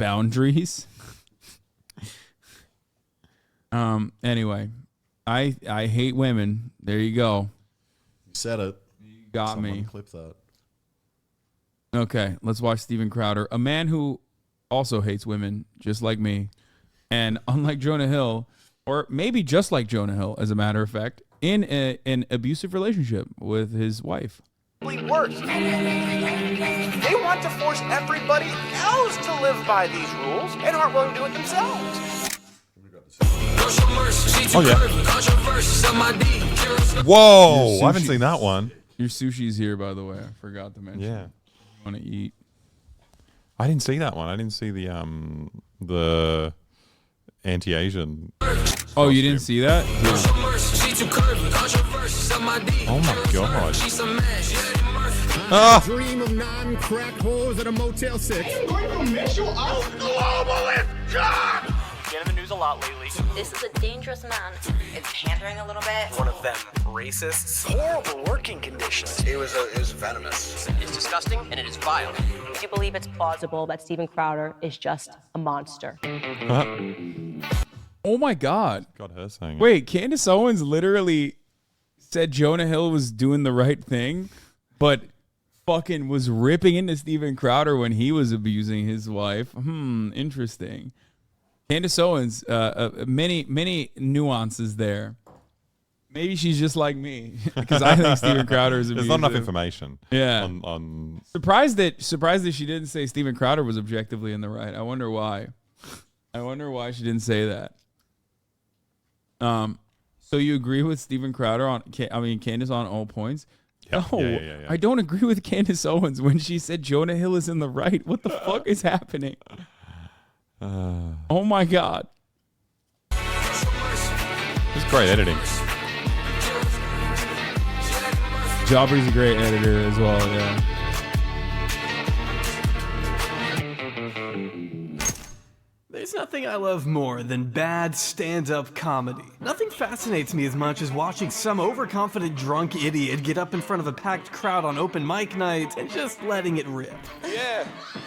boundaries. Anyway, I hate women. There you go. You said it. You got Someone me. Clip that. Okay, let's watch Steven Crowder, a man who also hates women, just like me, and unlike Jonah Hill, or maybe just like Jonah Hill, as a matter of fact, in an abusive relationship with his wife. Worse. They want to force everybody else to live by these rules and aren't willing to do it themselves. Oh yeah. Whoa! I haven't seen that one. Your sushi's here, by the way. I forgot to mention. Yeah. You want to eat? I didn't see that one. I didn't see the anti-Asian. Oh, you didn't see that? Yeah. Oh my god. Dream of non-crack holes at a Motel 6. I'm going to miss you out globalist job. Been in the news a lot lately. This is a dangerous man. It's pandering a little bit. One of them racists. Horrible working conditions. It was venomous. It's disgusting and it is vile. Do you believe it's plausible that Steven Crowder is just a monster? Oh my god. God, her saying. Wait, Candace Owens literally said Jonah Hill was doing the right thing, but fucking was ripping into Steven Crowder when he was abusing his wife. Interesting. Candace Owens, many nuances there. Maybe she's just like me because I think Steven Crowder is abusive. There's not enough information. Yeah. On surprised that she didn't say Steven Crowder was objectively in the right. I wonder why. I wonder why she didn't say that. So you agree with Steven Crowder Candace on all points? Yeah. No, Yeah. I don't agree with Candace Owens when she said Jonah Hill is in the right. What the fuck is happening? Oh my god. It's great editing. Jobber's a great editor as well, yeah. There's nothing I love more than bad stand-up comedy. Nothing fascinates me as much as watching some overconfident drunk idiot get up in front of a packed crowd on open mic night and just letting it rip. Yeah.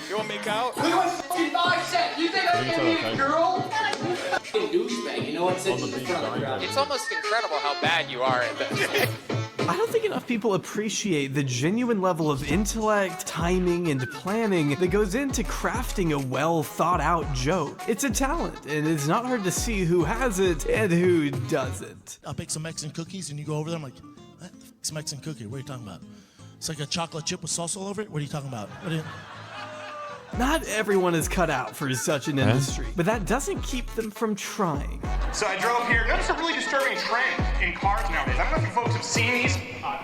You want to make out? We want 55 cents. You think I can eat, girl? Douchebag, you know what? Sits in the front of the crowd. It's almost incredible how bad you are at this. I don't think enough people appreciate the genuine level of intellect, timing, and planning that goes into crafting a well-thought-out joke. It's a talent, and it's not hard to see who has it and who doesn't. I'll bake some Mexican cookies, and you go over there, I'm like, what the f***'s a Mexican cookie? What are you talking about? It's like a chocolate chip with salsa all over it? What are you talking about? Not everyone is cut out for such an industry, but that doesn't keep them from trying. So I drove here. Notice a really disturbing trend in cars nowadays. I don't know if you folks have seen these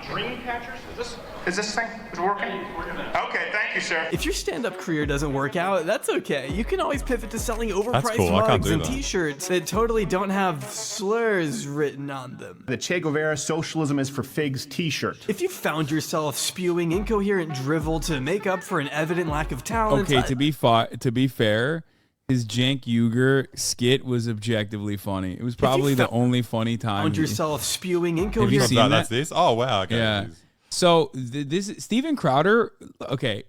dream catchers. Is this thing working? Okay, thank you, sir. If your stand-up career doesn't work out, that's okay. You can always pivot to selling overpriced cool. mugs and t-shirts that totally don't have slurs written on them. The Che Guevara Socialism is for Figs t-shirt. If you found yourself spewing incoherent drivel to make up for an evident lack of talent... Okay, to be fair, his Cenk Uygur skit was objectively funny. It was probably the only funny time. Found yourself spewing incoherent... Have you seen that? That's this? Oh, wow. Okay. Yeah. So this Steven Crowder, okay,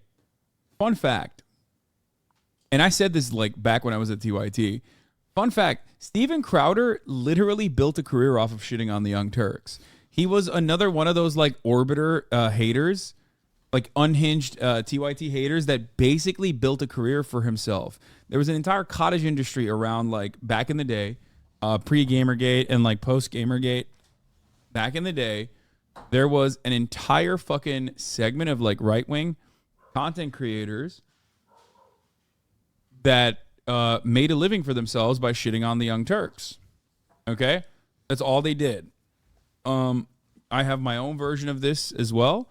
fun fact. And I said this like back when I was at TYT. Fun fact, Steven Crowder literally built a career off of shitting on the Young Turks. He was another one of those like orbiter haters, like unhinged TYT haters that basically built a career for himself. There was an entire cottage industry around like back in the day, pre-Gamergate and like post-Gamergate. Back in the day, there was an entire fucking segment of like right-wing content creators that made a living for themselves by shitting on the Young Turks. Okay? That's all they did. I have my own version of this as well.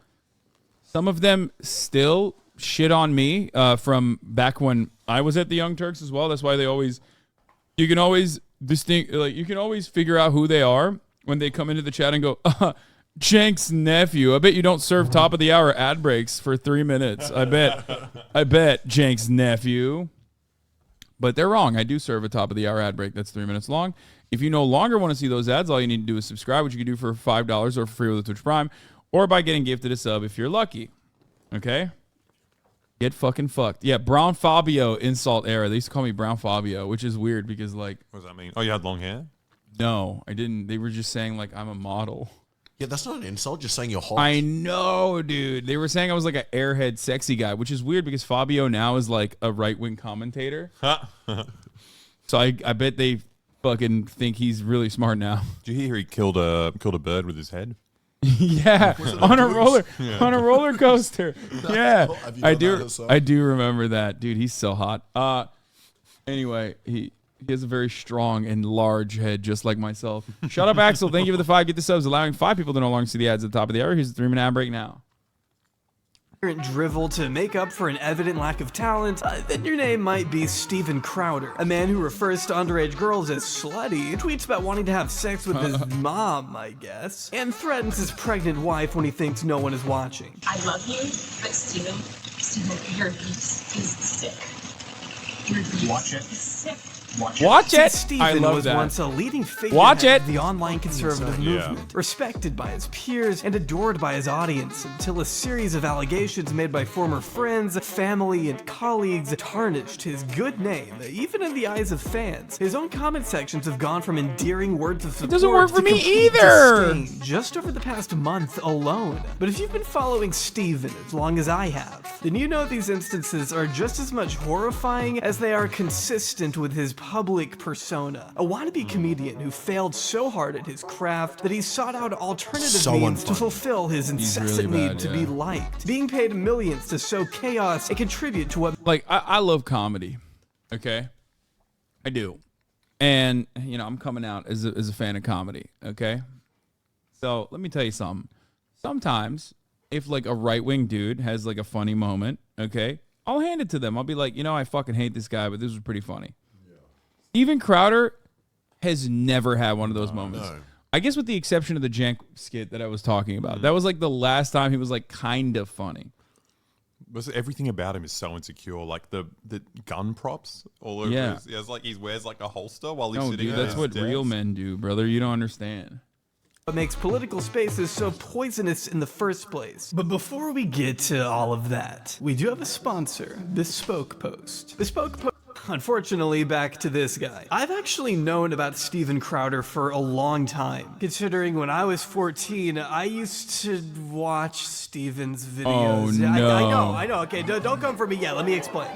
Some of them still shit on me from back when I was at the Young Turks as well. That's why you can always figure out who they are when they come into the chat and go, Cenk's nephew. I bet you don't serve top of the hour ad breaks for 3 minutes. I bet Cenk's nephew. But they're wrong. I do serve a top of the hour ad break that's 3 minutes long. If you no longer want to see those ads, all you need to do is subscribe, which you can do for $5 or for free with the Twitch Prime, or by getting gifted a sub if you're lucky. Okay? Get fucking fucked. Yeah, Brown Fabio insult era. They used to call me Brown Fabio, which is weird because like. What does that mean? Oh, you had long hair? No, I didn't. They were just saying like I'm a model. Yeah, that's not an insult. Just saying you're hot. I know, dude. They were saying I was like an airhead sexy guy, which is weird because Fabio now is like a right-wing commentator. So I bet they fucking think he's really smart now. Did you hear he killed a bird with his head? Yeah, on a roller coaster. Yeah, I do remember that, dude. He's so hot. Anyway, he has a very strong and large head, just like myself. Shut up, Axel. Thank you for the 5. Get the subs, allowing 5 people to no longer see the ads at the top of the hour. Here's the 3-minute ad break now. Drivel to make up for an evident lack of talent, then your name might be Steven Crowder, a man who refers to underage girls as slutty, tweets about wanting to have sex with his mom, I guess, and threatens his pregnant wife when he thinks no one is watching. I love you, but Steven, your abuse is sick. Your abuse Watch it. is sick. Watch it. Steven I love was that. once a leading figure Watch of it. the online conservative movement, respected by his peers and adored by his audience until a series of allegations made by former friends, family, and colleagues tarnished his good name, even in the eyes of fans. His own comment sections have gone from endearing words of support doesn't work for to me complete either. disdain just over the past month alone. But if you've been following Steven as long as I have, then you know these instances are just as much horrifying as they are consistent with his public persona. A wannabe comedian who failed so hard at his craft that he sought out alternative means to fulfill his incessant need to be liked, being paid millions to sow chaos and contribute to what... Like, I love comedy, okay? I do. And, you know, I'm coming out as a fan of comedy, okay? So, let me tell you something. Sometimes, if, like, a right-wing dude has, like, a funny moment, okay, I'll hand it to them. I'll be like, you know, I fucking hate this guy, but this was pretty funny. Steven Crowder has never had one of those moments. No. I guess with the exception of the Jank skit that I was talking about. That was like the last time he was like kind of funny. Everything about him is so insecure. Like the gun props all over his... Yeah, it's like he wears like a holster while he's sitting there. That's what real men do, brother. You don't understand. What makes political spaces so poisonous in the first place. But before we get to all of that, we do have a sponsor, Bespoke Post. Bespoke Post. Unfortunately, back to this guy. I've actually known about Steven Crowder for a long time, considering when I was 14, I used to watch Steven's videos. Oh, no. I know. Okay, don't come for me yet. Let me explain.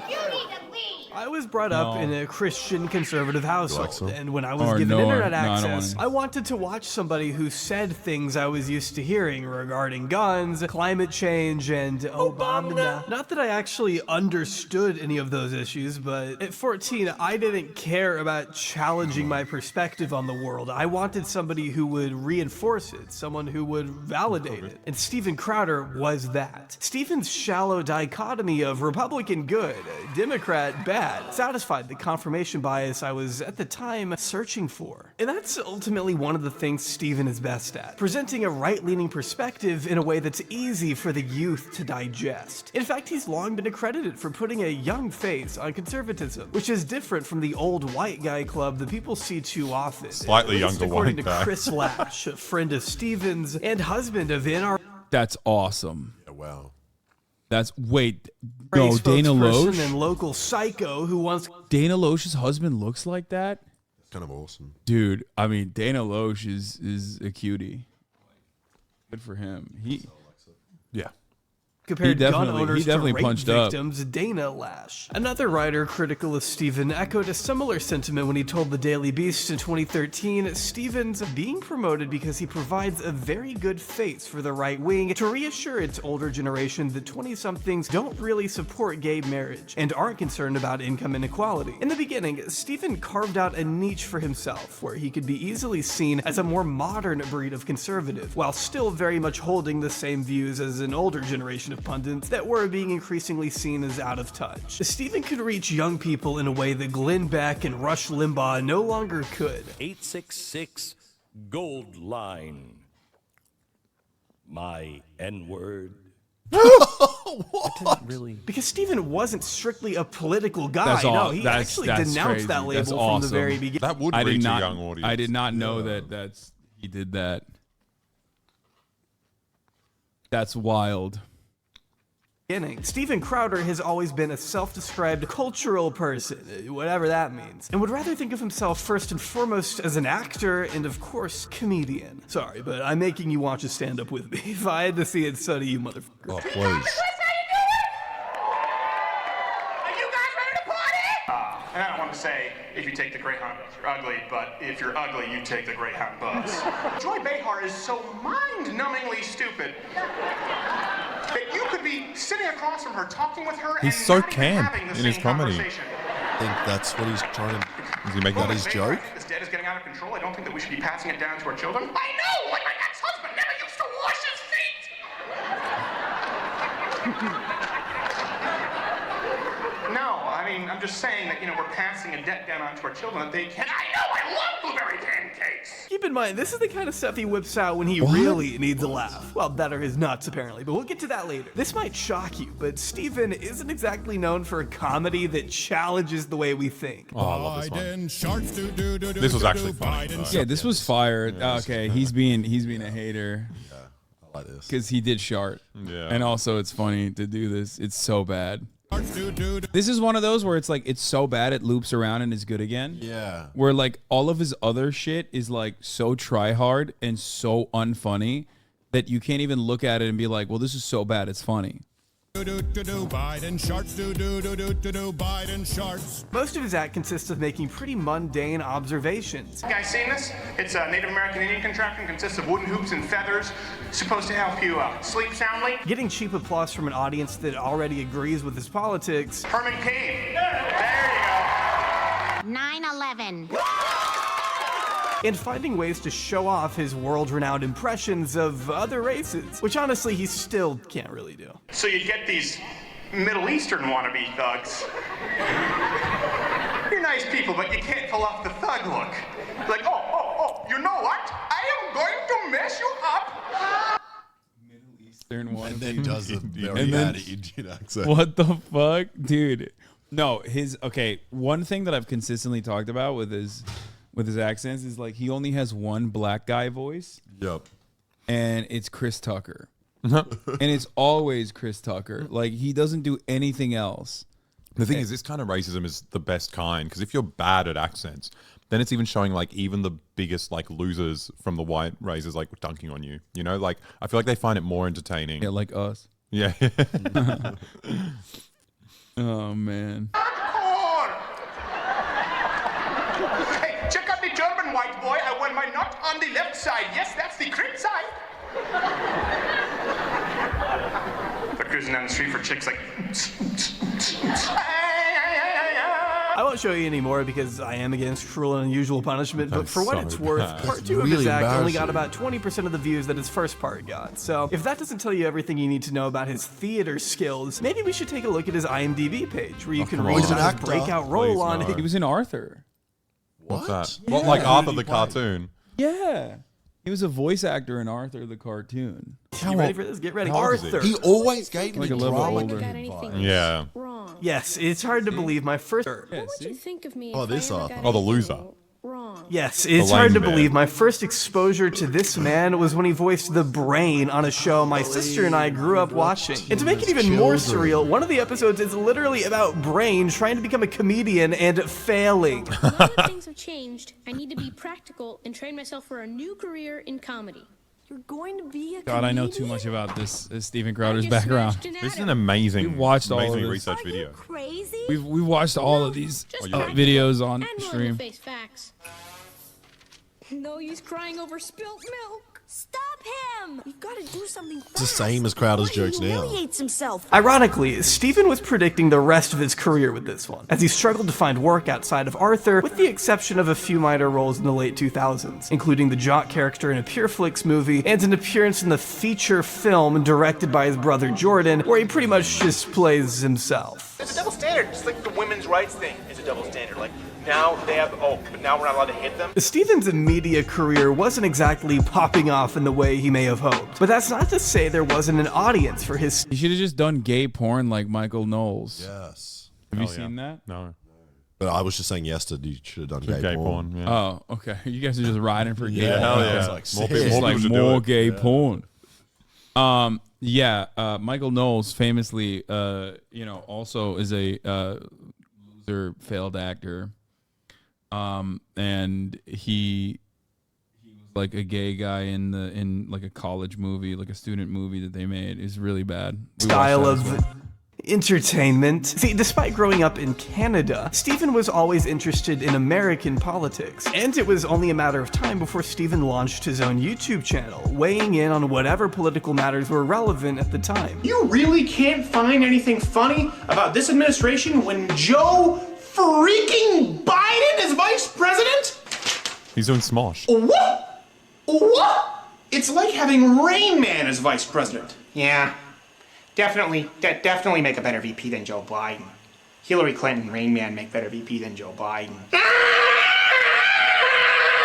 I was brought up in a Christian conservative household, and when I was given internet access, I wanted to watch somebody who said things I was used to hearing regarding guns, climate change, and Obama. Not that I actually understood any of those issues, but at 14, I didn't care about challenging my perspective on the world. I wanted somebody who would reinforce it, someone who would validate it. And Steven Crowder was that. Steven's shallow dichotomy of Republican good, Democrat bad, satisfied the confirmation bias I was at the time searching for. And that's ultimately one of the things Steven is best at, presenting a right-leaning perspective in a way that's easy for the youth to digest. In fact, he's long been accredited for putting a young face on conservatism, which is different from the old white guy club that people see too often. Slightly younger according white to guy. Chris Lash, a friend of Steven's and husband of NR. That's awesome. Yeah, wow. Wait, no, Dana Loesch? And local psycho who wants... Dana Loesch's husband looks like that? That's kind of awesome. Dude, I mean, Dana Loesch is a cutie. Good for him. Yeah. Compared gun owners he definitely to rape punched victims, Dana Lash. Another writer critical of Steven echoed a similar sentiment when he told the Daily Beast in 2013, Steven's being promoted because he provides a very good face for the right wing to reassure its older generation that 20-somethings don't really support gay marriage and aren't concerned about income inequality. In the beginning, Steven carved out a niche for himself where he could be easily seen as a more modern breed of conservative, while still very much holding the same views as an older generation of pundits that were being increasingly seen as out of touch. Steven could reach young people in a way that Glenn Beck and Rush Limbaugh no longer could. 866 Gold Line. My N-word. What? Really? Because Steven wasn't strictly a political guy. No, he actually denounced that label from the very beginning. That would reach a young audience. I did not know that he did that. That's wild. Steven Crowder has always been a self-described cultural person, whatever that means, and would rather think of himself first and foremost as an actor and, of course, comedian. Sorry, but I'm making you watch a stand-up with me. If I had to see it, so do you, motherfucker. Oh, please. And I don't want to say, if you take the Greyhound bus, you're ugly, but if you're ugly, you take the Greyhound bus. Joy Behar is so mind-numbingly stupid that you could be sitting across from her, talking with her, He's and so not even camp having the in his same comedy. conversation. I think that's what he's trying to... Is he making that that his Behar, joke? I think this debt is getting out of control. I don't think that we should be passing it down to our children. I know! Like my ex-husband never used to wash his feet! No, I mean, I'm just saying that, we're passing a debt down onto our children that they can. I know, I love blueberry pancakes! Keep in mind, this is the kind of stuff he whips out when he really needs a laugh. Well, that or his nuts, apparently, but we'll get to that later. This might shock you, but Steven isn't exactly known for a comedy that challenges the way we think. Oh, I love this one. This was actually funny. Yeah, this was fire. Okay, he's being a hater. Yeah, I like this. Because he did shart. Yeah. And also, it's funny to do this. It's so bad. This is one of those where it's like, it's so bad it loops around and is good again. Yeah. Where like all of his other shit is like so try hard and so unfunny that you can't even look at it and be like, well, this is so bad it's funny. Biden sharts, Biden sharts. Most of his act consists of making pretty mundane observations. You guys seen this? It's a Native American Indian contraption, consists of wooden hoops and feathers, supposed to help you sleep soundly. Getting cheap applause from an audience that already agrees with his politics. Herman Cain. There you go. 9/11. And finding ways to show off his world-renowned impressions of other races, which honestly he still can't really do. So you get these Middle Eastern wannabe thugs. You're nice people, but you can't pull off the thug look. Like, oh, you know what? I am going to mess you up. And then does a very bad Indian accent. What the fuck? Dude. No, one thing that I've consistently talked about with his accents is like he only has one black guy voice. Yep. And it's Chris Tucker. And it's always Chris Tucker. Like he doesn't do anything else. The thing is, this kind of racism is the best kind, because if you're bad at accents, then it's even showing like even the biggest like losers from the white races like dunking on you. You know, like I feel like they find it more entertaining. Yeah, like us. Yeah. Oh man. Hey, check out the German white boy. I want my nut on the left side. Yes, that's the crib side. They're cruising down the street for chicks like. I won't show you anymore because I am against cruel and unusual punishment, but for what it's worth, part 2 of his act only got about 20% of the views that his first part got. So if that doesn't tell you everything you need to know about his theater skills, maybe we should take a look at his IMDb page where you can read about his breakout role on it. He was in Arthur. What's that? Yeah. What, like Arthur the cartoon? Yeah. He was a voice actor in Arthur the cartoon. You ready for this? Get ready. How old is Arthur. He always gave me Like a little drama. older. Yeah. Yes, it's hard to believe my first... What would you think of me Oh, if this I ever Arthur. got Oh, the anything loser. wrong? Yes, it's lame hard to man. believe my first exposure to this man was when he voiced the Brain on a show my sister and I grew up watching. And to make it even more surreal, one of the episodes is literally about Brain trying to become a comedian and failing. Now that things have changed, I need to be practical and train myself for a new career in comedy. You're going to be a God, I know too much about this Steven Crowder's background. This is an amazing, We've watched all of amazingly this. researched video. crazy. We've watched all of these Just videos on and willing stream. to face facts. No use crying over spilt milk. Stop him! You've got to do something fast. It's the same as Crowder's before he jokes now. humiliates himself. Ironically, Steven was predicting the rest of his career with this one, as he struggled to find work outside of Arthur, with the exception of a few minor roles in the late 2000s, including the jock character in a Pureflix movie, and an appearance in the feature film directed by his brother Jordan, where he pretty much just plays himself. It's a double standard. It's like the women's rights thing is a double standard. Like, now they have, but now we're not allowed to hit them? Steven's media career wasn't exactly popping off in the way he may have hoped, but that's not to say there wasn't an audience for his... He should have just done gay porn like Michael Knowles. Yes. Have you seen that? No. But I was just saying yesterday you should have done gay porn. yeah. Oh, okay. You guys are just riding for gay Yeah, porn. hell yeah. Okay. It's More like, people It's like should do more it. gay Yeah. porn. Yeah, Michael Knowles famously, also is a loser, failed actor. And he was like a gay guy in like a college movie, like a student movie that they made. Is really bad. Style of entertainment. See, despite growing up in Canada, Stephen was always interested in American politics. And it was only a matter of time before Stephen launched his own YouTube channel, weighing in on whatever political matters were relevant at the time. You really can't find anything funny about this administration when Joe freaking Biden is vice president? He's doing Smosh. What? What? It's like having Rain Man as vice president. Yeah. Definitely make a better VP than Joe Biden. Hillary Clinton, Rain Man make better VP than Joe Biden.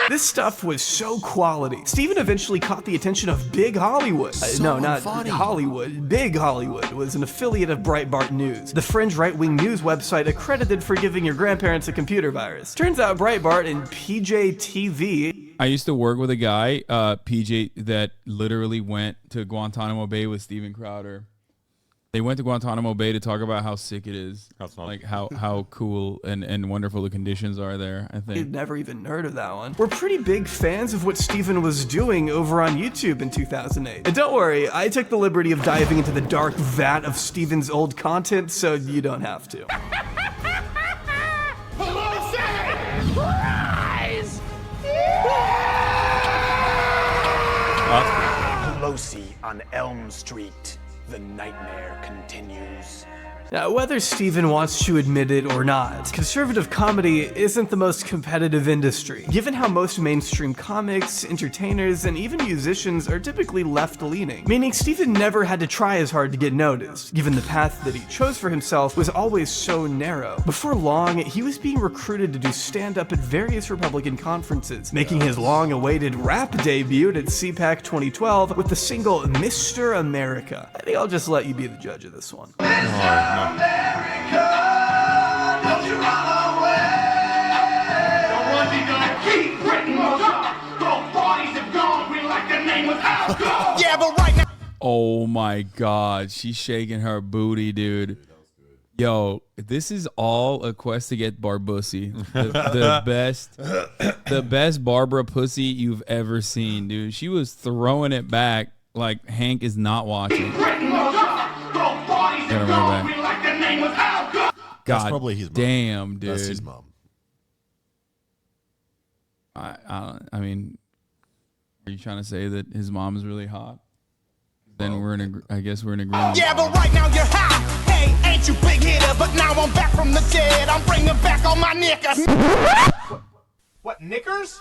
This stuff was so quality. Stephen eventually caught the attention of Big Hollywood. No, not funny. Hollywood. Big Hollywood was an affiliate of Breitbart News, the fringe right-wing news website accredited for giving your grandparents a computer virus. Turns out Breitbart and PJTV. I used to work with a guy, PJ, that literally went to Guantanamo Bay with Steven Crowder. They went to Guantanamo Bay to talk about how sick it is, like how cool and wonderful the conditions are there, I think. I'd never even heard of that one. We're pretty big fans of what Stephen was doing over on YouTube in 2008. And don't worry, I took the liberty of diving into the dark vat of Stephen's old content, so you don't have to. Rise! Pelosi on Elm Street. The nightmare continues. Now, whether Stephen wants to admit it or not, conservative comedy isn't the most competitive industry, given how most mainstream comics, entertainers, and even musicians are typically left-leaning, meaning Stephen never had to try as hard to get noticed, given the path that he chose for himself was always so narrow. Before long, he was being recruited to do stand-up at various Republican conferences, making his long-awaited rap debut at CPAC 2012 with the single Mr. America. I think I'll just let you be the judge of this one. America, don't you run away. Don't run, D-Dog. Keep Britain on top. Those parties have gone. We like the name was alcohol. Yeah, but right now. Oh my God, she's shaking her booty, dude. Yo, this is all a quest to get Barbussy. The best Barbara pussy you've ever seen, dude. She was throwing it back like Hank is not watching. God, that's probably his mom. Damn, dude. That's his mom. I mean, are you trying to say that his mom is really hot? Then I guess we're in agreement. Yeah, but right now you're hot. Hey, ain't you big hitter? But now I'm back from the dead. I'm bringing back all my knickers. What, knickers?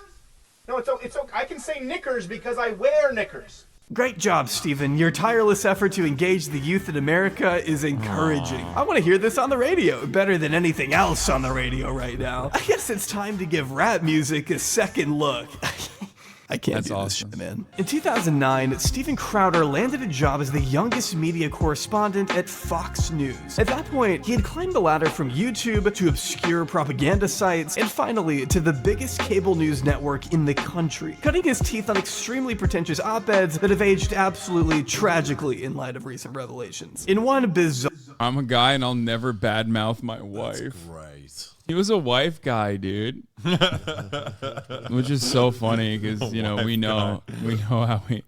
No, it's okay. I can say knickers because I wear knickers. Great job, Stephen. Your tireless effort to engage the youth in America is encouraging. I want to hear this on the radio, better than anything else on the radio right now. I guess it's time to give rap music a second look. I can't That's do awesome. this shit, man. In 2009, Steven Crowder landed a job as the youngest media correspondent at Fox News. At that point, he had climbed the ladder from YouTube to obscure propaganda sites, and finally to the biggest cable news network in the country, cutting his teeth on extremely pretentious op-eds that have aged absolutely tragically in light of recent revelations. In one bizarre... I'm a guy and I'll never badmouth my wife. That's great. He was a wife guy, dude. Which is so funny because, you know, we know how he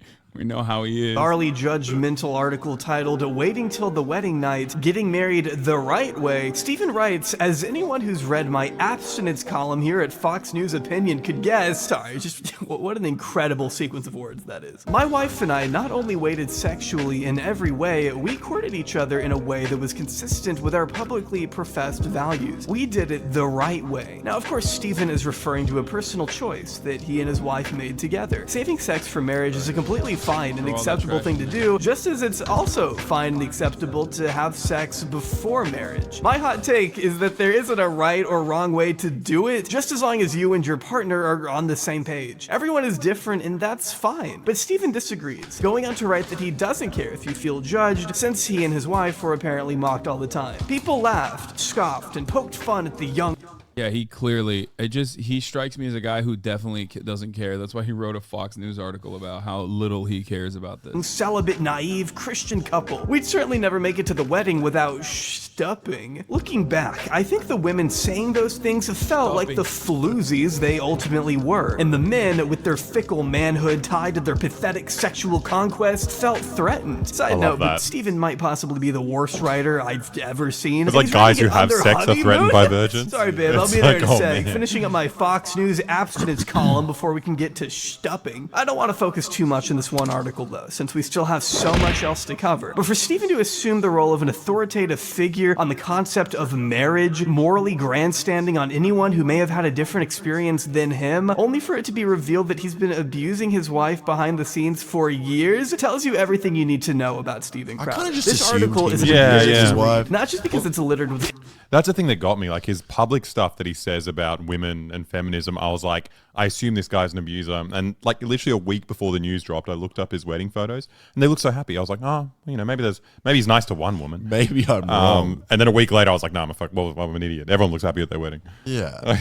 is. Bizarrely judgmental article titled "Waiting Till the Wedding Night, Getting Married the Right Way." Stephen writes, as anyone who's read my abstinence column here at Fox News Opinion could guess, sorry, just what an incredible sequence of words that is. My wife and I not only waited sexually in every way, we courted each other in a way that was consistent with our publicly professed values. We did it the right way. Now, of course, Stephen is referring to a personal choice that he and his wife made together. Saving sex for marriage is a completely fine and acceptable thing to do, just as it's also fine and acceptable to have sex before marriage. My hot take is that there isn't a right or wrong way to do it, just as long as you and your partner are on the same page. Everyone is different and that's fine. But Stephen disagrees, going on to write that he doesn't care if you feel judged, since he and his wife were apparently mocked all the time. People laughed, scoffed, and poked fun at the young... Yeah, he strikes me as a guy who definitely doesn't care. That's why he wrote a Fox News article about how little he cares about this. Celibate, naive Christian couple. We'd certainly never make it to the wedding without stupping. Looking back, I think the women saying those things felt like the floozies they ultimately were, and the men, with their fickle manhood tied to their pathetic sexual conquest, felt threatened. Side note, but Steven might possibly be the worst writer I've ever seen. It's like guys who have sex are threatened by virgins. Sorry, babe, I'll be there in a sec. Finishing up my Fox News abstinence column before we can get to stupping. I don't want to focus too much on this one article, though, since we still have so much else to cover. But for Steven to assume the role of an authoritative figure on the concept of marriage, morally grandstanding on anyone who may have had a different experience than him, only for it to be revealed that he's been abusing his wife behind the scenes for years, tells you everything you need to know about Steven Crowder. I kind of just this assumed article he is was his wife. not just because it's littered with. That's the thing that got me, like his public stuff that he says about women and feminism. I was like, I assume this guy's an abuser. And like literally a week before the news dropped, I looked up his wedding photos and they look so happy. I was like, oh, you know, maybe he's nice to one woman. Maybe I'm wrong. And then a week later, I was like, no, I'm an idiot. Everyone looks happy at their wedding. Yeah.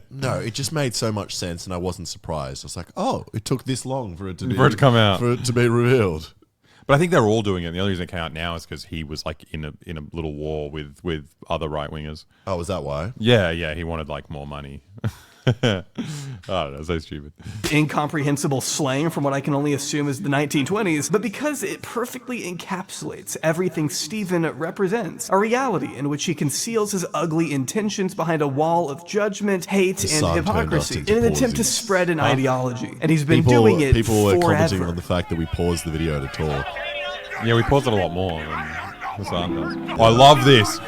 No, it just made so much sense and I wasn't surprised. I was like, oh, it took this long for it to come out. For it to be revealed. But I think they're all doing it. The only reason it came out now is because he was like in a little war with other right wingers. Oh, was that why? Yeah. He wanted like more money. I don't know, so stupid. Incomprehensible slang from what I can only assume is the 1920s, but because it perfectly encapsulates everything Steven represents, a reality in which he conceals his ugly intentions behind a wall of judgment, hate, and hypocrisy in an attempt to spread an ideology. And he's been doing it People were commenting forever. on the fact that we paused the video to talk. Yeah, we paused it a lot more than Hasan does. Oh, I love this.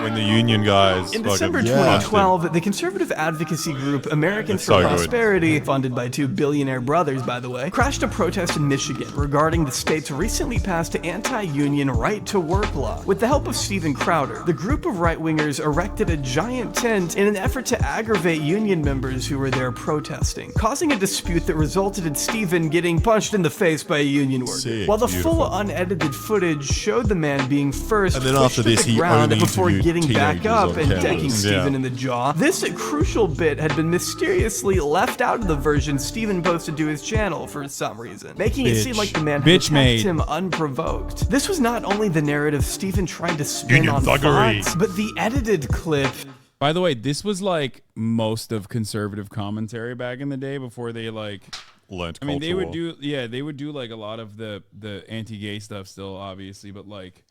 When the union guys... In December 2012, the conservative advocacy group Americans for Prosperity, funded by two billionaire brothers, by the way, crashed a protest in Michigan regarding the state's recently passed anti-union right-to-work law. With the help of Steven Crowder, the group of right-wingers erected a giant tent in an effort to aggravate union members who were there protesting, causing a dispute that resulted in Steven getting punched in the face by a union worker. While the full unedited footage showed the man being first and then pushed after this, to the he ground only before getting back up and decking cameras. Steven in the jaw. This crucial bit had been mysteriously left out of the version Steven posted to his channel for some reason, making it seem like the man had attacked him unprovoked. This was not only the narrative Steven tried to spin on Fox, but the edited clip. By the way, this was like most of conservative commentary back in the day before they like learned. I mean, they would do like a lot of the anti-gay stuff still, obviously, but like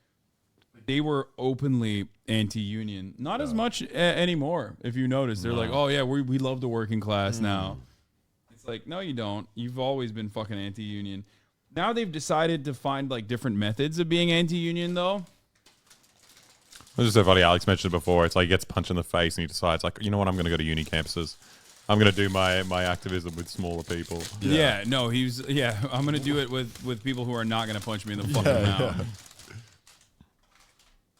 they were openly anti-union. Not as much anymore. If you notice, they're like, oh yeah, we love the working class now. It's like, no, you don't. You've always been fucking anti-union. Now they've decided to find like different methods of being anti-union, though. It was just so funny. Alex mentioned it before. It's like he gets punched in the face and he decides, like, you know what? I'm going to go to uni campuses. I'm going to do my activism with smaller people. Yeah, I'm going to do it with people who are not going to punch me in the fucking mouth. Yeah.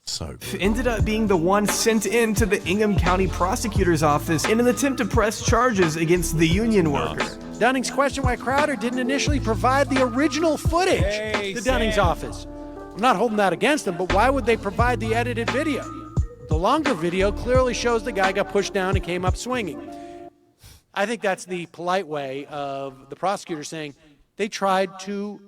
So good. Ended up being the one sent in to the Ingham County Prosecutor's Office in an attempt to press charges against the union worker. Dunning's question why Crowder didn't initially provide the original footage to Dunning's office. I'm not holding that against them, but why would they provide the edited video? The longer video clearly shows the guy got pushed down and came up swinging. I think that's the polite way of the prosecutor saying they tried to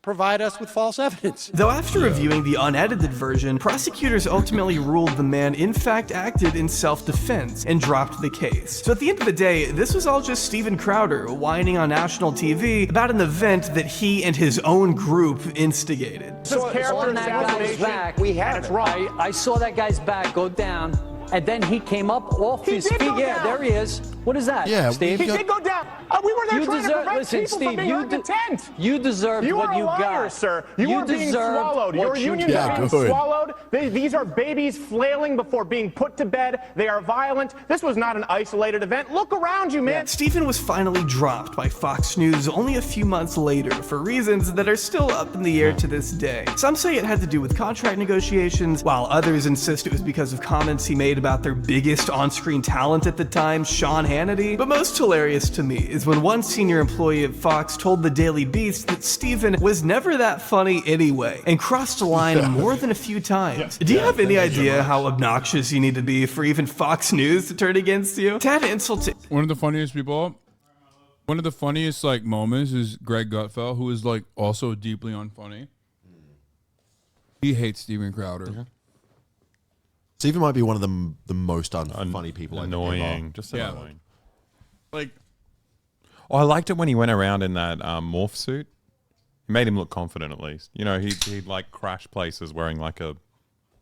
provide us with false evidence. Though after reviewing the unedited version, prosecutors ultimately ruled the man in fact acted in self-defense and dropped the case. So at the end of the day, this was all just Steven Crowder whining on national TV about an event that he and his own group instigated. On that guy's back, we have it. I saw that guy's back go down, and then he came up off his feet. Yeah, there he is. What is that, Steve? He did go down. We were there trying to prevent people from being hurt in tent. You deserved what you got. You are a liar, sir. You are being swallowed. Your union is being swallowed. These are babies flailing before being put to bed. They are violent. This was not an isolated event. Look around you, man. Steven was finally dropped by Fox News only a few months later for reasons that are still up in the air to this day. Some say it had to do with contract negotiations, while others insist it was because of comments he made about their biggest on-screen talent at the time, Sean Hannity. But most hilarious to me is is when one senior employee at Fox told the Daily Beast that Steven was never that funny anyway, and crossed the line more than a few times. Do you have any idea how obnoxious you need to be for even Fox News to turn against you? Tad insulted. One of the funniest people, one of the funniest like moments is Greg Gutfeld, who is like also deeply unfunny. He hates Steven Crowder. Steven might be one of the most unfunny people. Annoying, just annoying. Like, oh, I liked it when he went around in that morph suit. It made him look confident, at least. You know, he'd like crash places wearing like a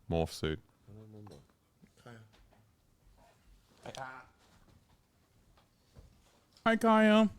morph suit. Hi, Kaya.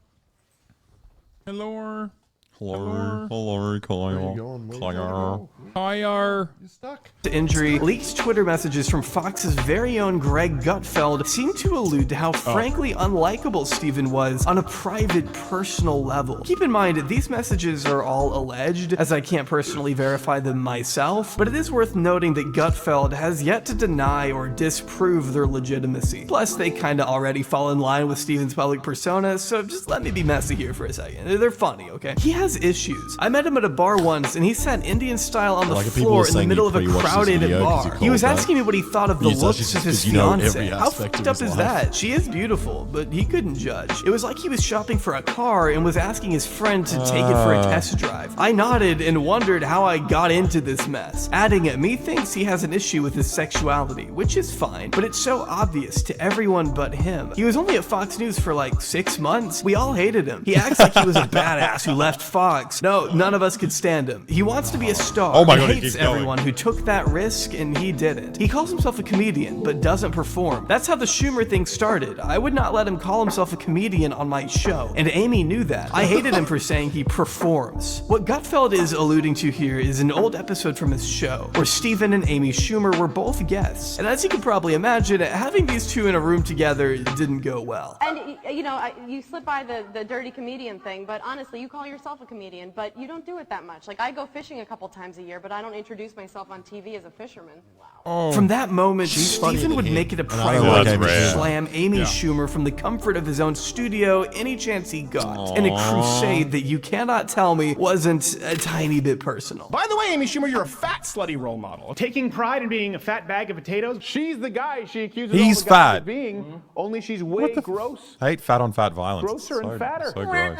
Hello. Hello, Kyle. Kaya. You're stuck. Injury. Leaked Twitter messages from Fox's very own Greg Gutfeld seem to allude to how frankly unlikable Steven was on a private, personal level. Keep in mind, these messages are all alleged, as I can't personally verify them myself, but it is worth noting that Gutfeld has yet to deny or disprove their legitimacy. Plus, they kinda already fall in line with Steven's public persona, so just let me be messy here for a second. They're funny, okay? He has issues. I met him at a bar once, and he sat Indian style on the floor in the middle of a crowded bar. He was asking me what he thought of the looks of his fiance. How fucked up is that? She is beautiful, but he couldn't judge. It was like he was shopping for a car and was asking his friend to take it for a test drive. I nodded and wondered how I got into this mess, adding it, me thinks he has an issue with his sexuality, which is fine, but it's so obvious to everyone but him. He was only at Fox News for like 6 months. We all hated him. He acts like he was a badass who left Fox. No, none of us could stand him. He wants to be a star. Oh my God, he hates everyone who took that risk, and he didn't. He calls himself a comedian, but doesn't perform. That's how the Schumer thing started. I would not let him call himself a comedian on my show, and Amy knew that. I hated him for saying he performs. What Gutfeld is alluding to here is an old episode from his show, where Steven and Amy Schumer were both guests. And as you can probably imagine, having these two in a room together didn't go well. And, you know, you slip by the dirty comedian thing, but honestly, you call yourself a comedian, but you don't do it that much. Like, I go fishing a couple times a year, but I don't introduce myself on TV as a fisherman. Wow. From that moment, Steven would make it a priority to slam Amy Schumer from the comfort of his own studio any chance he got, in a crusade that you cannot tell me wasn't a tiny bit personal. By the way, Amy Schumer, you're a fat, slutty role model. Taking pride in being a fat bag of potatoes. She's the guy she accuses He's all the guys fat. of being, only she's way gross. I hate fat on fat violence. Grosser and fatter. So gross.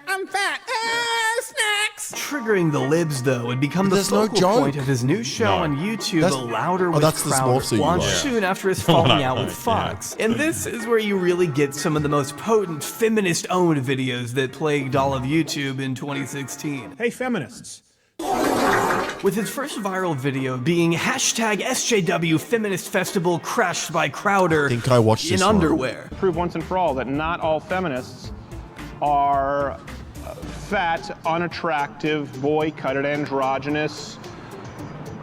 I'm fat. Snacks. Triggering the libs, though, would become the focal point of his new show on YouTube, The Louder with Crowder, launched soon after his falling out with Fox. And this is where you really get some of the most potent feminist-owned videos that plagued all of YouTube in 2016. Hey, feminists. With his first viral video being hashtag SJW Feminist Festival crashed by Crowder in underwear. Prove once and for all that not all feminists are fat, unattractive, boy-cutted, androgynous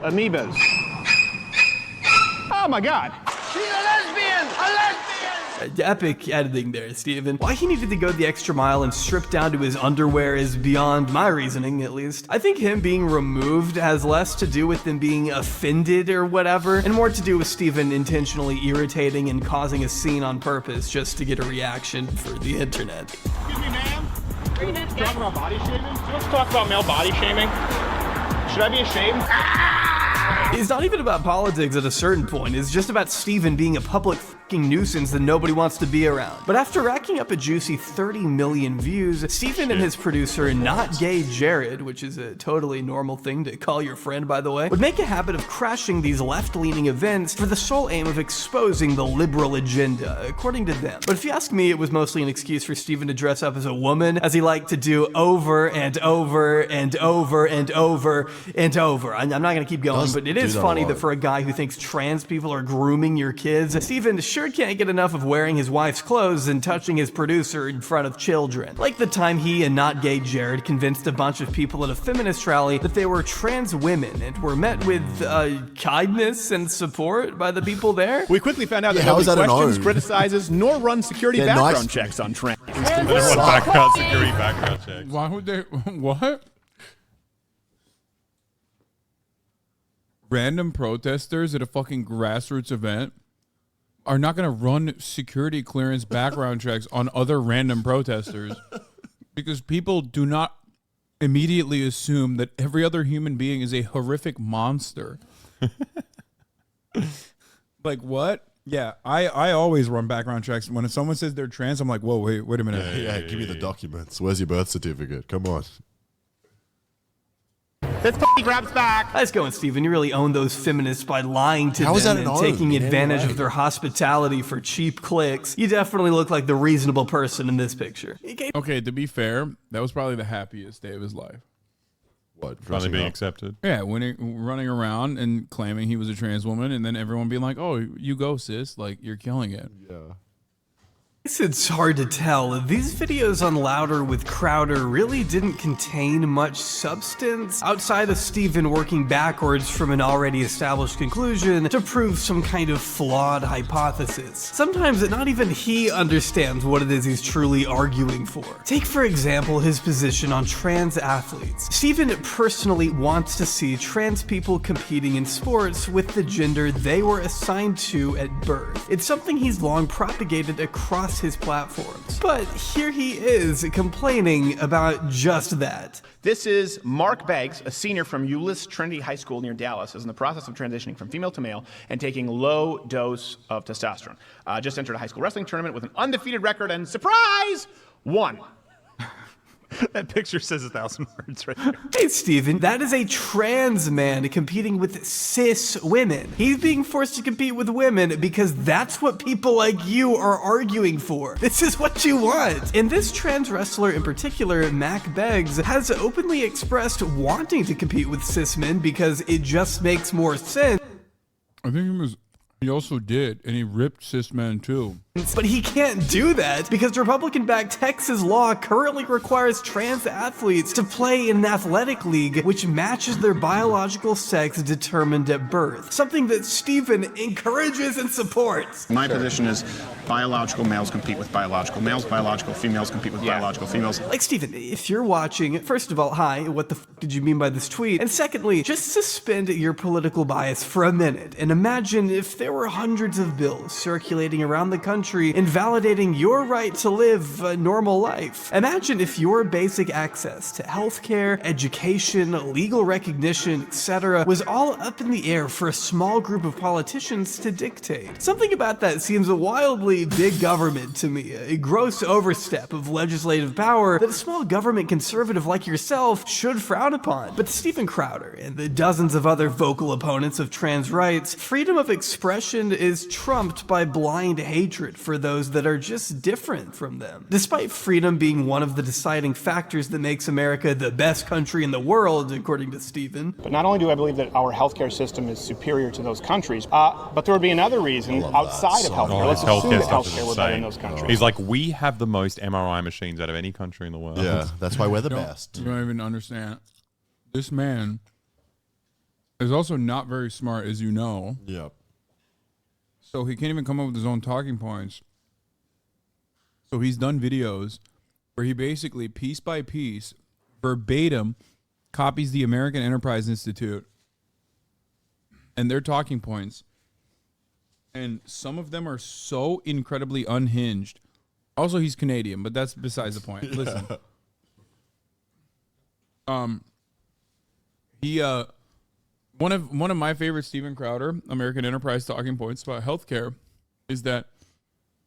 amoebas. Oh my God. She's a lesbian! A lesbian! Epic editing there, Steven. Why he needed to go the extra mile and strip down to his underwear is beyond my reasoning, at least. I think him being removed has less to do with them being offended or whatever, and more to do with Steven intentionally irritating and causing a scene on purpose just to get a reaction for the internet. Excuse me, ma'am. Are you talking about body shaming? Let's talk about male body shaming. Should I be ashamed? It's not even about politics at a certain point, it's just about Steven being a public fucking nuisance that nobody wants to be around. But after racking up a juicy 30 million views, Steven and his producer, Not Gay Jared, which is a totally normal thing to call your friend, by the way, would make a habit of crashing these left-leaning events for the sole aim of exposing the liberal agenda, according to them. But if you ask me, it was mostly an excuse for Steven to dress up as a woman, as he liked to do over and over and over and over and over. I'm not gonna keep going, but it is funny that for a guy who thinks trans people are grooming your kids, Steven sure can't get enough of wearing his wife's clothes and touching his producer in front of children. Like the time he and Not Gay Jared convinced a bunch of people at a feminist rally that they were trans women and were met with kindness and support by the people there. We quickly found out that nobody questions, criticizes, nor runs security background checks on trans. Security background checks. Why would they? What? Random protesters at a fucking grassroots event are not going to run security clearance background checks on other random protesters because people do not immediately assume that every other human being is a horrific monster. Like, what? Yeah, I always run background checks. When someone says they're trans, I'm like, whoa, wait a minute. Yeah, give me the documents. Where's your birth certificate? Come on. This grabs back. Nice going, Steven. You really own those feminists by lying to How is them that and an own taking in any advantage way? of their hospitality for cheap clicks. You definitely look like the reasonable person in this picture. Okay, to be fair, that was probably the happiest day of his life. What? Finally being accepted. Yeah, running around and claiming he was a trans woman, and then everyone being like, "Oh, you go, sis! Like you're killing it." Yeah. It's hard to tell. These videos on Louder with Crowder really didn't contain much substance outside of Steven working backwards from an already established conclusion to prove some kind of flawed hypothesis. Sometimes not even he understands what it is he's truly arguing for. Take for example his position on trans athletes. Steven personally wants to see trans people competing in sports with the gender they were assigned to at birth. It's something he's long propagated across his platforms. But here he is complaining about just that. This is Mark Beggs, a senior from Euless Trinity High School near Dallas, is in the process of transitioning from female to male and taking low dose of testosterone. Just entered a high school wrestling tournament with an undefeated record and, surprise, won. That picture says 1,000 words right there. Hey Steven, that is a trans man competing with cis women. He's being forced to compete with women because that's what people like you are arguing for. This is what you want. And this trans wrestler in particular, Mac Beggs, has openly expressed wanting to compete with cis men because it just makes more sense. I think he also did, and he ripped cis men too. But he can't do that because Republican-backed Texas law currently requires trans athletes to play in an athletic league which matches their biological sex determined at birth, something that Steven encourages and supports. My position is biological males compete with biological males, biological females compete with biological females. Like, Steven, if you're watching, first of all, hi, what the f did you mean by this tweet? And secondly, just suspend your political bias for a minute and imagine if there were hundreds of bills circulating around the country invalidating your right to live a normal life. Imagine if your basic access to healthcare, education, legal recognition, etc. was all up in the air for a small group of politicians to dictate. Something about that seems a wildly big government to me, a gross overstep of legislative power that a small government conservative like yourself should frown upon. But to Steven Crowder and the dozens of other vocal opponents of trans rights, freedom of expression is trumped by blind hatred for those that are just different from them. Despite freedom being one of the deciding factors that makes America the best country in the world, according to Steven. But not only do I believe that our healthcare system is superior to those countries, but there would be another reason outside of healthcare. Let's assume that healthcare were better in those countries. He's like, we have the most MRI machines out of any country in the world. Yeah, that's why we're the best. You don't even understand. This man is also not very smart, as you know. Yep. So he can't even come up with his own talking points. So he's done videos where he basically, piece by piece, verbatim, copies the American Enterprise Institute and their talking points. And some of them are so incredibly unhinged. Also, he's Canadian, but that's besides the point. Listen. One of my favorite Steven Crowder American Enterprise talking points about healthcare is that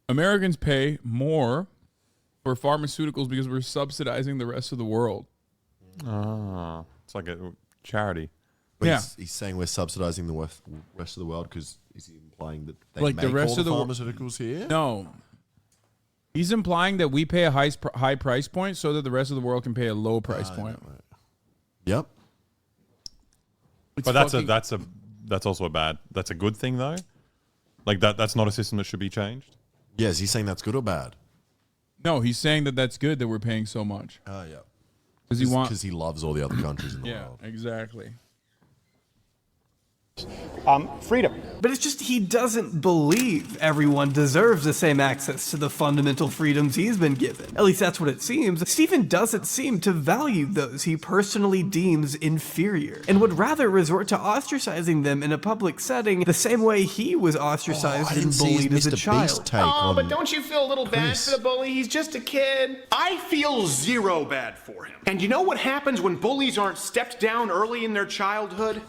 Americans pay more for pharmaceuticals because we're subsidizing the rest of the world. Ah, it's like a charity. But Yeah. he's saying we're subsidizing the rest of the world because is he implying that they Like make the rest all of the pharmaceuticals here? No. He's implying that we pay a high price point so that the rest of the world can pay a low price point. Yep. But that's also that's a good thing though. Like that's not a system that should be changed. Yeah, is he saying that's good or bad? No, he's saying that that's good that we're paying so much. Oh, yeah. Because he loves all the other countries in the world. Yeah, exactly. freedom. But it's just he doesn't believe everyone deserves the same access to the fundamental freedoms he's been given. At least that's what it seems. Stephen doesn't seem to value those he personally deems inferior, and would rather resort to ostracizing them in a public setting the same way he was ostracized and bullied as a child. But don't you feel a little bad for the bully? He's just a kid. I feel zero bad for him. And you know what happens when bullies aren't stepped down early in their childhood?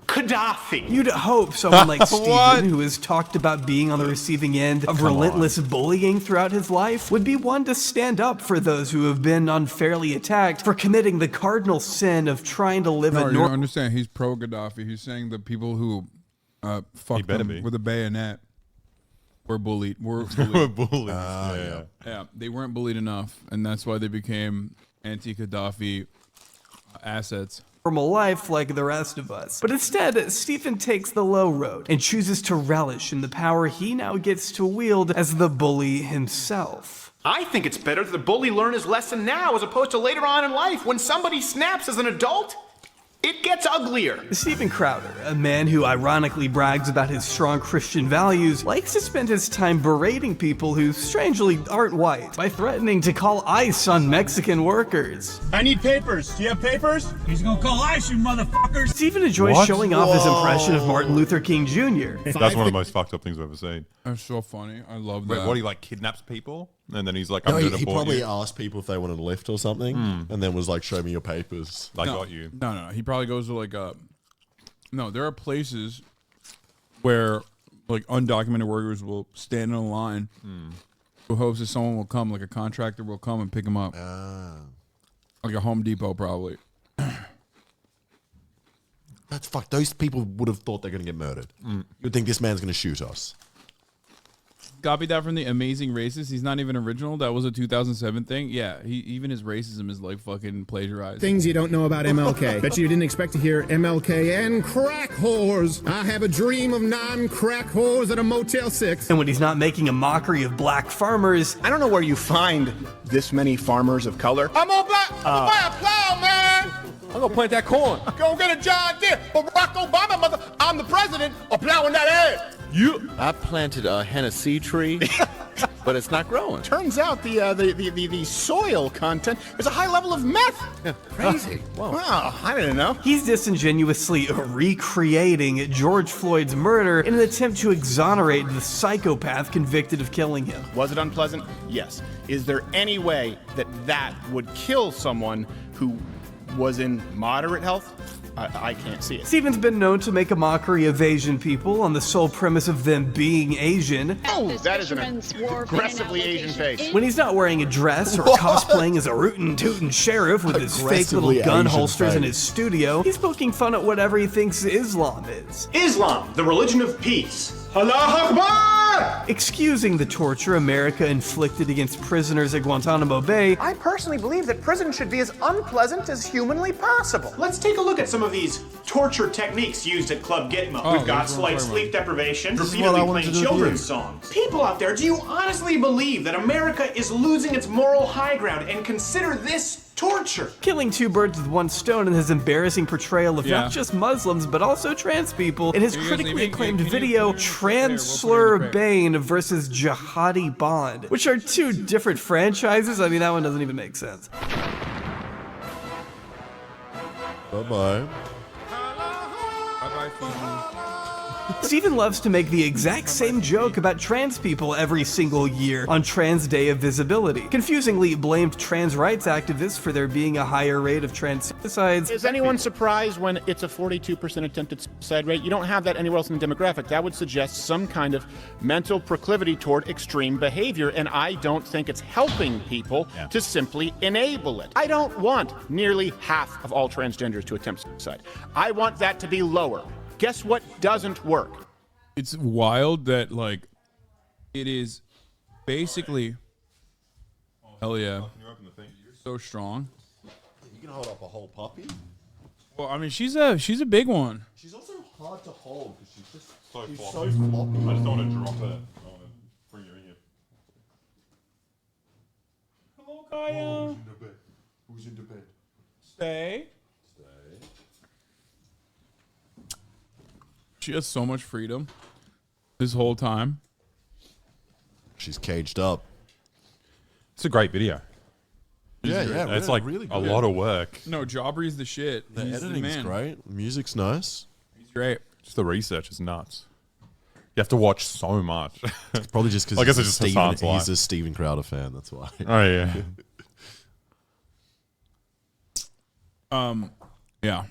Gaddafi. You'd hope someone like Stephen, who has talked about being on the receiving end of relentless bullying throughout his life, would be one to stand up for those who have been unfairly attacked for committing the cardinal sin of trying to live No, a you normal. don't understand. He's pro Gaddafi. He's saying the people who fucked him with a bayonet were bullied. Were bullied. Yeah, they weren't bullied enough, and that's why they became anti-Gaddafi assets. Normal life like the rest of us. But instead, Stephen takes the low road and chooses to relish in the power he now gets to wield as the bully himself. I think it's better that the bully learn his lesson now as opposed to later on in life when somebody snaps as an adult. It gets uglier. Stephen Crowder, a man who ironically brags about his strong Christian values, likes to spend his time berating people who strangely aren't white by threatening to call ICE on Mexican workers. I need papers. Do you have papers? He's gonna call ICE, you motherfuckers. Stephen enjoys showing off his impression of Martin Luther King Jr. That's one of the most fucked up things I've ever seen. That's so funny. I love Wait, that. what, he like kidnaps people? And then he's like, No, I'm he gonna deport probably you. asked people if they wanted a lift or something, and then was like, "Show me your papers." I got you. No. He probably goes to like a. No, there are places where like undocumented workers will stand in a line who hopes that someone will come, like a contractor will come and pick them up. Like a Home Depot, probably. That's fucked. Those people would have thought they're going to get murdered. You'd think this man's going to shoot us. Copied that from the Amazing Racist. He's not even original. That was a 2007 thing. Yeah, even his racism is like fucking plagiarized. Things you don't know about MLK. Bet you didn't expect to hear MLK and crack whores. I have a dream of non-crack whores at a Motel 6. And when he's not making a mockery of black farmers, I don't know where you find this many farmers of color. I'm gonna buy a plow, man. I'm gonna plant that corn. Go get a John Deere. Barack Obama, mother. I'm the president of plowing that ass. I planted a Hennessy tree, but it's not growing. Turns out the soil content is a high level of meth. Crazy. Wow, I didn't know. he's disingenuously recreating George Floyd's murder in an attempt to exonerate the psychopath convicted of killing him. Was it unpleasant? Yes. Is there any way that would kill someone who was in moderate health? I can't see it. Stephen's been known to make a mockery of Asian people on the sole premise of them being Asian. Oh, that is an aggressively Asian face. When he's not wearing a dress or cosplaying as a rootin' tootin' sheriff with his fake little Aggressively gun Asian holsters in face. his studio, he's poking fun at whatever he thinks Islam is. Islam, the religion of peace. Allah Akbar! Excusing the torture America inflicted against prisoners at Guantanamo Bay, I personally believe that prison should be as unpleasant as humanly possible. Let's take a look at some of these torture techniques used at Club Gitmo. Oh, We've got that's what I'm slight talking sleep deprivation, This is what I repeatedly wanted to playing do with children's you. songs. People out there, do you honestly believe that America is losing its moral high ground and consider this torture? killing two birds with one stone in his embarrassing portrayal of Yeah. not just Muslims but also trans people in his You guys critically leaving? acclaimed Can you video put it in the crate? We'll put it in the Transler crate. Bane versus Jihadi Bond, which are two different franchises. I mean, that one doesn't even make sense. Bye-bye. Bye-bye, family. Stephen loves to make the exact same joke about trans people every single year on Trans Day of Visibility. Confusingly blamed trans rights activists for there being a higher rate of trans suicides. Is anyone surprised when it's a 42% attempted suicide rate? You don't have that anywhere else in the demographic. That would suggest some kind of mental proclivity toward extreme behavior, and I don't think it's helping people to simply enable it. I don't want nearly half of all transgenders to attempt suicide. I want that to be lower. Guess what doesn't work? It's wild that like it is basically. Hell yeah! You're so strong. You can hold up a whole puppy. Well, I mean, she's a big one. She's also hard to hold because she's just So she's floppy. so floppy. I just don't want to drop her. I want to bring her in here. Hello, Kaya. Who's in the bed? Who's in the bed? Stay. She has so much freedom this whole time. She's caged up. It's a great video. Yeah, It's like really a good. lot of work. No, Jawbree's the shit. The He's editing's man. great. Music's nice. He's great. Just the research is nuts. You have to watch so much. It's probably just because I guess it's just Hasan's life. he's a Steven Crowder fan. That's why. Oh yeah. Yeah.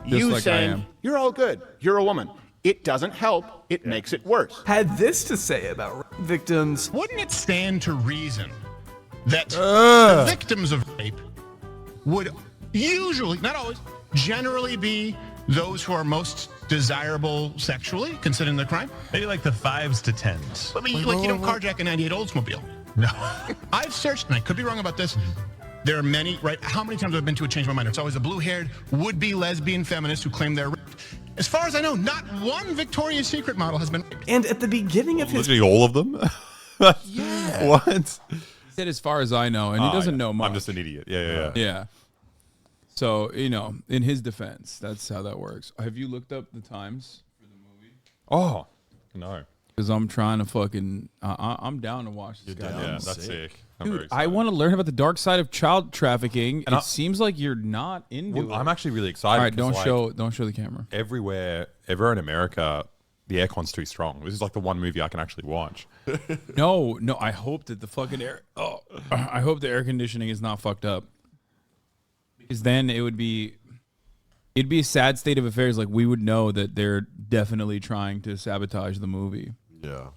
You like I saying, am. you're all good. You're a woman. It doesn't help. It makes it worse. Had this to say about victims. Wouldn't it stand to reason that the victims of rape would usually, not always, generally be those who are most desirable sexually, considering the crime? Maybe like the 5s to 10s. I mean, you don't carjack a 98 Oldsmobile. No. I've searched, and I could be wrong about this. There are many, right? How many times have I been to a change my mind? It's always a blue-haired, would-be lesbian feminist who claim they're raped. As far as I know, not one Victoria's Secret model has been raped. And at the beginning of his... Literally all of them? Yeah. What? He said, as far as I know, and he doesn't know much. I'm just an idiot. Yeah. Yeah. So, in his defense, that's how that works. Have you looked up the times for the movie? Oh, no. Because I'm trying to fucking... I'm down to watch this guy. Yeah, that's sick. I'm Dude, very I want to learn about the dark side of child trafficking. And It seems like you're not into it. I'm actually really excited. All right, don't 'cause, don't show the camera. Everywhere in America, the aircon's too strong. This is like the one movie I can actually watch. No, I hope that the fucking I hope the air conditioning is not fucked up. Because then it'd be a sad state of affairs. Like, we would know that they're definitely trying to sabotage the movie. Yeah.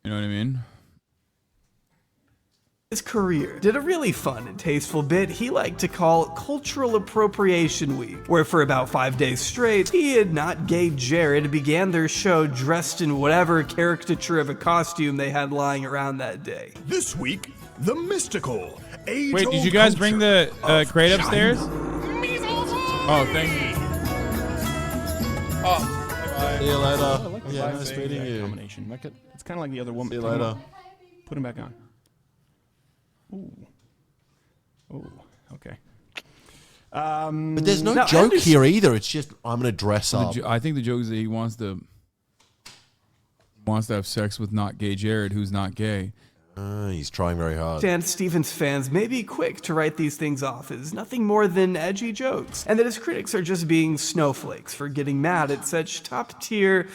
You know what I mean? His career did a really fun and tasteful bit he liked to call Cultural Appropriation Week, where for about 5 days straight, he and not gay Jared began their show dressed in whatever caricature of a costume they had lying around that day. This week, the mystical age. Wait, did you guys bring the crate upstairs? Oh, thank you. See you later. Like Yeah, nice meeting you. Combination. It's kind of like the other woman. See you later. Put him back on. Ooh. Oh, okay. But there's no joke here either. It's just I'm gonna dress up. I think the joke is that he wants to have sex with not gay Jared, who's not gay. He's trying very hard. And Stevens fans may be quick to write these things off as nothing more than edgy jokes, and that his critics are just being snowflakes for getting mad at such top-tier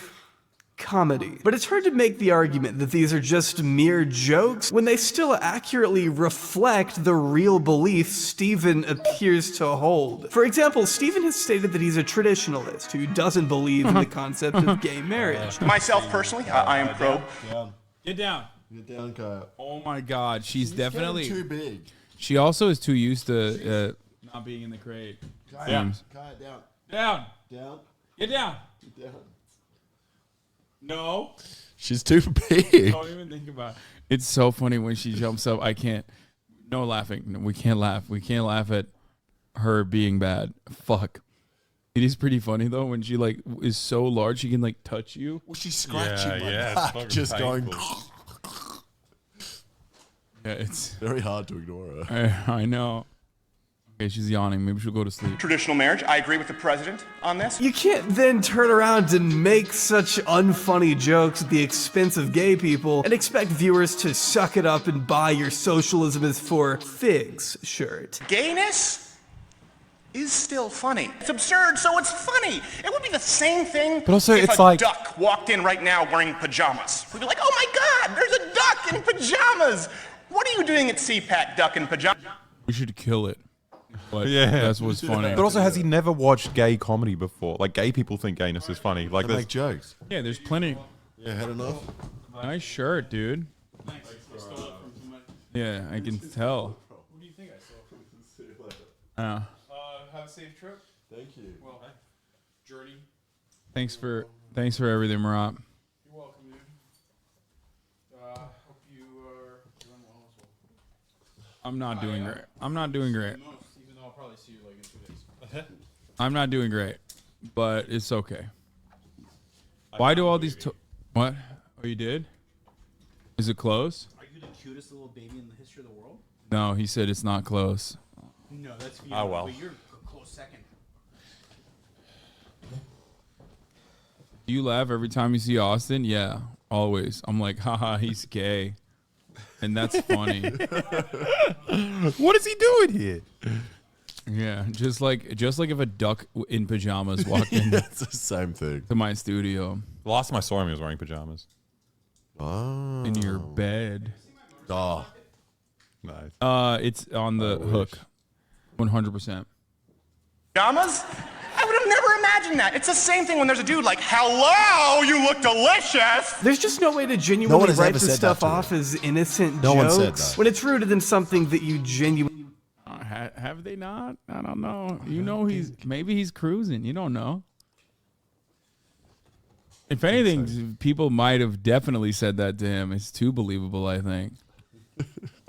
comedy. But it's hard to make the argument that these are just mere jokes when they still accurately reflect the real beliefs Steven appears to hold. For example, Steven has stated that he's a traditionalist who doesn't believe in the concept of gay marriage. Myself, personally, I am pro. Get down. Get down, Kyle. Oh my God, she's definitely too big. She also is too used to not being in the crate. Down. Down. Down. Get down. Get down. No. She's too big. Don't even think about it. It's so funny when she jumps up. I can't. No laughing. No, we can't laugh. We can't laugh at her being bad. Fuck. It is pretty funny though when she like is so large she can like touch you. Well, she's scratching Yeah, my it's back, just going. Yeah, it's very hard to ignore her. I know. Okay, she's yawning. Maybe she'll go to sleep. Traditional marriage, I agree with the president on this. You can't then turn around and make such unfunny jokes at the expense of gay people and expect viewers to suck it up and buy your socialism is for figs shirt. Gayness is still funny. It's absurd, so it's funny. It would be the same thing But also, if it's a like- duck walked in right now wearing pajamas. We'd be like, oh my God, there's a duck in pajamas. What are you doing at CPAC, duck in pajamas? We should kill it. But Yeah, that's what's funny. But also, has he never watched gay comedy before? Like, gay people think gayness is funny. Like, They there's make jokes. Yeah, there's plenty. Yeah, had enough. Nice shirt, dude. Yeah, I can tell. What do you think I saw? Uh, Have a safe trip. Thank you. Well, journey. thanks for everything, Marat. You're welcome, dude. Hope you are doing well as well. I'm not doing great. I'm not doing great. Even though I'll probably see you like in 2 days. I'm not doing great, but it's okay. Why do all these? What? Oh, you did? Is it close? Are you the cutest little baby in the history of the world? No, he said it's not close. No, that's Oh, well. But you're a close second. You laugh every time you see Austin? Yeah, always. I'm like, haha, he's gay. And that's funny. What is he doing here? Yeah, just like if a duck in pajamas walked in It's the same thing. to my studio The last time I saw him, he was wearing pajamas. Oh. in your bed. Oh. Nice. It's on the hook. 100%. Pajamas? I would have never imagined that. It's the same thing when there's a dude like, hello, you look delicious. There's just no way to No one genuinely has write ever this said stuff that to me. off as innocent No one jokes said that. when it's rooted in something that you genuinely. Have they not? I don't know. You know, maybe he's cruising. You don't know. If anything, people might have definitely said that to him. It's too believable, I think.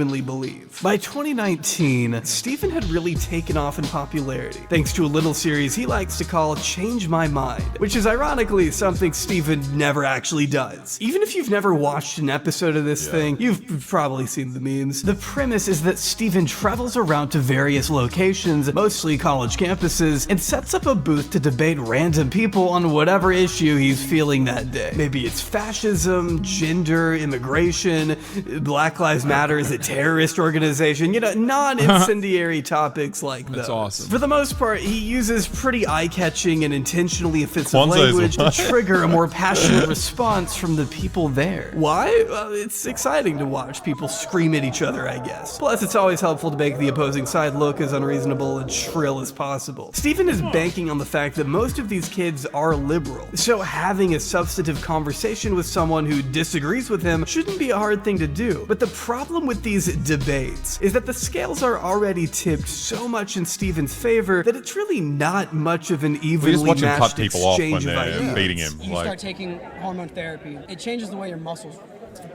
Believe. By 2019, Stephen had really taken off in popularity, thanks to a little series he likes to call Change My Mind, which is ironically something Stephen never actually does. Even if you've never watched an episode of this thing, you've probably seen the memes. The premise is that Stephen travels around to various locations, mostly college campuses, and sets up a booth to debate random people on whatever issue he's feeling that day. Maybe it's fascism, gender, immigration, Black Lives Matter is a terrorist organization, non-incendiary topics like those. That's awesome. For the most part, he uses pretty eye-catching and intentionally offensive Kwanzaa is language to one. trigger a more passionate response from the people there. Why? Well, it's exciting to watch people scream at each other, I guess. Plus, it's always helpful to make the opposing side look as unreasonable and shrill as possible. Stephen is banking on the fact that most of these kids are liberal, so having a substantive conversation with someone who disagrees with him shouldn't be a hard thing to do. But the problem with these debates is that the scales are already tipped so much in Stephen's favor that it's really not much of an We just evenly watch him cut matched people off when exchange of they're ideas. beating him. You start taking hormone therapy, it changes the way your muscles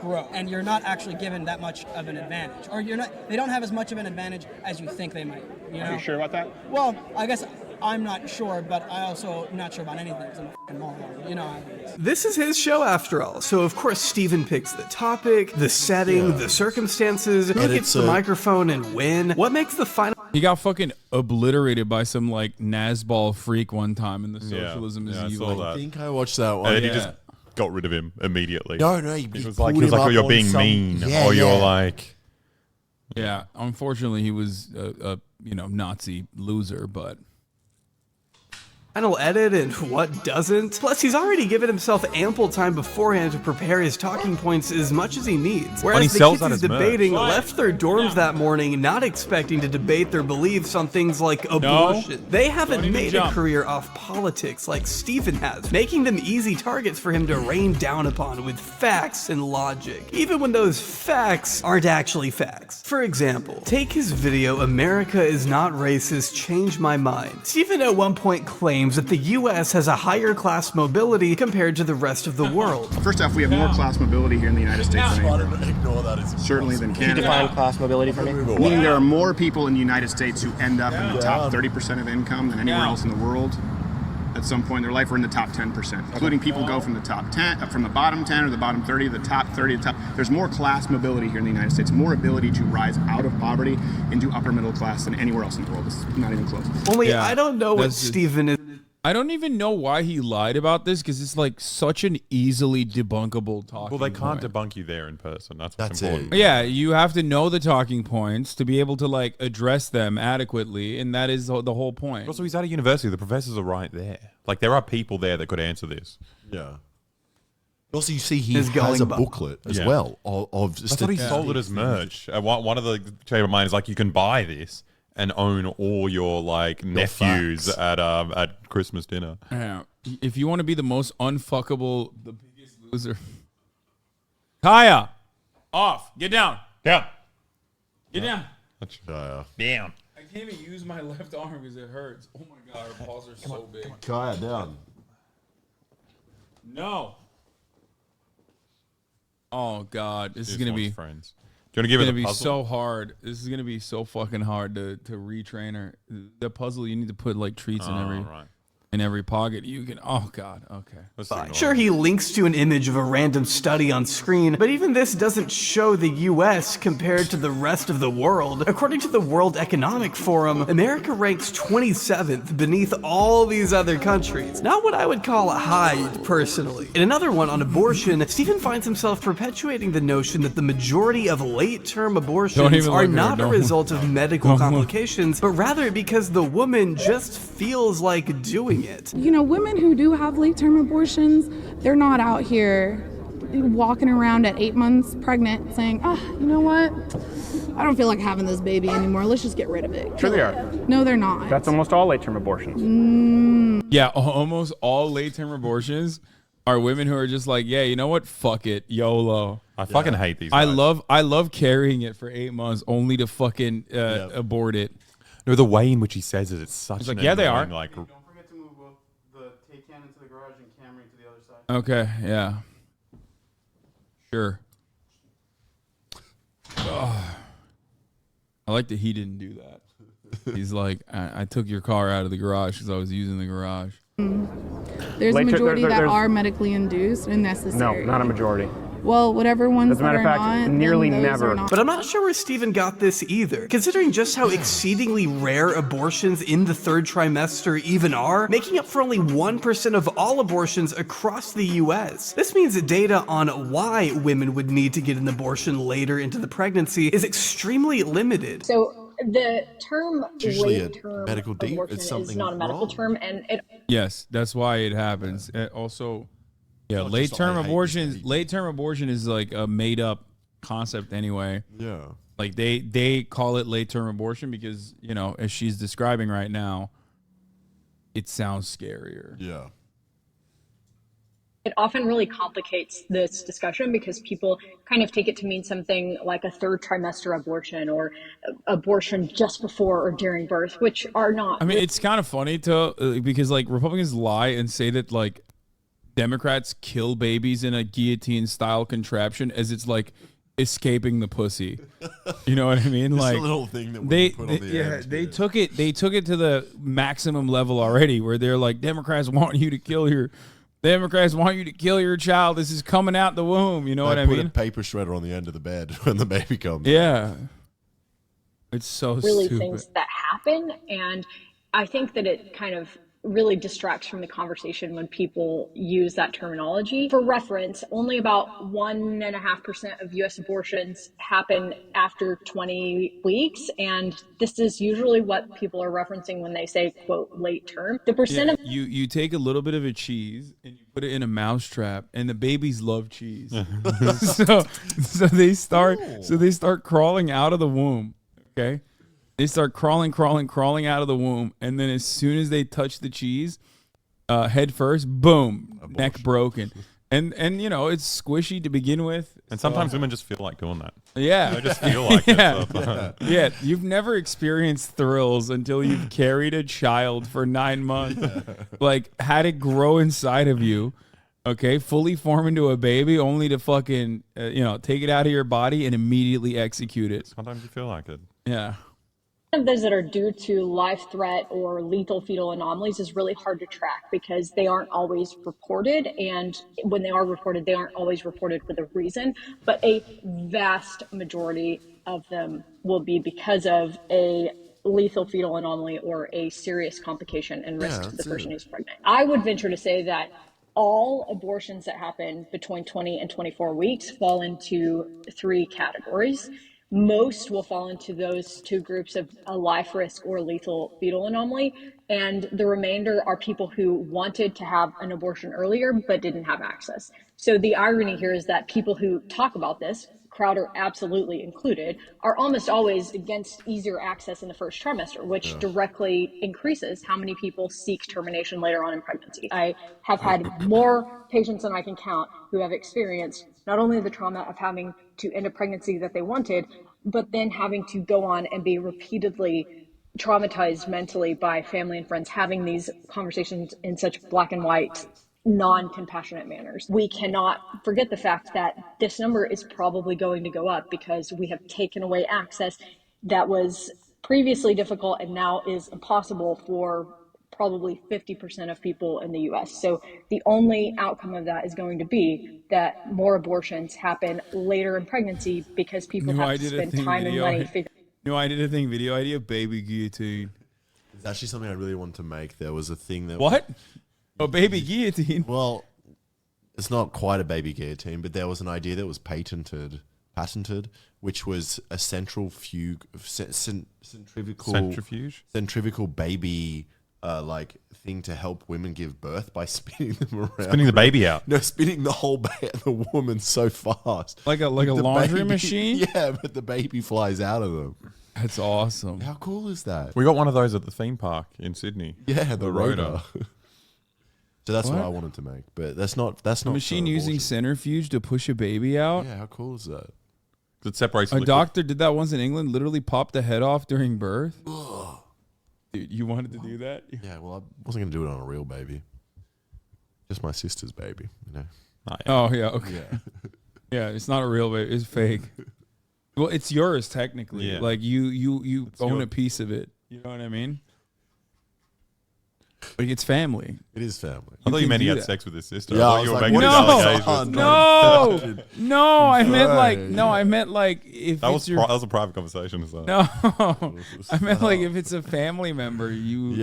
grow, and you're not actually given that much of an advantage, or they don't have as much of an advantage as you think they might. Are you sure about that? Well, I guess I'm not sure, but I also not sure about anything because I'm a fucking moron. You know how it is. This is his show after all, so of course Stephen picks the topic, the setting, the circumstances, who gets the microphone and when. What makes the final... He got fucking obliterated by some like Nazball freak one time in the Socialism is I Evil. saw that. I think I watched that one. And he just got rid of him immediately. No, he was like, oh, you're being mean, or you're like... Yeah, unfortunately, he was a Nazi loser, but... final edit and what doesn't. Plus, he's already given himself ample time beforehand to prepare his talking points as much as he needs. Whereas he the sells kids out he's his merch. debating left their dorms that morning not expecting to debate their beliefs on things like abortion. They haven't made a career off politics like Stephen has, making them easy targets for him to rain down upon with facts and logic, even when those facts aren't actually facts. For example, take his video, America is Not Racist, Change My Mind. Stephen at one point claims that the US has a higher class mobility compared to the rest of the world. First off, we have more class mobility here in the United States than anywhere. Ignore that. Certainly than Can you Canada. define class mobility for me? Meaning there are more people in the United States who end up in the top 30% of income than anywhere else in the world. At some point in their life, we're in the top 10%, including people go from the top 10, from the bottom 10 or the bottom 30 to the top 30. The top. There's more class mobility here in the United States, more ability to rise out of poverty into upper middle class than anywhere else in the world. It's not even close. Only I don't know what Stephen is. I don't even know why he lied about this because it's like such an easily debunkable talking. Well, they can't point. debunk you there in person. That's important. Yeah, you have to know the talking points to be able to like address them adequately, and that is the whole point. Also, he's at a university. The professors are right there. Like, there are people there that could answer this. Yeah. Also, you see he Is has going a above. booklet as well of I thought he sold it as merch. One of the trade of mine is like, you can buy this and own all your like nephews at Christmas dinner. Yeah. If you want to be the most unfuckable, the biggest loser. Kaya, off. Get down. Down. Get down. Down. I can't even use my left arm because it hurts. Oh my god, our paws are so big. Kaya, down. No. Oh god, this is This gonna one's be friends. Do you want to give it gonna the be puzzle? so hard. This is gonna be so fucking hard to retrain her. The puzzle, you need to put like treats in every. Right. in every pocket you can. Oh God. Okay. Sure, he links to an image of a random study on screen, but even this doesn't show the US compared to the rest of the world. According to the World Economic Forum, America ranks 27th beneath all these other countries. Not what I would call high, personally. In another one on abortion, Stephen finds himself perpetuating the notion that the majority of late-term abortions are not a result of medical complications, but rather because the woman just feels like doing it. You know, women who do have late-term abortions, they're not out here walking around at 8 months pregnant saying, you know what? I don't feel like having this baby anymore. Let's just get rid of it. Sure they are. No, they're not. That's almost all late-term abortions. Yeah, almost all late-term abortions are women who are just like, yeah, you know what? Fuck it, YOLO. I fucking hate these I guys. love carrying it for 8 months only to fucking abort it. No, the way in which he says it, it's such It's an like, yeah, they are. annoying, like, Don't forget to move the Taycan into the garage and Camry to the other side. Okay, yeah. Sure. Ugh. I like that he didn't do that. He's like, I took your car out of the garage because I was using the garage. There's a majority that there's- are medically induced and necessary. No, not a majority. Well, whatever ones As a that matter are of fact, not, nearly then those never. are not. But I'm not sure where Stephen got this either. Considering just how exceedingly rare abortions in the third trimester even are, making up for only 1% of all abortions across the US. This means that data on why women would need to get an abortion later into the pregnancy is extremely limited. So the term usually a late-term medical deep. abortion It's is something not a medical wrong. term, and it Yes, that's why it happens. Also, yeah, Not late just, term I hate abortion. this Late term abortion is like a made up concept anyway. Yeah. Like they call it late term abortion because, you know, as she's describing right now, it sounds scarier. Yeah. it often really complicates this discussion because people kind of take it to mean something like a third trimester abortion or abortion just before or during birth, which are not. I mean, it's kind of funny to because like Republicans lie and say that like Democrats kill babies in a guillotine style contraption as it's like escaping the pussy. You know what I mean? Just a Like little thing that they, we put on the yeah, end, they took it to the maximum level already where they're like, Democrats want you to kill your child. This is coming out the womb. You know what I Put mean? a paper shredder on the end of the bed when the baby comes. Yeah. It's so really stupid. things that happen, and I think that it kind of really distracts from the conversation when people use that terminology. For reference, only about 1.5% of U.S. abortions happen after 20 weeks, and this is usually what people are referencing when they say, quote, late term. The percent of You take a little bit of a cheese and you put it in a mousetrap, and the babies love cheese. so they start crawling out of the womb. Okay, they start crawling out of the womb, and then as soon as they touch the cheese, head first, boom, neck broken, and you know it's squishy to begin with. And sometimes women just feel like doing that. Yeah, They just feel like yeah. it. So- Yeah, you've never experienced thrills until you've carried a child for 9 months, like had it grow inside of you. Okay, fully form into a baby, only to fucking take it out of your body and immediately execute it. Sometimes you feel like it. Yeah. of those that are due to life threat or lethal fetal anomalies is really hard to track because they aren't always reported. And when they are reported, they aren't always reported with a reason. But a vast majority of them will be because of a lethal fetal anomaly or a serious complication and risk to the person who's pregnant. I would venture to say that all abortions that happen between 20 and 24 weeks fall into 3 categories. Most will fall into those 2 groups of a life risk or lethal fetal anomaly, and the remainder are people who wanted to have an abortion earlier but didn't have access. So the irony here is that people who talk about this, Crowder absolutely included, are almost always against easier access in the first trimester, which directly increases how many people seek termination later on in pregnancy. I have had more patients than I can count who have experienced not only the trauma of having to end a pregnancy that they wanted, but then having to go on and be repeatedly traumatized mentally by family and friends, having these conversations in such black and white, non-compassionate manners. We cannot forget the fact that this number is probably going to go up because we have taken away access that was previously difficult and now is impossible for probably 50% of people in the US. So the only outcome of that is going to be that more abortions happen later in pregnancy because people No, have I to did a spend thing time and video. money figuring. No, I did a thing video idea. Baby guillotine. It's actually something I really wanted to make. There was a thing that What? A baby guillotine? Well, it's not quite a baby guillotine, but there was an idea that was patented, which was a centrifugal baby like thing to help women give birth by spinning them around. Spinning the baby out. No, spinning the whole the woman so fast. Like a The laundry baby- machine? Yeah, but the baby flies out of them. That's awesome. How cool is that? We got one of those at the theme park in Sydney. Yeah, the rotor. So that's what What? I wanted to make, but that's not. A machine using centrifuge to push a baby out? Yeah, how cool is that? It separates. A liquid. doctor did that once in England, literally popped the head off during birth. Dude, you wanted to do that? Yeah, well, I wasn't going to do it on a real baby. Just my sister's baby, you know. Oh, yeah, okay. Yeah. Yeah, it's not a real baby. It's fake. Well, it's yours technically. Yeah. Like you own yours. a piece of it. You know what I mean? Like it's family. It is family. I thought you can meant he do had that. sex with his sister. Yeah, I I thought was you were like, making what is allegations. No, I meant like if That it's was your that was a private conversation. So. no, I meant like if it's a family member, you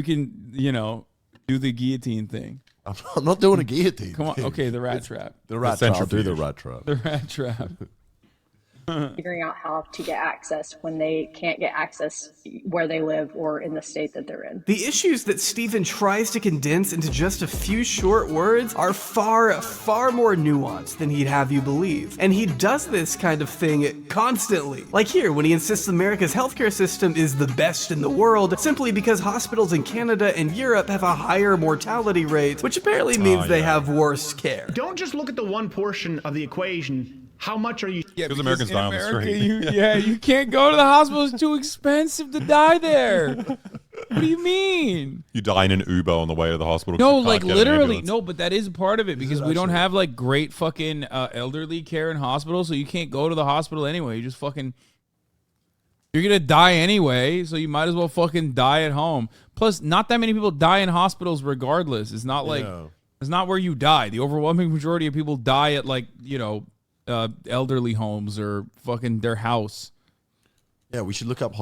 can do the guillotine thing. I'm not doing a guillotine. Come on, thing. okay, the rat trap. The rat trap. I'll do the rat trap. The rat trap. figuring out how to get access when they can't get access where they live or in the state that they're in. The issues that Stephen tries to condense into just a few short words are far, far more nuanced than he'd have you believe. And he does this kind of thing constantly. Like here, when he insists America's healthcare system is the best in the world, simply because hospitals in Canada and Europe have a higher mortality rate, which apparently means they have worse care. Don't just look at the one portion of the equation. How much are you? Yeah, because Americans die on the street. You can't go to the hospital. It's too expensive to die there. What do you mean? You die in an Uber on the way to the hospital. 'cause No, you can't like get an literally, ambulance. no. But that is part of it because we don't have like great fucking elderly care in hospitals, so you can't go to the hospital anyway. You just fucking. You're gonna die anyway, so you might as well fucking die at home. Plus, not that many people die in hospitals regardless. It's not like it's not where you die. The overwhelming majority of people die at like elderly homes or fucking their house. Yeah, we should look up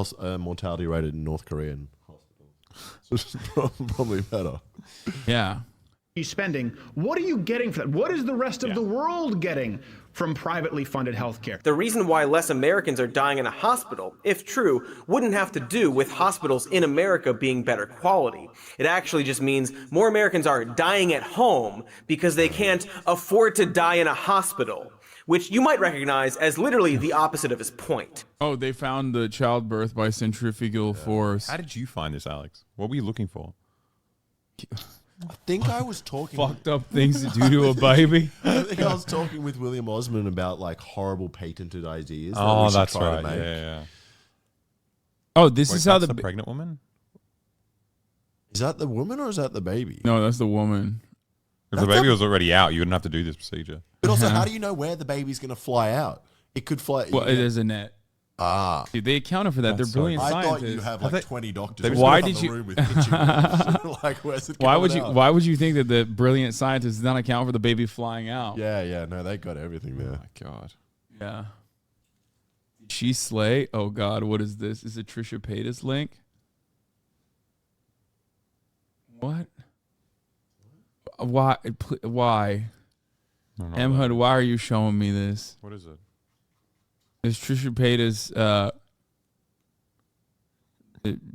mortality rate in North Korean hospitals. It's probably better. Yeah. You spending? What are you getting for that? What is the rest of the world getting from privately funded healthcare? The reason why less Americans are dying in a hospital, if true, wouldn't have to do with hospitals in America being better quality. It actually just means more Americans are dying at home because they can't afford to die in a hospital, which you might recognize as literally the opposite of his point. Oh, they found the childbirth by centrifugal force. How did you find this, Alex? What were you looking for? I think I was talking fucked up things to do to a baby. I think I was talking with William Osman about like horrible patented ideas. that we Oh, should that's try to right. make. Yeah. Oh, this Wait, is how that's the pregnant woman. Is that the woman or is that the baby? No, that's the woman. If the baby was already out, you wouldn't have to do this procedure. But also, how do you know where the baby's going to fly out? It could fly. Well, it is a net. Ah, dude, they accounted for that. That's They're brilliant I scientists. thought you have like 20 doctors. Why in did the you? room with itching wounds. Like, where's it Why would coming you? out? Why would you think that the brilliant scientists did not account for the baby flying out? Yeah, no, they got everything there. Oh my god. Yeah. Did she slay? Oh god, what is this? Is it Trisha Paytas link? What? Why? Why? M Hud, why are you showing me this? What is it? Is Trisha Paytas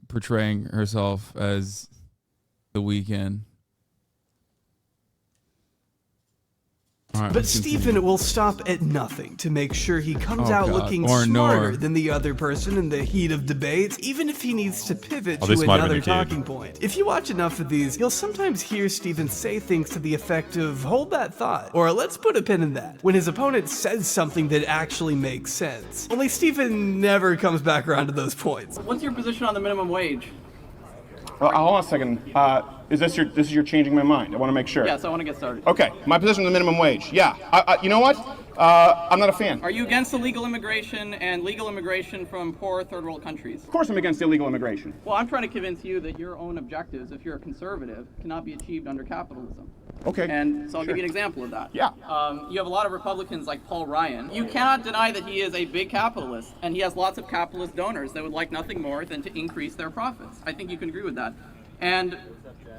portraying herself as The Weeknd? Right, But Stephen will stop at nothing to make sure he comes Oh, out God. looking Or smarter Nor. than the other person in the heat of debate, even if he needs to pivot Oh, to this might have another been a kid. talking point. If you watch enough of these, you'll sometimes hear Stephen say things to the effect of, hold that thought, or let's put a pin in that, when his opponent says something that actually makes sense. Only Stephen never comes back around to those points. What's your position on the minimum wage? Hold on a second. Is this your changing my mind? I want to make sure. Yes, I want to get started. Okay, my position on the minimum wage. Yeah, you know what? I'm not a fan. Are you against illegal immigration and legal immigration from poor third world countries? Of course I'm against illegal immigration. Well, I'm trying to convince you that your own objectives, if you're a conservative, cannot be achieved under capitalism. Okay. And so I'll Sure. give you an example of that. Yeah. You have a lot of Republicans like Paul Ryan. You cannot deny that he is a big capitalist, and he has lots of capitalist donors that would like nothing more than to increase their profits. I think you can agree with that. And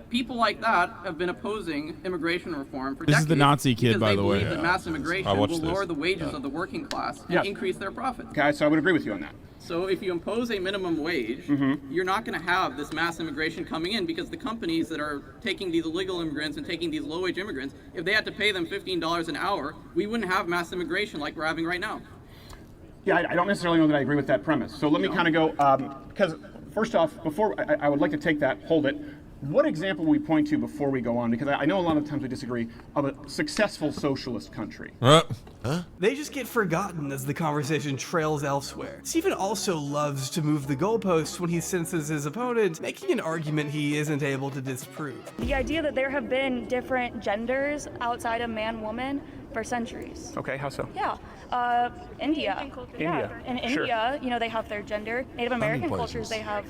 people like that have been opposing immigration reform for This decades. is the Nazi kid, because by they the way. believe that mass I immigration watched will this. lower the wages of the working class and Yes. increase their profits. Okay, so I would agree with you on that. So if you impose a minimum wage, you're not going to have this mass immigration coming in, because the companies that are taking these illegal immigrants and taking these low-wage immigrants, if they had to pay them $15 an hour, we wouldn't have mass immigration like we're having right now. Yeah, I don't necessarily know that I agree with that premise. So let me kind of go, because first off, before I would like to take that, hold it. What example will we point to before we go on? Because I know a lot of times we disagree, of a successful socialist country. They just get forgotten as the conversation trails elsewhere. Stephen also loves to move the goalposts when he senses his opponent making an argument he isn't able to disprove. The idea that there have been different genders outside of man-woman for centuries. Okay, how so? Yeah, India. Yeah, in Sure. India, you know, they have third gender. Native American places. cultures, they have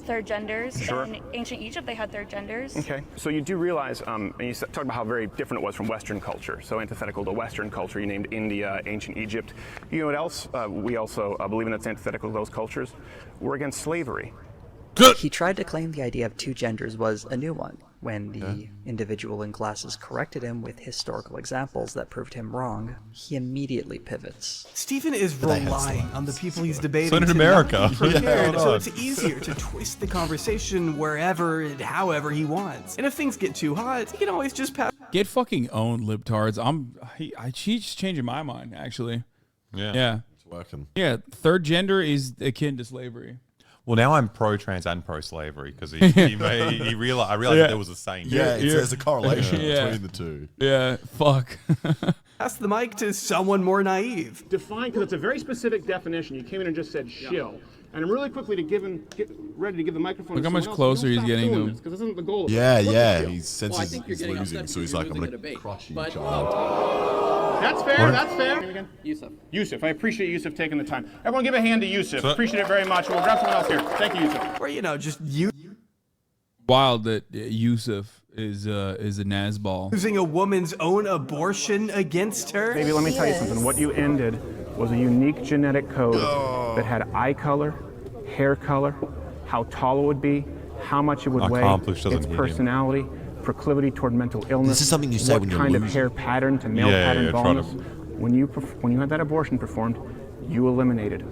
third genders. Sure. In ancient Egypt, they had third genders. Okay, so you do realize, and you talked about how very different it was from Western culture. So antithetical to Western culture, you named India, ancient Egypt. You know what else? We also believe in that's antithetical to those cultures. We're against slavery. He tried to claim the idea of two genders was a new one. When the individual in classes corrected him with historical examples that proved him wrong, he immediately pivots. Stephen is relying on the people he's debating So did to America. not be prepared, Yeah, so hold it's easier to twist the conversation wherever and however he wants. And if things get too hot, he can always just pass. Get fucking owned, libtards. She's changing my mind, actually. Yeah. It's working. Yeah, third gender is akin to slavery. Well, now I'm pro-trans and pro-slavery because I realized that there was a saying. There's a correlation Yeah. between the two. Yeah, fuck. Pass the mic to someone more naive. Define, because it's a very specific definition. You came in and just said shill. And I'm really quickly get ready to give the microphone Look to how much someone else. closer Don't he's stop getting doing them. this, 'cause this isn't the goal of it. Yeah, What's the yeah. shill? He senses he's losing, so he's like, I'm going to crush you, child. That's fair, that's fair. Yusuf, I appreciate Yusuf taking the time. Everyone give a hand to Yusuf. Appreciate it very much. We'll grab someone else here. Thank you, Yusuf. Or, you know, just you Wild that Yusuf is a Nazball. using a woman's own abortion against her. Baby, let me tell you something. What you ended was a unique genetic code that had eye color, hair color, how tall it would be, how much it would weigh, Accomplished doesn't its hit him. personality, proclivity toward mental illness. This is something you say what when you're kind of losing. hair pattern to male pattern baldness. When you had that abortion performed, you eliminated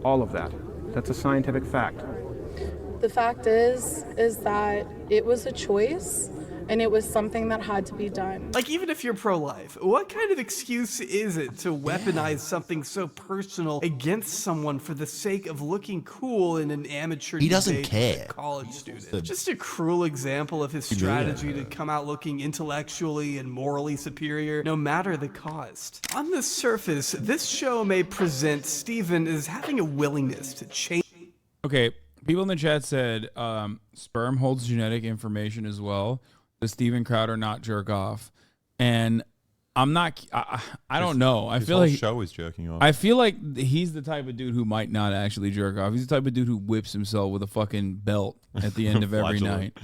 all of that. That's a scientific fact. The fact is that it was a choice and it was something that had to be done. Like, even if you're pro-life, what kind of excuse is it to weaponize something so personal against someone for the sake of looking cool in an amateur He doesn't debate care. with a college student? Just a cruel example of his strategy to come out looking intellectually and morally superior, no matter the cost. On the surface, this show may present Stephen as having a willingness to change. Okay, people in the chat said sperm holds genetic information as well. Does Steven Crowder not jerk off? And I'm not. I don't know. I His feel whole like show is jerking off. I feel like he's the type of dude who might not actually jerk off. He's the type of dude who whips himself with a fucking belt at the end of every night.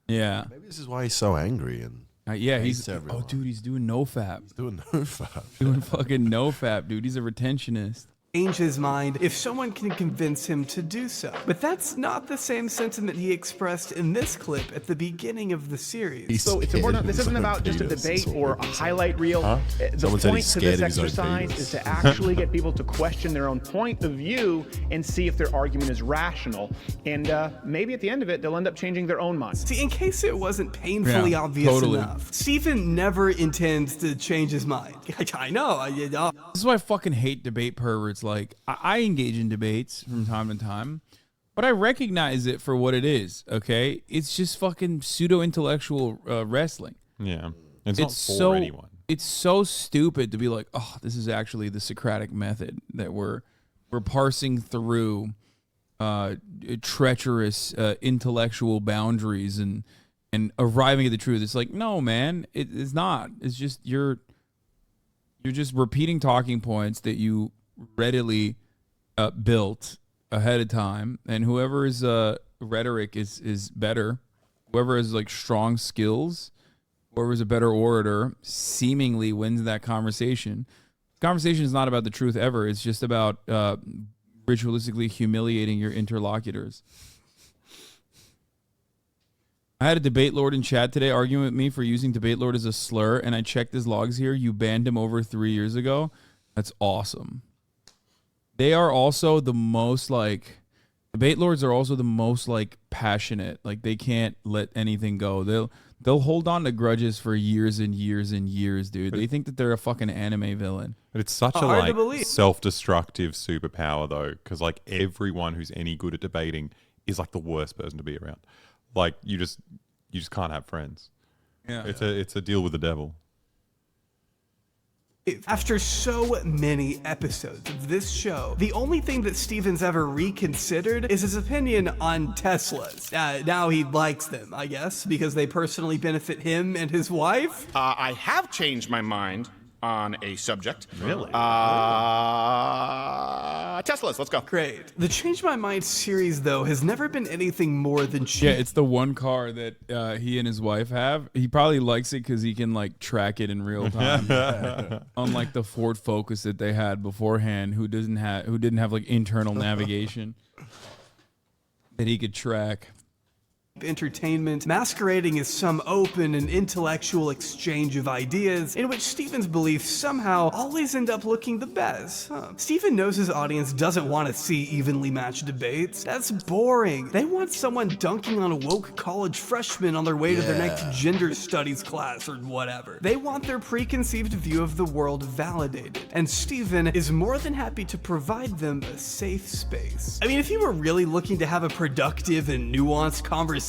Yeah. Maybe this is why he's so angry and Yeah, hates he's everyone. oh dude, he's doing no fap. He's doing no fap. Doing fucking no fap, dude. He's a retentionist. Change his mind if someone can convince him to do so. But that's not the same sentiment he expressed in this clip at the beginning of the series. So it's important. This isn't about just a debate or a highlight reel. The Someone said point he's to scared this of his own exercise penis. is to actually get people to question their own point of view and see if their argument is rational. And maybe at the end of it, they'll end up changing their own mind. See, in case it wasn't painfully Yeah, obvious totally. enough, Stephen never intends to change his mind. I know. This is why I fucking hate debate perverts. Like, I engage in debates from time to time, but I recognize it for what it is, okay? It's just fucking pseudo-intellectual wrestling. Yeah. It's not for anyone. It's so stupid to be like, oh, this is actually the Socratic method that we're parsing through treacherous intellectual boundaries and and arriving at the truth. It's like, no, man, it's not. It's just you're just repeating talking points that you readily built ahead of time, and whoever's rhetoric is better, whoever has like strong skills, whoever's a better orator, seemingly wins that conversation. Conversation is not about the truth ever. It's just about ritualistically humiliating your interlocutors. I had a debate lord in chat today arguing with me for using debate lord as a slur, and I checked his logs here. You banned him over 3 years ago. That's awesome. They are also the most like debate lords are also the most like passionate. Like they can't let anything go. They'll hold on to grudges for years and years and years, dude. They think that they're a fucking anime villain. But it's such a like self-destructive superpower though, because like everyone who's any good at debating is like the worst person to be around. Like you just can't have friends. Yeah, it's a deal with the devil. After so many episodes of this show, the only thing that Steven's ever reconsidered is his opinion on Teslas. Now he likes them, I guess, because they personally benefit him and his wife. I have changed my mind on a subject. Really? Teslas, let's go. Great. The Change My Mind series, though, has never been anything more than cheap. Yeah, it's the one car that he and his wife have. He probably likes it because he can like track it in real time. Unlike the Ford Focus that they had beforehand, who didn't have like internal navigation that he could track. Entertainment masquerading as some open and intellectual exchange of ideas in which Steven's beliefs somehow always end up looking the best. Steven knows his audience doesn't want to see evenly matched debates. That's boring. They want someone dunking on a woke college freshman on their way to their next gender studies class or whatever. They want their preconceived view of the world validated, and Steven is more than happy to provide them a safe space. I mean, if you were really looking to have a productive and nuanced conversation,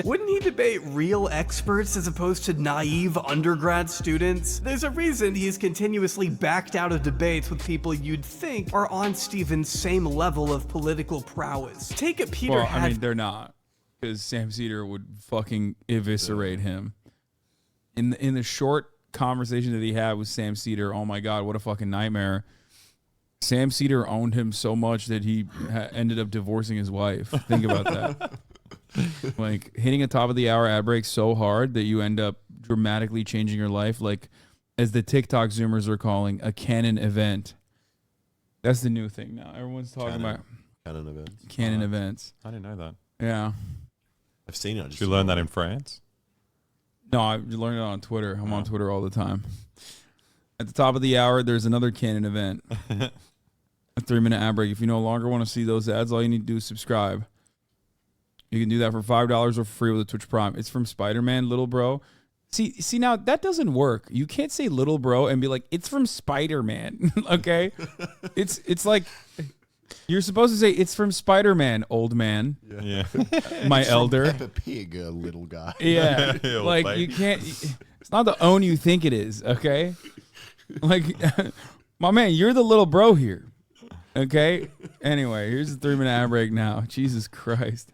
wouldn't he debate real experts as opposed to naive undergrad students? There's a reason he's continuously backed out of debates with people you'd think are on Steven's same level of political prowess. Take it, Peter. Well, I mean, they're not, because Sam Cedar would fucking eviscerate him. In the short conversation that he had with Sam Cedar, oh my god, what a fucking nightmare. Sam Cedar owned him so much that he ended up divorcing his wife. Think about that. Like hitting a top of the hour ad break so hard that you end up dramatically changing your life, like as the TikTok Zoomers are calling a canon event. That's the new thing now. Everyone's talking about canon events. Canon events. I didn't know that. Yeah, I've seen it. Did you learn that in France? No, I learned it on Twitter. I'm on Twitter all the time. At the top of the hour, there's another canon event. A 3-minute ad break. If you no longer want to see those ads, all you need to do is subscribe. You can do that for $5 or for free with a Twitch Prime. It's from Spider-Man, little bro. See now that doesn't work. You can't say little bro and be like, it's from Spider-Man. Okay? It's like you're supposed to say it's from Spider-Man, old man. Yeah. My It's elder. From Peppa Pig, little guy. Yeah. Like you can't it's not the own you think it is, okay? Like my man, you're the little bro here. Okay? Anyway, here's the 3-minute ad break now. Jesus Christ.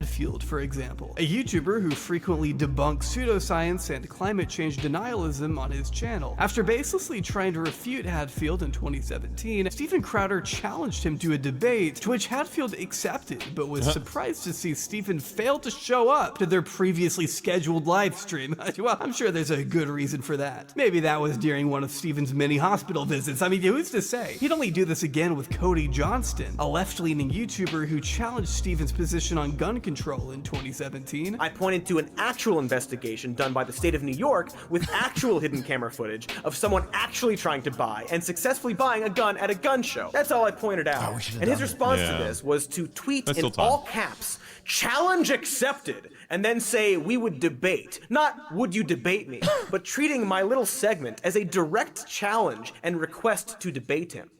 Field, for example, a YouTuber who frequently debunks pseudoscience and climate change denialism on his channel. After baselessly trying to refute Hadfield in 2017, Steven Crowder challenged him to a debate, to which Hadfield accepted, but was surprised to see Steven fail to show up to their previously scheduled live stream. Well, I'm sure there's a good reason for that. Maybe that was during one of Steven's many hospital visits. I mean, who's to say? He'd only do this again with Cody Johnston, a left-leaning YouTuber who challenged Steven's position on gun control in 2017. I pointed to an actual investigation done by the state of New York with actual hidden camera footage of someone actually trying to buy and successfully buying a gun at a gun show. That's all I pointed out. And his response to this was to tweet in all caps, "Challenge accepted," and then say we would debate. Not would you debate me, but treating my little segment as a direct challenge and request to debate him.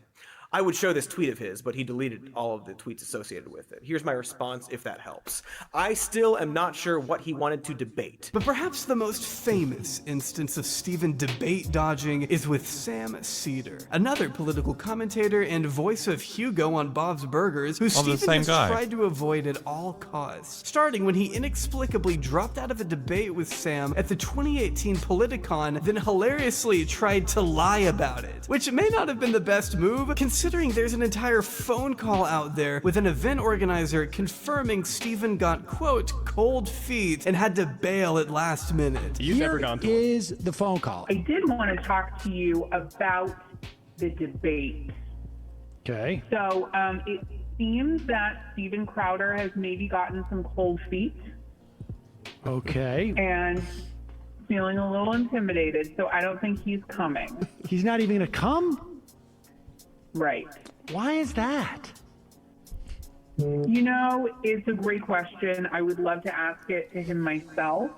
I would show this tweet of his, but he deleted all of the tweets associated with it. Here's my response, if that helps. I still am not sure what he wanted to debate. But perhaps the most famous instance of Stephen debate dodging is with Sam Seder, another political commentator and voice of Hugo on Bob's Burgers, who Stephen has tried to avoid at all costs, starting when he inexplicably dropped out of a debate with Sam at the 2018 Politicon, then hilariously tried to lie about it, which may not have been the best move, considering there's an entire phone call out there with an event organizer confirming Stephen got, quote, cold feet and had to bail at last minute. Is the phone call. I did want to talk to you about the debate. Okay. So it seems that Steven Crowder has maybe gotten some cold feet. Okay. And feeling a little intimidated, so I don't think he's coming. He's not even going to come? Right. Why is that? You know, it's a great question. I would love to ask it to him myself.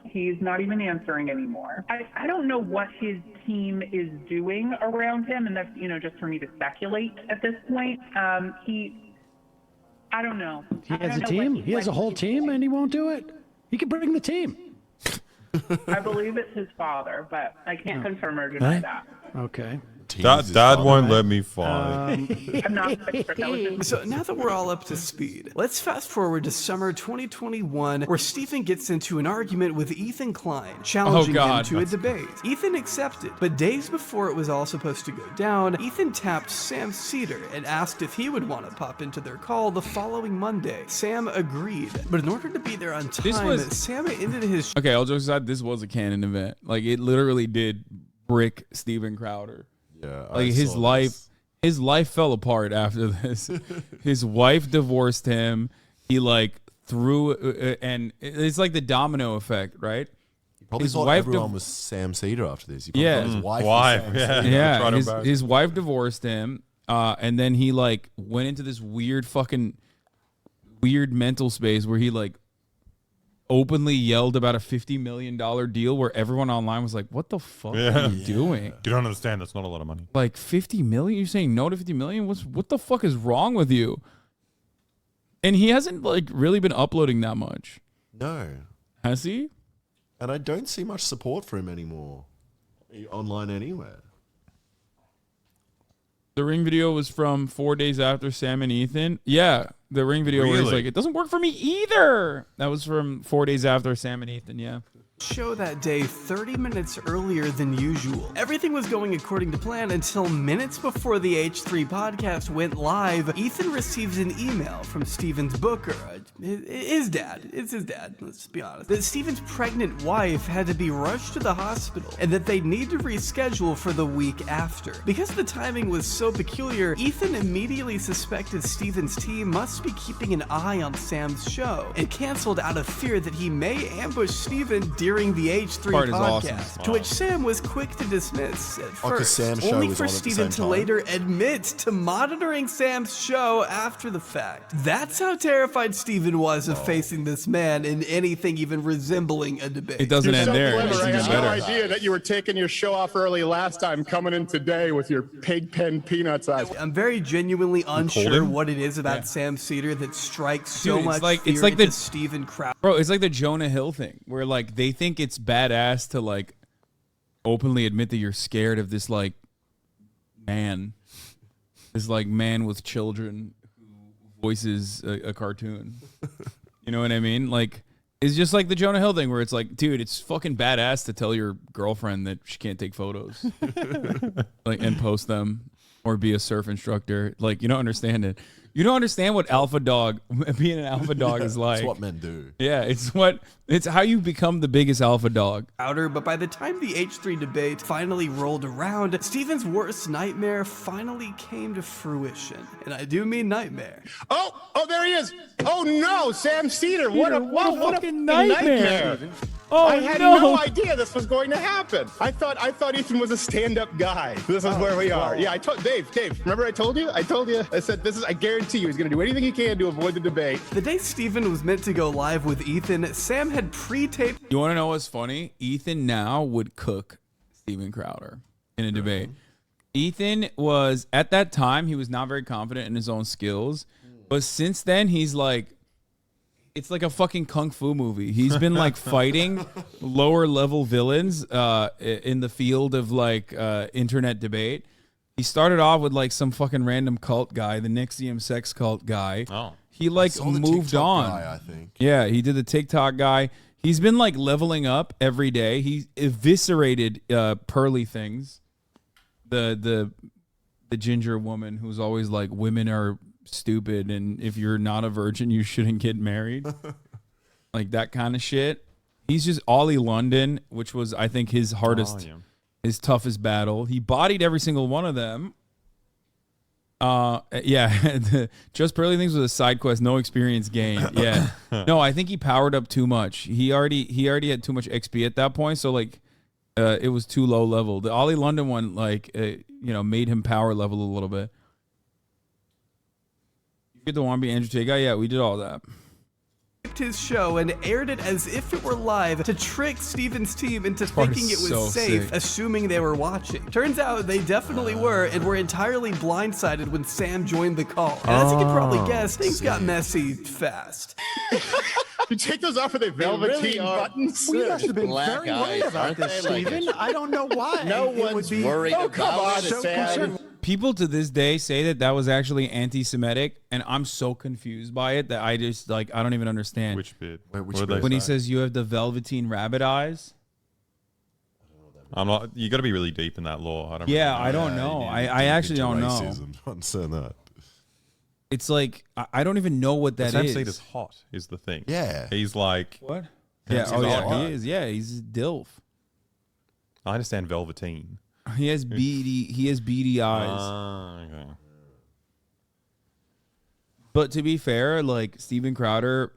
He's not even answering anymore. I don't know what his team is doing around him, and that's, you know, just for me to speculate at this point. I don't know. He has a team? He has a whole team and he won't do it? He can bring the team. I believe it's his father, but I can't confirm or deny that. Okay. Dad won't let me fight. I'm not an expert. That was just- So now that we're all up to speed, let's fast forward to summer 2021, where Stephen gets into an argument with Ethan Klein, challenging him to a debate. Ethan accepted, but days before it was all supposed to go down, Ethan tapped Sam Seder and asked if he would want to pop into their call the following Monday. Sam agreed, but in order to be there on time, Sam ended his... Okay, all jokes aside, this was a canon event. Like, it literally did brick Steven Crowder. Yeah, like his life fell apart after this. His wife divorced him. He like threw, and it's like the domino effect, right? He probably his thought wife everyone was Sam Seder after this. He probably thought his wife was Sam Seder. Yeah. His wife divorced him, and then he like went into this weird mental space where he like openly yelled about a $50 million deal where everyone online was like, what the fuck are you doing? You don't understand. That's not a lot of money. Like 50 million? You're saying no to 50 million? What the fuck is wrong with you? And he hasn't like really been uploading that much. No. Has he? And I don't see much support for him anymore. Online anywhere. The Ring video was from 4 days after Sam and Ethan. Yeah, the Ring video where he's like, it doesn't work for me either. That was from 4 days after Sam and Ethan, yeah. Show that day 30 minutes earlier than usual. Everything was going according to plan until minutes before the H3 podcast went live. Ethan receives an email from Steven's booker, his dad. It's his dad, let's be honest. That Steven's pregnant wife had to be rushed to the hospital and that they need to reschedule for the week after. Because the timing was so peculiar, Ethan immediately suspected Steven's team must be keeping an eye on Sam's show and canceled out of fear that he may ambush Steven during the H3 podcast, awesome. to which Sam was quick to dismiss at 'cause first, Sam's show only was for on at the Steven same to time. later admit to monitoring Sam's show after the fact. That's how terrified Steven was of facing this man in anything even resembling a debate. It doesn't end there. Clever. It's I even had no better. idea that you were taking your show off early last time, coming in today with your pig pen peanuts eyes. I'm very genuinely unsure him? what it is about Sam Seder that strikes so Dude, much fear it's like into the Steven Crowder. Bro, it's like the Jonah Hill thing where like they think it's badass to like openly admit that you're scared of this like man with children who voices a cartoon. You know what I mean? Like it's just like the Jonah Hill thing where it's like, dude, it's fucking badass to tell your girlfriend that she can't take photos like and post them or be a surf instructor. Like you don't understand it. You don't understand what alpha dog being an alpha dog is like. It's what men do. Yeah, it's how you become the biggest alpha dog. But by the time the H3 debate finally rolled around, Steven's worst nightmare finally came to fruition. And I do mean nightmare. Oh, there he is. Oh no, Sam Seder. What a fucking nightmare. Oh, I had no idea this was going to happen. I thought Ethan was a stand-up guy. This is where we are. Yeah, I told Dave, remember I told you? I said I guarantee you he's going to do anything he can to avoid the debate. The day Steven was meant to go live with Ethan, Sam had pre-taped. You want to know what's funny? Ethan now would cook Steven Crowder in a debate. Ethan was, at that time, he was not very confident in his own skills. But since then, he's like, it's like a fucking kung fu movie. He's been like fighting lower level villains in the field of like internet debate. He started off with like some fucking random cult guy, the Nixium sex cult guy. Oh. He like moved on. Guy, I think. Yeah, he did the TikTok guy. He's been like leveling up every day. He eviscerated Pearly Things, the ginger woman who's always like, women are stupid, and if you're not a virgin, you shouldn't get married. Like that kind of shit. He's just Ollie London, which was, I think, his hardest, his toughest battle. He bodied every single one of them. Yeah, Just Pearly Things was a side quest, no experience gained. Yeah, no, I think he powered up too much. He already had too much XP at that point, so like, it was too low level. The Ollie London one, like, made him power level a little bit. You get the Wanna Be Andrew Tate guy? Yeah, we did all that. His show and aired it as if it were live to trick Steven's team into thinking it was so safe, sick. assuming they were watching. Turns out they definitely were, and were entirely blindsided when Sam joined the call. And as you can probably guess, things got messy fast. You take those off with a velveteen buttons. We must have been Black very worried eyes, about aren't this, they? Like Stephen. I don't know why. No it would one's be worried so about it, so Sam. concerned. People to this day say that was actually anti-Semitic, and I'm so confused by it that I just like, I don't even understand. Which bit? When he says you have the velveteen rabbit eyes. I'm not. You got to be really deep in that lore. I don't. Yeah, really know. I don't know. I actually don't know. Racism. I'm saying that. It's like I don't even know what that Sam is. Cedar's hot is the thing. Yeah. He's like What? Sam Yeah. Oh Cedar's yeah, hot. he is. Yeah, he's a dilf. I understand velveteen. He has beady. He has beady eyes. Okay. But to be fair, like Steven Crowder,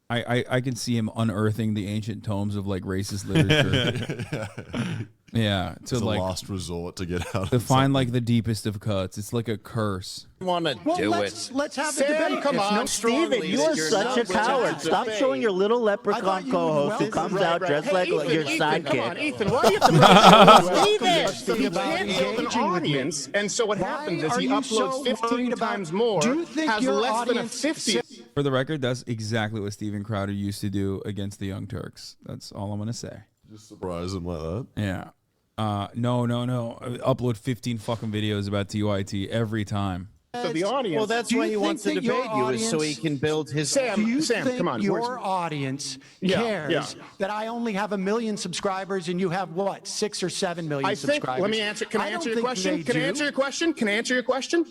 I can see him unearthing the ancient tomes of like racist literature. Yeah, to It's like a last resort to get out. to of find like the deepest of cuts. It's like a curse. Want to Well, do let's have the Sam, debate. come If on. no- Steven, you are such a coward. Stop showing your little leprechaun co-host who comes out dressed like your Ethan, come on, sidekick. Ethan, why do you have to Steven! So he can't build an audience, and so what happens is he uploads 15 times more, has less than a 50. For the record, that's exactly what Steven Crowder used to do against the Young Turks. That's all I'm gonna say. Just surprise him like that. Yeah. No. Upload 15 fucking videos about TYT every time. So the audience. Well, that's Do why you he wants to think that your debate you, is so he audience- can build his. Do you Sam, think come on. your audience cares that I only have 1 million subscribers and you have what, 6 or 7 million I think. subscribers? Let me answer. Can I answer your don't think question? they Can I do. answer your question? Can I answer your question?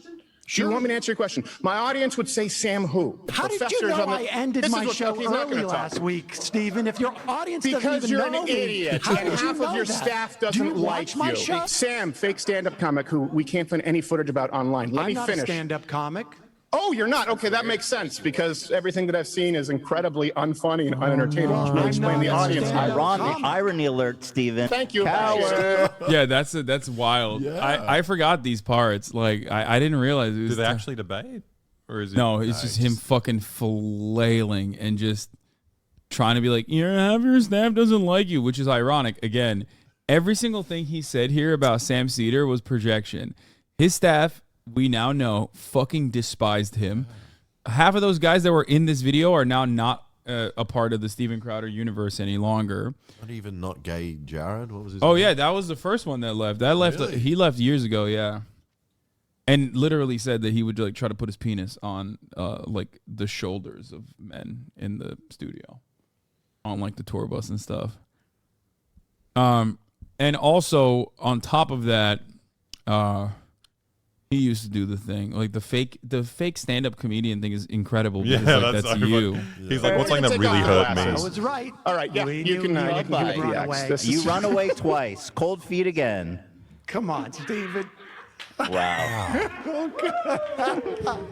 Do you want me to answer your question? My audience would say Sam who? How did you Professors know on the- I ended This is my what- show he's not early gonna talk. last week, Stephen? If your audience Because doesn't even you're know an me, idiot, how and did you half know of your that? staff Do doesn't you like watch my you. show? Sam, fake stand-up comic who we can't find any footage about online. Let I'm me not finish. a stand-up comic. Oh, you're not? Okay, that makes sense because everything that I've seen is incredibly unfunny and unentertaining. Which may explain the audience. Irony alert, Stephen. Thank you. Coward. Yeah, that's wild. I forgot these parts. Like I didn't realize it was. Do they actually debate, or is it? No, it's just him fucking flailing and just trying to be like, half your staff doesn't like you, which is ironic. Again, every single thing he said here about Sam Cedar was projection. His staff, we now know, fucking despised him. Half of those guys that were in this video are now not a part of the Steven Crowder universe any longer. Not even not gay Jared? What was his Oh name? yeah, that was the first one that left. That left. Really? He left years ago. Yeah, and literally said that he would like try to put his penis on like the shoulders of men in the studio, on like the tour bus and stuff. And also on top of that, he used to do the thing like the fake stand-up comedian thing is incredible. Because, Yeah, like, that's you. He's like, what's something that really hurt me? I was right. All right, yeah, you can You run away twice. Cold feet again. Come on, Stephen. Wow.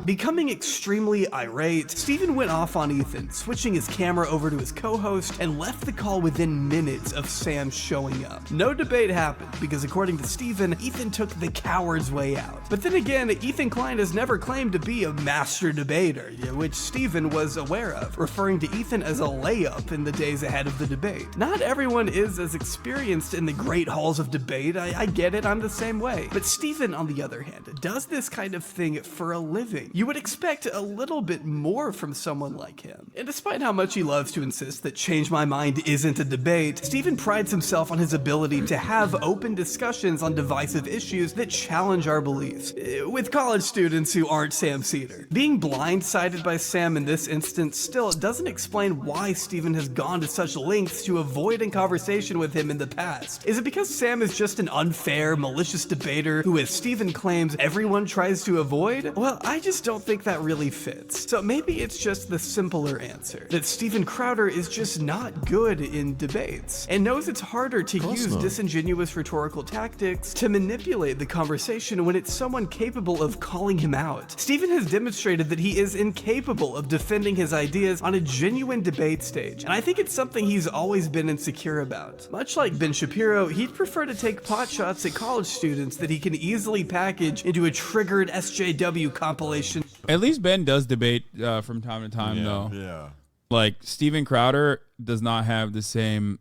Becoming extremely irate, Stephen went off on Ethan, switching his camera over to his co-host, and left the call within minutes of Sam showing up. No debate happened, because according to Stephen, Ethan took the coward's way out. But then again, Ethan Klein has never claimed to be a master debater, which Stephen was aware of, referring to Ethan as a layup in the days ahead of the debate. Not everyone is as experienced in the great halls of debate, I get it, I'm the same way. But Stephen, on the other hand, does this kind of thing for a living. You would expect a little bit more from someone like him. And despite how much he loves to insist that Change My Mind isn't a debate, Stephen prides himself on his ability to have open discussions on divisive issues that challenge our beliefs, with college students who aren't Sam Cedar. Being blindsided by Sam in this instance still doesn't explain why Stephen has gone to such lengths to avoid a conversation with him in the past. Is it because Sam is just an unfair, malicious debater who, as Stephen claims, everyone tries to avoid? Well, I just don't think that really fits. So maybe it's just the simpler answer, that Steven Crowder is just not good in debates, and knows it's harder to use disingenuous rhetorical tactics to manipulate the conversation when it's someone capable of calling him out. Steven has demonstrated that he is incapable of defending his ideas on a genuine debate stage, and I think it's something he's always been insecure about. Much like Ben Shapiro, he'd prefer to take pot shots at college students that he can easily package into a triggered SJW compilation. At least Ben does debate from time to time, though. Yeah. Like, Steven Crowder does not have the same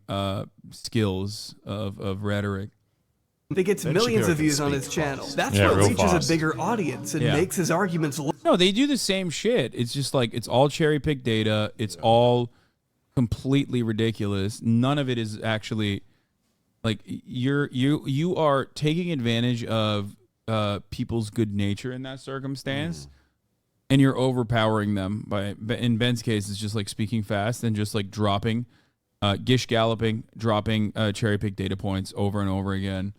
skills of rhetoric. That gets millions of views on his channel. That's what reaches a bigger audience and makes his arguments look. No, they do the same shit. It's just like, it's all cherry-picked data. It's all completely ridiculous. None of it is actually, like, you are taking advantage of people's good nature in that circumstance, and you're overpowering them by, in Ben's case, it's just like speaking fast and just like dropping, gish galloping, dropping cherry-picked data points over and over again.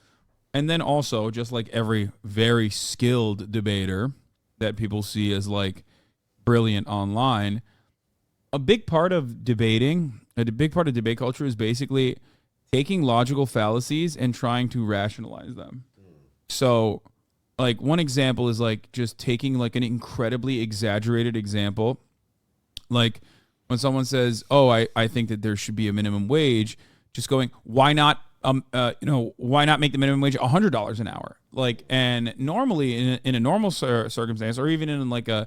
And then also, just like every very skilled debater that people see as like brilliant online, a big part of debating, a big part of debate culture is basically taking logical fallacies and trying to rationalize them. So, like, one example is like just taking like an incredibly exaggerated example. Like when someone says, oh, I think that there should be a minimum wage, just going, why not? Why not make the minimum wage $100 an hour? Like, and normally in a normal circumstance, or even in like a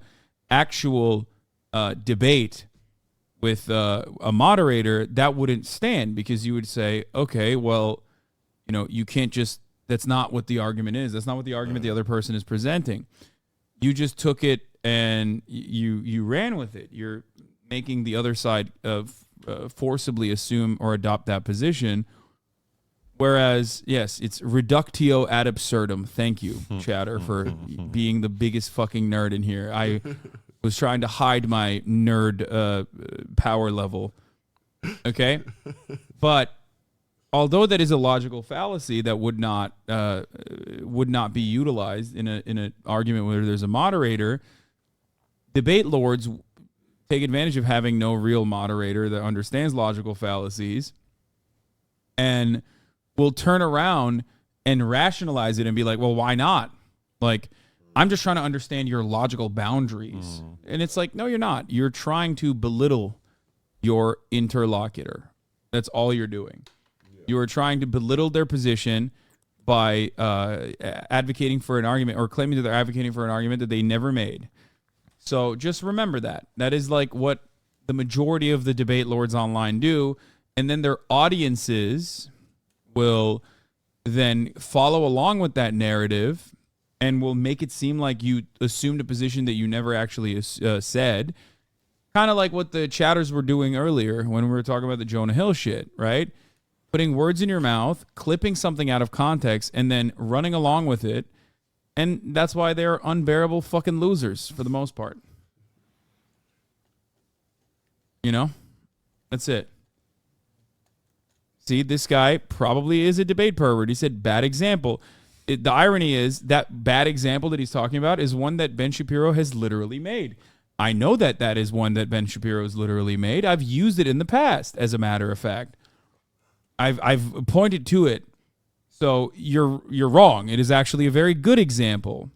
actual debate with a moderator, that wouldn't stand, because you would say, okay, well, you can't just, that's not what the argument is. That's not what the argument the other person is presenting. You just took it and you ran with it. You're making the other side forcibly assume or adopt that position. Whereas, yes, it's reductio ad absurdum. Thank you, Chatter, for being the biggest fucking nerd in here. I was trying to hide my nerd power level. Okay? But although that is a logical fallacy that would not be utilized in an argument where there's a moderator, debate lords take advantage of having no real moderator that understands logical fallacies, and will turn around and rationalize it and be like, well, why not? Like, I'm just trying to understand your logical boundaries. And it's like, no, you're not. You're trying to belittle your interlocutor. That's all you're doing. You are trying to belittle their position by advocating for an argument, or claiming that they're advocating for an argument that they never made. So just remember that. That is like what the majority of the debate lords online do. And then their audiences will then follow along with that narrative and will make it seem like you assumed a position that you never actually said. Kind of like what the chatters were doing earlier when we were talking about the Jonah Hill shit, right? Putting words in your mouth, clipping something out of context, and then running along with it. And that's why they're unbearable fucking losers for the most part. That's it. See, this guy probably is a debate pervert. He said bad example. The irony is that bad example that he's talking about is one that Ben Shapiro has literally made. I know that that is one that Ben Shapiro has literally made. I've used it in the past, as a matter of fact. I've pointed to it So you're wrong. It is actually a very good example.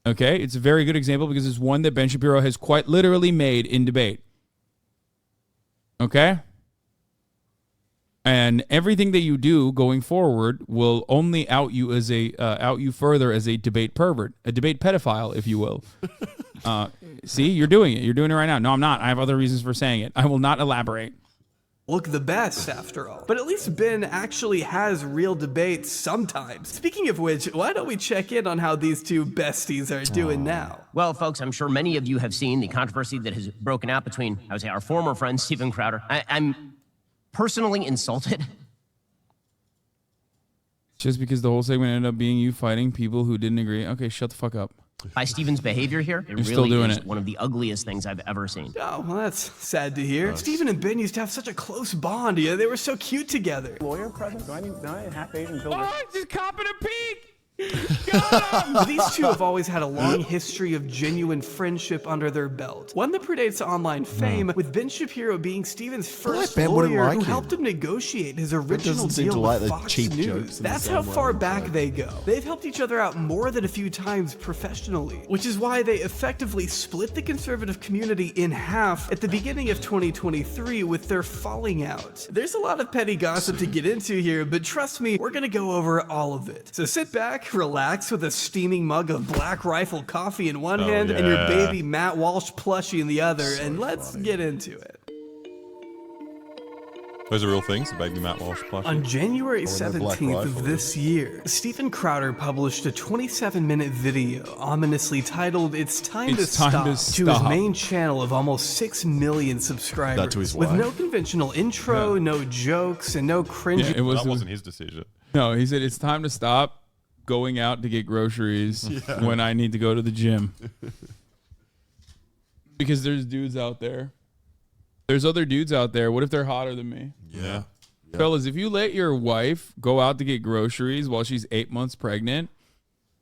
Okay? It's a very good example because it's one that Ben Shapiro has quite literally made in debate. Okay? And everything that you do going forward will only out you further as a debate pervert, a debate pedophile, if you will. See, you're doing it. You're doing it right now. No, I'm not. I have other reasons for saying it. I will not elaborate. Look the best, after all. But at least Ben actually has real debates sometimes. Speaking of which, why don't we check in on how these two besties are doing now? Well, folks, I'm sure many of you have seen the controversy that has broken out between, I would say, our former friend, Steven Crowder. I'm personally insulted. Just because the whole segment ended up being you fighting people who didn't agree. Okay, shut the fuck up. By Steven's behavior here, it You're really still doing is it. one of the ugliest things I've ever seen. Oh, well, that's sad to hear. Steven and Ben used to have such a close bond. Yeah, they were so cute together. Lawyer present? Do I need a half Asian builder? Oh, just copping a peek! These two have always had a long history of genuine friendship under their belt. One that predates online fame, with Ben Shapiro being Steven's first Ben wouldn't lawyer like who him. helped him negotiate his original doesn't seem deal to like with the Fox cheap jokes News. in the That's same how way. far back they go. They've helped each other out more than a few times professionally, which is why they effectively split the conservative community in half at the beginning of 2023 with their falling out. There's a lot of petty gossip to get into here, but trust me, we're gonna go over all of it. So sit back, relax with a steaming mug of Black Rifle coffee in one hand and your baby Matt Walsh plushie in the other, and let's get into it. Those are real things, the baby Matt Walsh plushie. On January 17th of this year, Steven Crowder published a 27-minute video ominously titled "It's Time to Stop" to his main channel of almost 6 million subscribers. That to his with wife. no conventional intro, no jokes, and no cringe. Yeah, that wasn't his decision. No, he said it's time to stop going out to get groceries when I need to go to the gym. Because there's dudes out there. There's other dudes out there. What if they're hotter than me? Yeah. Fellas, if you let your wife go out to get groceries while she's 8 months pregnant,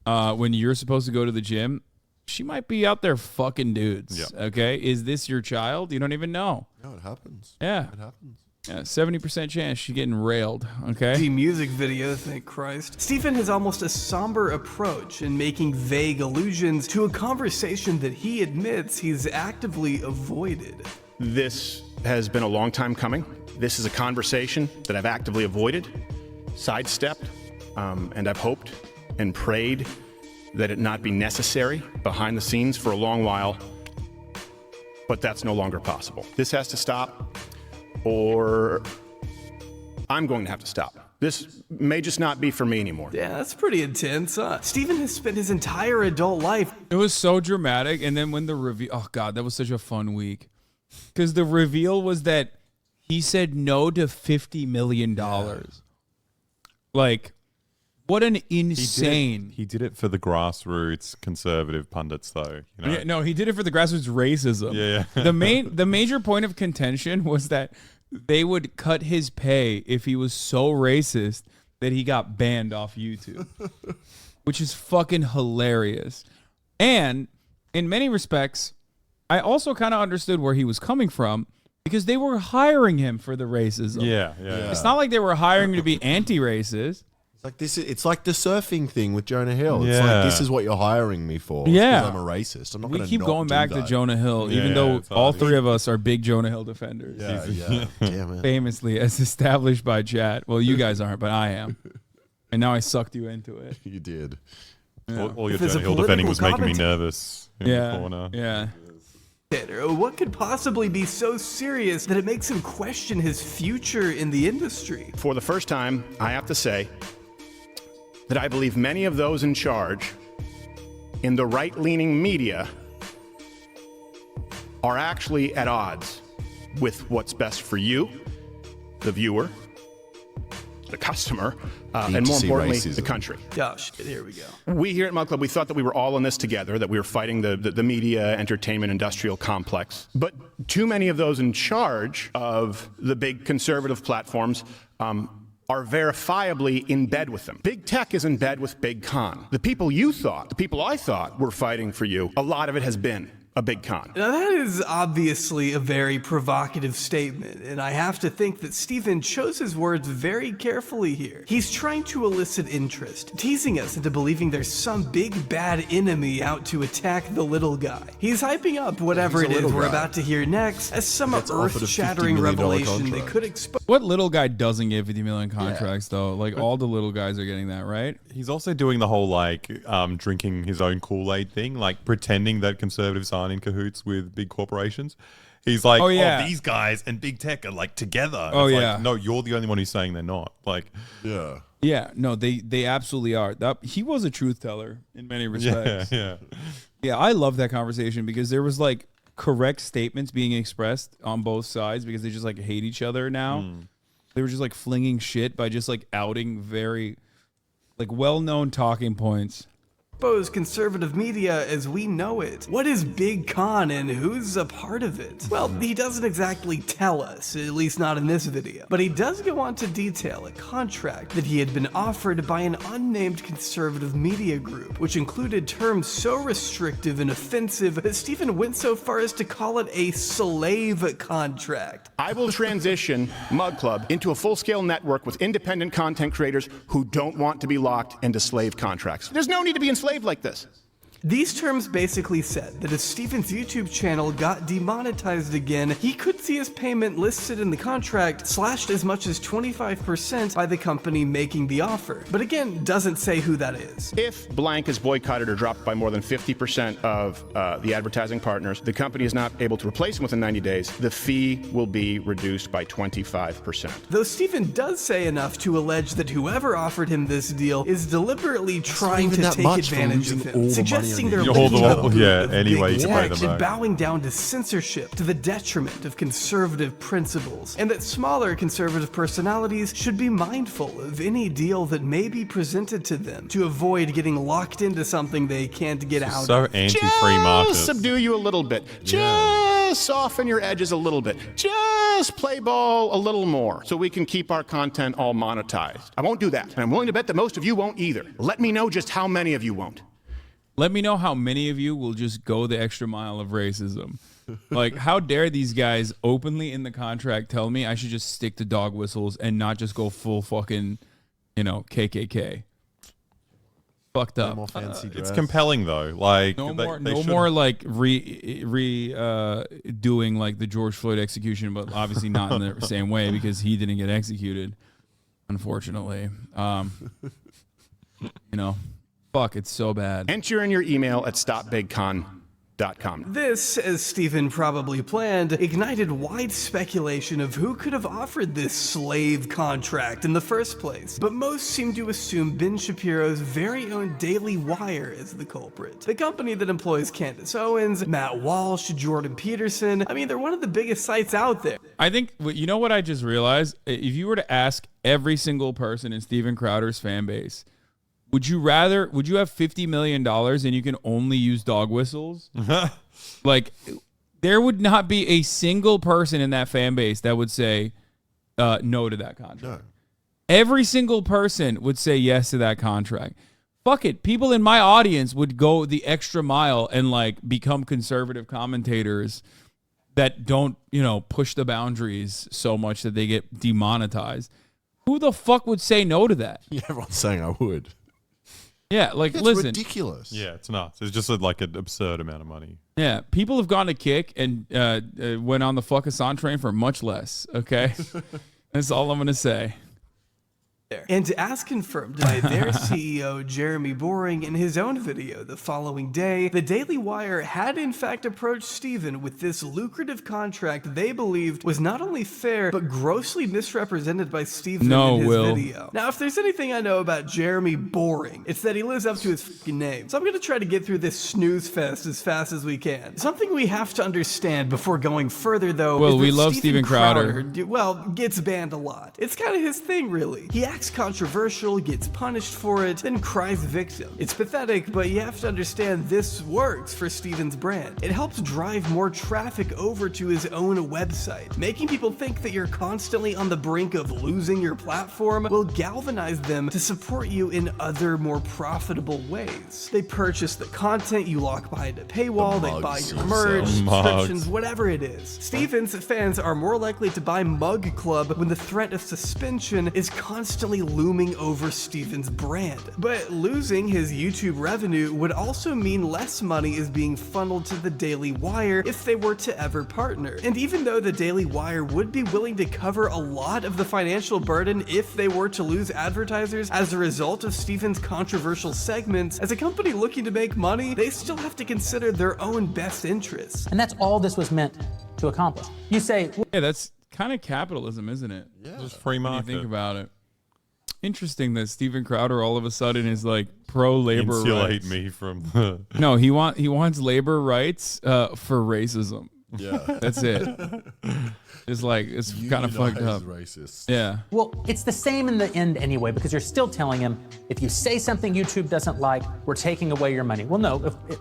when you're supposed to go to the gym, she might be out there fucking dudes. Yep. Okay? Is this your child? You don't even know. No, it happens. Yeah. It happens. Yeah, 70% chance she's getting railed. Okay? The music video, thank Christ. Stephen has almost a somber approach in making vague allusions to a conversation that he admits he's actively avoided. This has been a long time coming. This is a conversation that I've actively avoided, sidestepped, and I've hoped and prayed that it not be necessary behind the scenes for a long while, but that's no longer possible. This has to stop, or I'm going to have to stop. This may just not be for me anymore. Yeah, that's pretty intense, huh? Stephen has spent his entire adult life. It was so dramatic. And then when the reveal, oh God, that was such a fun week. Because the reveal was that he said no to $50 million. Like, what an insane. He did it for the grassroots conservative pundits, though. You know? Yeah, no, he did it for the grassroots racism. Yeah. The major point of contention was that they would cut his pay if he was so racist that he got banned off YouTube, which is fucking hilarious. And in many respects, I also kind of understood where he was coming from because they were hiring him for the racism. Yeah. It's not like they were hiring him to be anti-racist. Like this, it's like the surfing thing with Jonah Hill. It's Yeah. like this is what you're hiring me for. Yeah. because I'm a racist. I'm not We going to keep going back to Jonah Hill, even though all three of us are big Jonah Hill defenders. Yeah. Damn it. Famously, as established by Chad. Well, you guys aren't, but I am. And now I sucked you into it. You did. Yeah. All your If there's Jonah a Hill defending was political making me comment- nervous in the corner. Yeah. What could possibly be so serious that it makes him question his future in the industry? For the first time, I have to say that I believe many of those in charge in the right-leaning media are actually at odds with what's best for you, the viewer, the customer, and more importantly, the country. Oh, shit, here we go. We here at Mug Club, we thought that we were all in this together, that we were fighting the media, entertainment, industrial complex. But too many of those in charge of the big conservative platforms are verifiably in bed with them. Big tech is in bed with Big Con. The people I thought were fighting for you, a lot of it has been. a big con. Now that is obviously a very provocative statement, and I have to think that Stephen chose his words very carefully here. He's trying to elicit interest, teasing us into believing there's some big bad enemy out to attack the little guy. He's hyping up whatever it is we're about to hear next as some earth-shattering revelation they could expose. What little guy doesn't get 50 million contracts though? Like all the little guys are getting that, right? He's also doing the whole like drinking his own Kool-Aid thing, like pretending that conservatives aren't in cahoots with big corporations. He's like, oh, these guys and big tech are like together. Oh, it's yeah. Like, no, you're the only one who's saying they're not. Like, Yeah, no, they absolutely are. He was a truth teller in many respects. Yeah, I love that conversation because there was like correct statements being expressed on both sides because they just like hate each other now. They were just like flinging shit by just like outing very like well-known talking points. Conservative media as we know it. What is Big Con and who's a part of it? Well, he doesn't exactly tell us, at least not in this video, but he does go on to detail a contract that he had been offered by an unnamed conservative media group, which included terms so restrictive and offensive that Stephen went so far as to call it a slave contract. I will transition Mug Club into a full-scale network with independent content creators who don't want to be locked into slave contracts. There's no need to be enslaved like this. These terms basically said that if Stephen's YouTube channel got demonetized again, he could see his payment listed in the contract slashed as much as 25% by the company making the offer. But again, doesn't say who that is. If blank is boycotted or dropped by more than 50% of the advertising partners, the company is not able to replace him within 90 days, the fee will be reduced by 25%. Though Stephen does say enough to allege that whoever offered him this deal is deliberately trying to take advantage of him, suggesting they're anyway, and bowing down to censorship to the detriment of conservative principles, and that smaller conservative personalities should be mindful of any deal that may be presented to them to avoid getting locked into something they can't get out so of. anti-free market. Just subdue you a little bit. Just soften your edges a little bit. Just play ball a little more so we can keep our content all monetized. I won't do that, and I'm willing to bet that most of you won't either. Let me know just how many of you won't. Let me know how many of you will just go the extra mile of racism. Like, how dare these guys openly in the contract tell me I should just stick to dog whistles and not just go full fucking, KKK. Fucked up. more fancy It's dress. compelling though. Like No they more like doing like the George Floyd execution, but obviously not in the same way because he didn't get executed, unfortunately. Fuck, it's so bad. Enter in your email at stopbigcon.com. This, as Stephen probably planned, ignited wide speculation of who could have offered this slave contract in the first place. But most seem to assume Ben Shapiro's very own Daily Wire is the culprit. The company that employs Candace Owens, Matt Walsh, Jordan Peterson. I mean, they're one of the biggest sites out there. I think, you know what I just realized? If you were to ask every single person in Steven Crowder's fan base, would you have $50 million and you can only use dog whistles? Like, there would not be a single person in that fan base that would say no to that contract. No. Every single person would say yes to that contract. Fuck it. People in my audience would go the extra mile and like become conservative commentators that don't, push the boundaries so much that they get demonetized. Who the fuck would say no to that? Yeah, everyone's saying I would. Yeah, like, It's listen. ridiculous. Yeah, it's nuts. It's just like an absurd amount of money. Yeah, people have gone to Kick and went on the fuck Hasan train for much less, okay? That's all I'm going to say. And as confirmed by their CEO, Jeremy Boring, in his own video the following day, the Daily Wire had in fact approached Stephen with this lucrative contract they believed was not only fair, but grossly misrepresented by Stephen in his video. Now, if there's anything I know about Jeremy Boring, it's that he lives up to his fucking name. So I'm going to try to get through this snooze fest as fast as we can. Something we have to understand before going further, though, well, is that we love Steven Crowder. Gets banned a lot. It's kind of his thing, really. He acts makes controversial, gets punished for it, then cries victim. It's pathetic, but you have to understand this works for Steven's brand. It helps drive more traffic over to his own website. Making people think that you're constantly on the brink of losing your platform will galvanize them to support you in other more profitable ways. They purchase the content, you lock behind a paywall, they buy your merch, subscriptions, whatever it is. Steven's fans are more likely to buy Mug Club when the threat of suspension is constantly looming over Steven's brand. But losing his YouTube revenue would also mean less money is being funneled to the Daily Wire if they were to ever partner. And even though the Daily Wire would be willing to cover a lot of the financial burden if they were to lose advertisers as a result of Steven's controversial segments, as a company looking to make money, they still have to consider their own best interests. And that's all this was meant to accomplish. You say, yeah, that's kind of capitalism, isn't it? Yeah, just free market. When you think about it. Interesting that Steven Crowder all of a sudden is like pro labor rights. Insulate me from the... No, he wants labor rights for racism. Yeah, that's it. It's like it's kind of fucked up. Racist. Yeah. well, it's the same in the end anyway, because you're still telling him, if you say something YouTube doesn't like, we're taking away your money. Well, no, if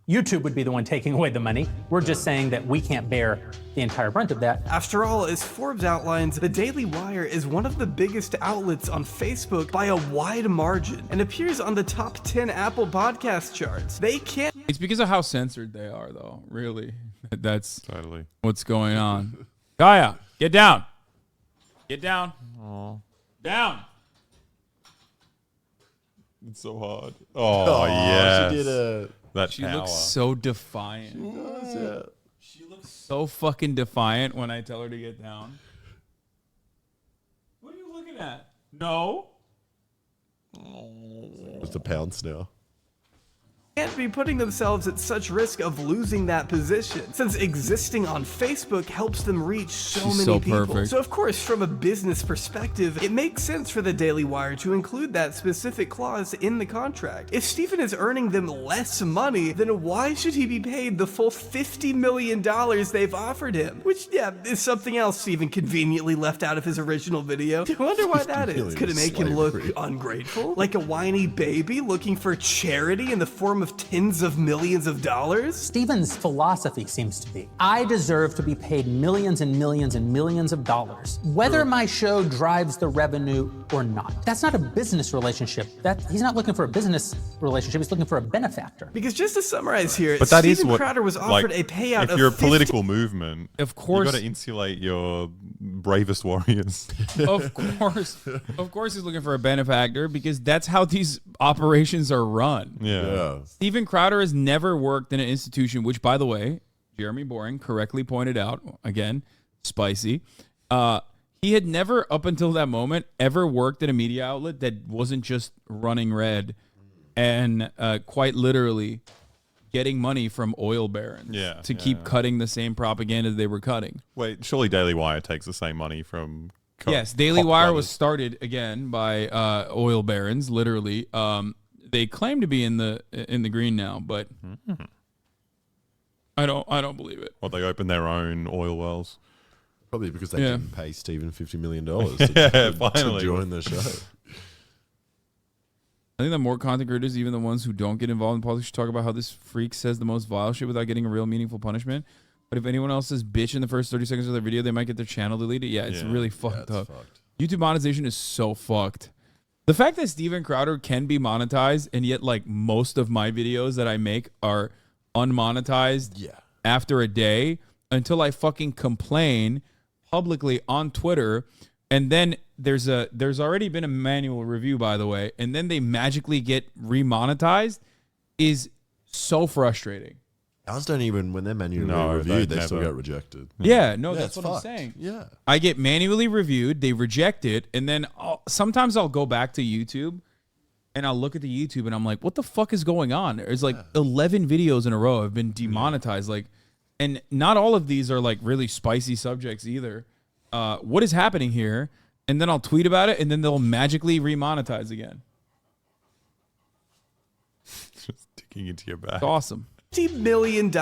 YouTube would be the one taking away the money. We're just saying that we can't bear the entire brunt of that. After all, as Forbes outlines, the Daily Wire is one of the biggest outlets on Facebook by a wide margin and appears on the top 10 Apple podcast charts. They can't... It's because of how censored they are, though, really. That's totally what's going on. Gaia, get down. Get down. Aww. Down. It's so hard. Oh, yes. She did a... She looks so defiant. She looks so fucking defiant when I tell her to get down. What are you looking at? No. Just a pounce now. Can't be putting themselves at such risk of losing that position, since existing on Facebook helps them reach so many people. Perfect. So of course, from a business perspective, it makes sense for the Daily Wire to include that specific clause in the contract. If Steven is earning them less money, then why should he be paid the full $50 million they've offered him? Which, yeah, is something else Steven conveniently left out of his original video. I wonder why that is. Could it make him look ungrateful? Like a whiny baby looking for charity in the form of tens of millions of dollars? Steven's philosophy seems to be, I deserve to be paid millions and millions and millions of dollars, whether my show drives the revenue or not. That's not a business relationship. He's not looking for a business relationship. He's looking for a benefactor. Because just to summarize here, but that Steven is what, Crowder was offered a payout if you're a of political movement, of course, you got to insulate your bravest warriors. Of course he's looking for a benefactor, because that's how these operations are run. Yeah. Steven Crowder has never worked in an institution, which, by the way, Jeremy Boring correctly pointed out, again, spicy. He had never, up until that moment, ever worked at a media outlet that wasn't just running red and quite literally getting money from oil barons to keep cutting the same propaganda they were cutting. Wait, surely Daily Wire takes the same money from... Yes, Daily Wire was started, again, by oil barons, literally. They claim to be in the green now, but I don't believe it. Well, they opened their own oil wells. Probably because they didn't pay Steven $50 million finally. to join the show. I think that more content creators, even the ones who don't get involved in politics, should talk about how this freak says the most vile shit without getting a real meaningful punishment. But if anyone else says bitch in the first 30 seconds of their video, they might get their channel deleted. Yeah, it's really fucked up. YouTube monetization is so fucked. The fact that Steven Crowder can be monetized, and yet like most of my videos that I make are unmonetized after a day, until I fucking complain publicly on Twitter, and then there's already been a manual review, by the way, and then they magically get remonetized, is so frustrating. Ours don't even, when they're manually reviewed, they still get rejected. Yeah, no, that's what I'm saying. Yeah. I get manually reviewed, they reject it, and then sometimes I'll go back to YouTube and I'll look at the YouTube and I'm like, what the fuck is going on? There's like 11 videos in a row have been demonetized. Like, and not all of these are like really spicy subjects either. What is happening here? And then I'll tweet about it and then they'll magically remonetize again. Just digging into your back. It's awesome. $50 million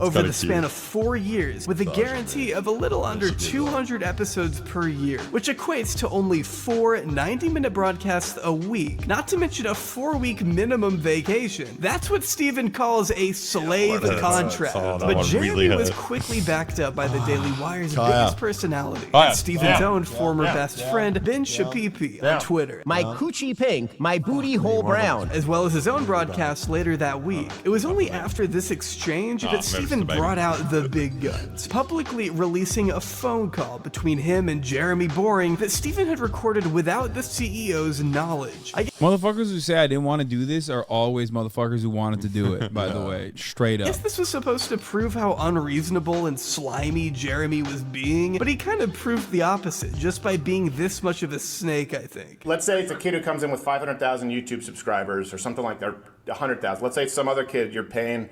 over the span of 4 years, with a guarantee of a little under 200 episodes per year, which equates to only 4 90-minute broadcasts a week, not to mention a 4-week minimum vacation. That's what Steven calls a slave contract. But Jeremy was quickly backed up by the Daily Wire's biggest personality, and Steven's own former best friend, Ben Shapipi, on Twitter. My coochie pink, my booty hole brown. As well as his own broadcast later that week. It was only after this exchange that Steven brought out the big guns, publicly releasing a phone call between him and Jeremy Boring that Steven had recorded without the CEO's knowledge. Motherfuckers who say I didn't want to do this are always motherfuckers who wanted to do it, by the way. Straight up. I guess this was supposed to prove how unreasonable and slimy Jeremy was being, but he kind of proved the opposite just by being this much of a snake, I think. Let's say it's a kid who comes in with 500,000 YouTube subscribers or something like that, 100,000. Let's say it's some other kid you're paying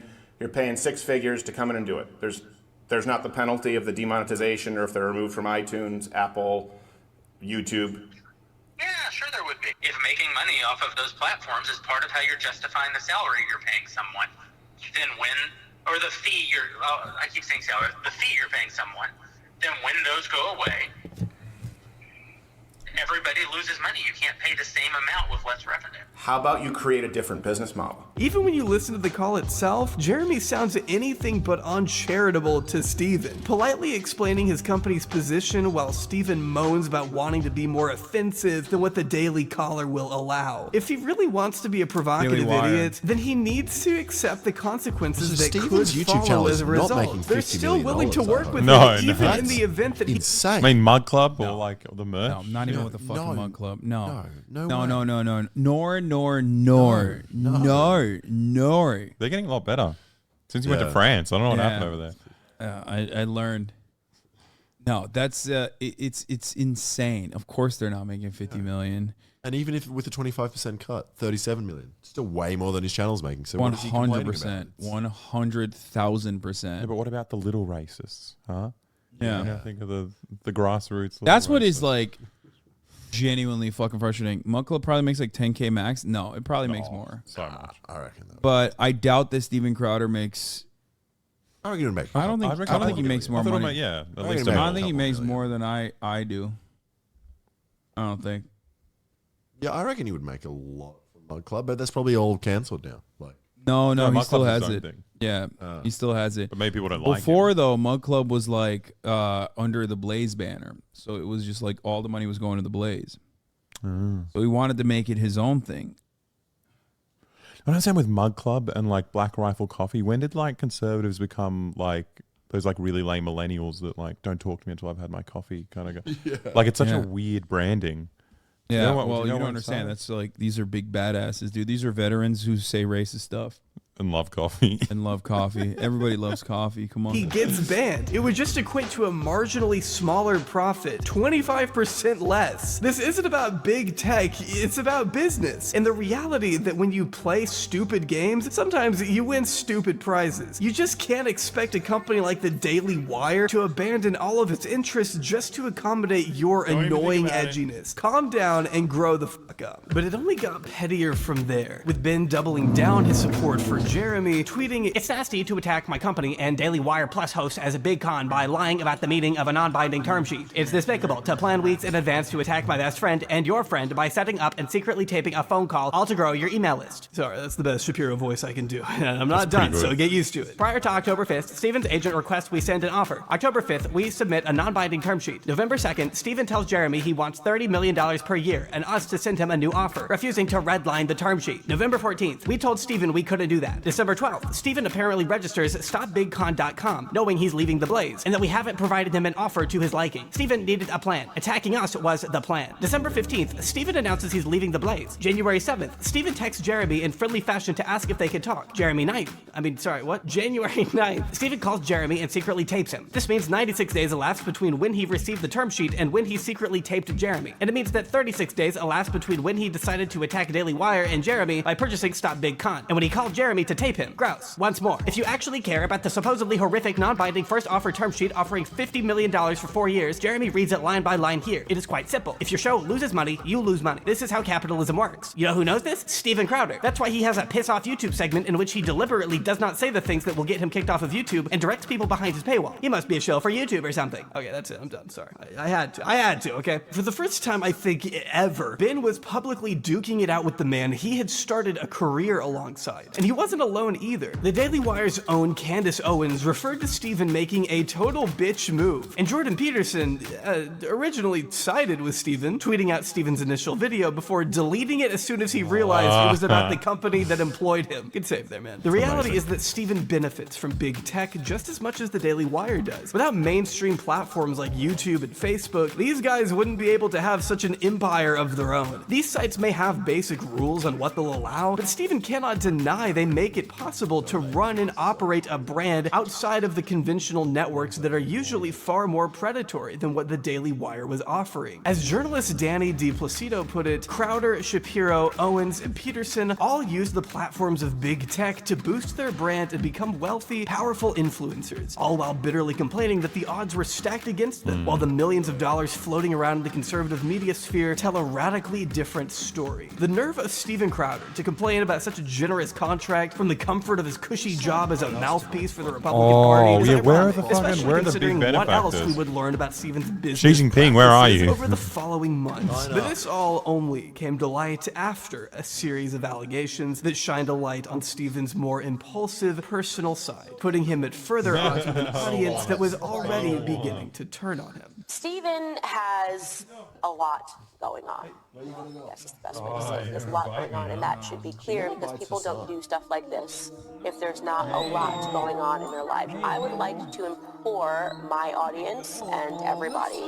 6 figures to come in and do it. There's not the penalty of the demonetization or if they're removed from iTunes, Apple, YouTube. Yeah, sure there would be. If making money off of those platforms is part of how you're justifying the salary you're paying someone, then or the fee I keep saying salary, the fee you're paying someone, then when those go away, everybody loses money. You can't pay the same amount with less revenue. How about you create a different business model? Even when you listen to the call itself, Jeremy sounds anything but uncharitable to Steven, politely explaining his company's position while Steven moans about wanting to be more offensive than what the Daily Caller will allow. If he really wants to be a provocative idiot, then he needs to accept the consequences that Steven's could YouTube follow channel as is a not result. making They're $50 still million willing to work with No, him, even in the event that insane. I mean, Mug Club or like the merch? No, not even with the fucking Mug Club. No. No. Nor. They're getting a lot better since you went to France. I don't know what happened over there. I learned. No, that's it's insane. Of course, they're not making 50 million. And even if with a 25% cut, 37 million, still way more than his channel's making. So 100%, 100,000%. Yeah, but what about the little racists, huh? Yeah. You know, think of the grassroots. That's what is like genuinely fucking frustrating. Mug Club probably makes like 10K max. No, it probably makes more. So much. I reckon. But I doubt that Steven Crowder makes. I reckon he would make. I don't think he makes more money. At I least don't think he makes more than I do. I don't think. Yeah, I reckon he would make a lot from Mug Club, but that's probably all cancelled now. Like, no, he Mug still Club's has his own it. thing. Yeah, he still has it. But maybe people don't like it. Before though, Mug Club was like under the Blaze banner, so it was just like all the money was going to the Blaze. So he wanted to make it his own thing. What I'm saying with Mug Club and like Black Rifle Coffee, when did like conservatives become like those like really lame millennials that like don't talk to me until I've had my coffee kind of go? Yeah. Like it's such a weird branding. Yeah, you don't understand. That's like these are big badasses, dude. These are veterans who say racist stuff. And love coffee. Everybody loves coffee. Come on. He gets banned. It would just equate to a marginally smaller profit, 25% less. This isn't about big tech, it's about business. And the reality that when you play stupid games, sometimes you win stupid prizes. You just can't expect a company like the Daily Wire to abandon all of its interests just to accommodate your annoying edginess. Calm down and grow the fuck up. But it only got pettier from there, with Ben doubling down his support for Jeremy, tweeting, "It's nasty to attack my company and Daily Wire Plus host as a big con by lying about the meeting of a non-binding term sheet. It's despicable to plan weeks in advance to attack my best friend and your friend by setting up and secretly taping a phone call, all to grow your email list." Sorry, that's the best Shapiro voice I can do. I'm not done, so get used to it. Prior to October 5th, Steven's agent requests we send an offer. October 5th, we submit a non-binding term sheet. November 2nd, Steven tells Jeremy he wants $30 million per year and us to send him a new offer, refusing to redline the term sheet. November 14th, we told Steven we couldn't do that. December 12th, Steven apparently registers stopbigcon.com, knowing he's leaving the Blaze, and that we haven't provided him an offer to his liking. Steven needed a plan. Attacking us was the plan. December 15th, Steven announces he's leaving the Blaze. January 7th, Steven texts Jeremy in friendly fashion to ask if they could talk. January 9th, Steven calls Jeremy and secretly tapes him. This means 96 days elapsed between when he received the term sheet and when he secretly taped Jeremy. And it means that 36 days elapsed between when he decided to attack Daily Wire and Jeremy by purchasing Stop Big Con. And when he called Jeremy to tape him. Gross. Once more, if you actually care about the supposedly horrific, non-binding first offer term sheet offering $50 million for 4 years, Jeremy reads it line by line here. It is quite simple. If your show loses money, you lose money. This is how capitalism works. You know who knows this? Steven Crowder. That's why he has a piss off YouTube segment in which he deliberately does not say the things that will get him kicked off of YouTube and directs people behind his paywall. He must be a shill for YouTube or something. Okay, that's it. I'm done. Sorry. I had to, okay? For the first time, I think, ever, Ben was publicly duking it out with the man he had started a career alongside. And he wasn't alone either. The Daily Wire's own Candace Owens referred to Steven making a total bitch move. And Jordan Peterson originally sided with Steven, tweeting out Steven's initial video before deleting it as soon as he realized it was about the company that employed him. Good save there, man. The reality is that Steven benefits from big tech just as much as the Daily Wire does. Without mainstream platforms like YouTube and Facebook, these guys wouldn't be able to have such an empire of their own. These sites may have basic rules on what they'll allow, but Steven cannot deny they make it possible to run and operate a brand outside of the conventional networks that are usually far more predatory than what the Daily Wire was offering. As journalist Danny DiPlacido put it, Crowder, Shapiro, Owens, and Peterson all use the platforms of big tech to boost their brand and become wealthy, powerful influencers, all while bitterly complaining that the odds were stacked against them, while the millions of dollars floating around in the conservative media sphere tell a radically different story. The nerve of Steven Crowder to complain about such a generous contract from the comfort of his cushy job as a mouthpiece for the Republican Party is ironic, especially considering what else we would learn about Steven's business Xi Jinping, where are you? over the following months. But this all only came to light after a series of allegations that shined a light on Steven's more impulsive personal side, putting him at further odds with an audience that was already beginning to turn on him. Steven has a lot going on. Yes, it's the best way to say it. There's a lot going on, and that should be clear because people don't do stuff like this if there's not a lot going on in their life. I would like to implore my audience and everybody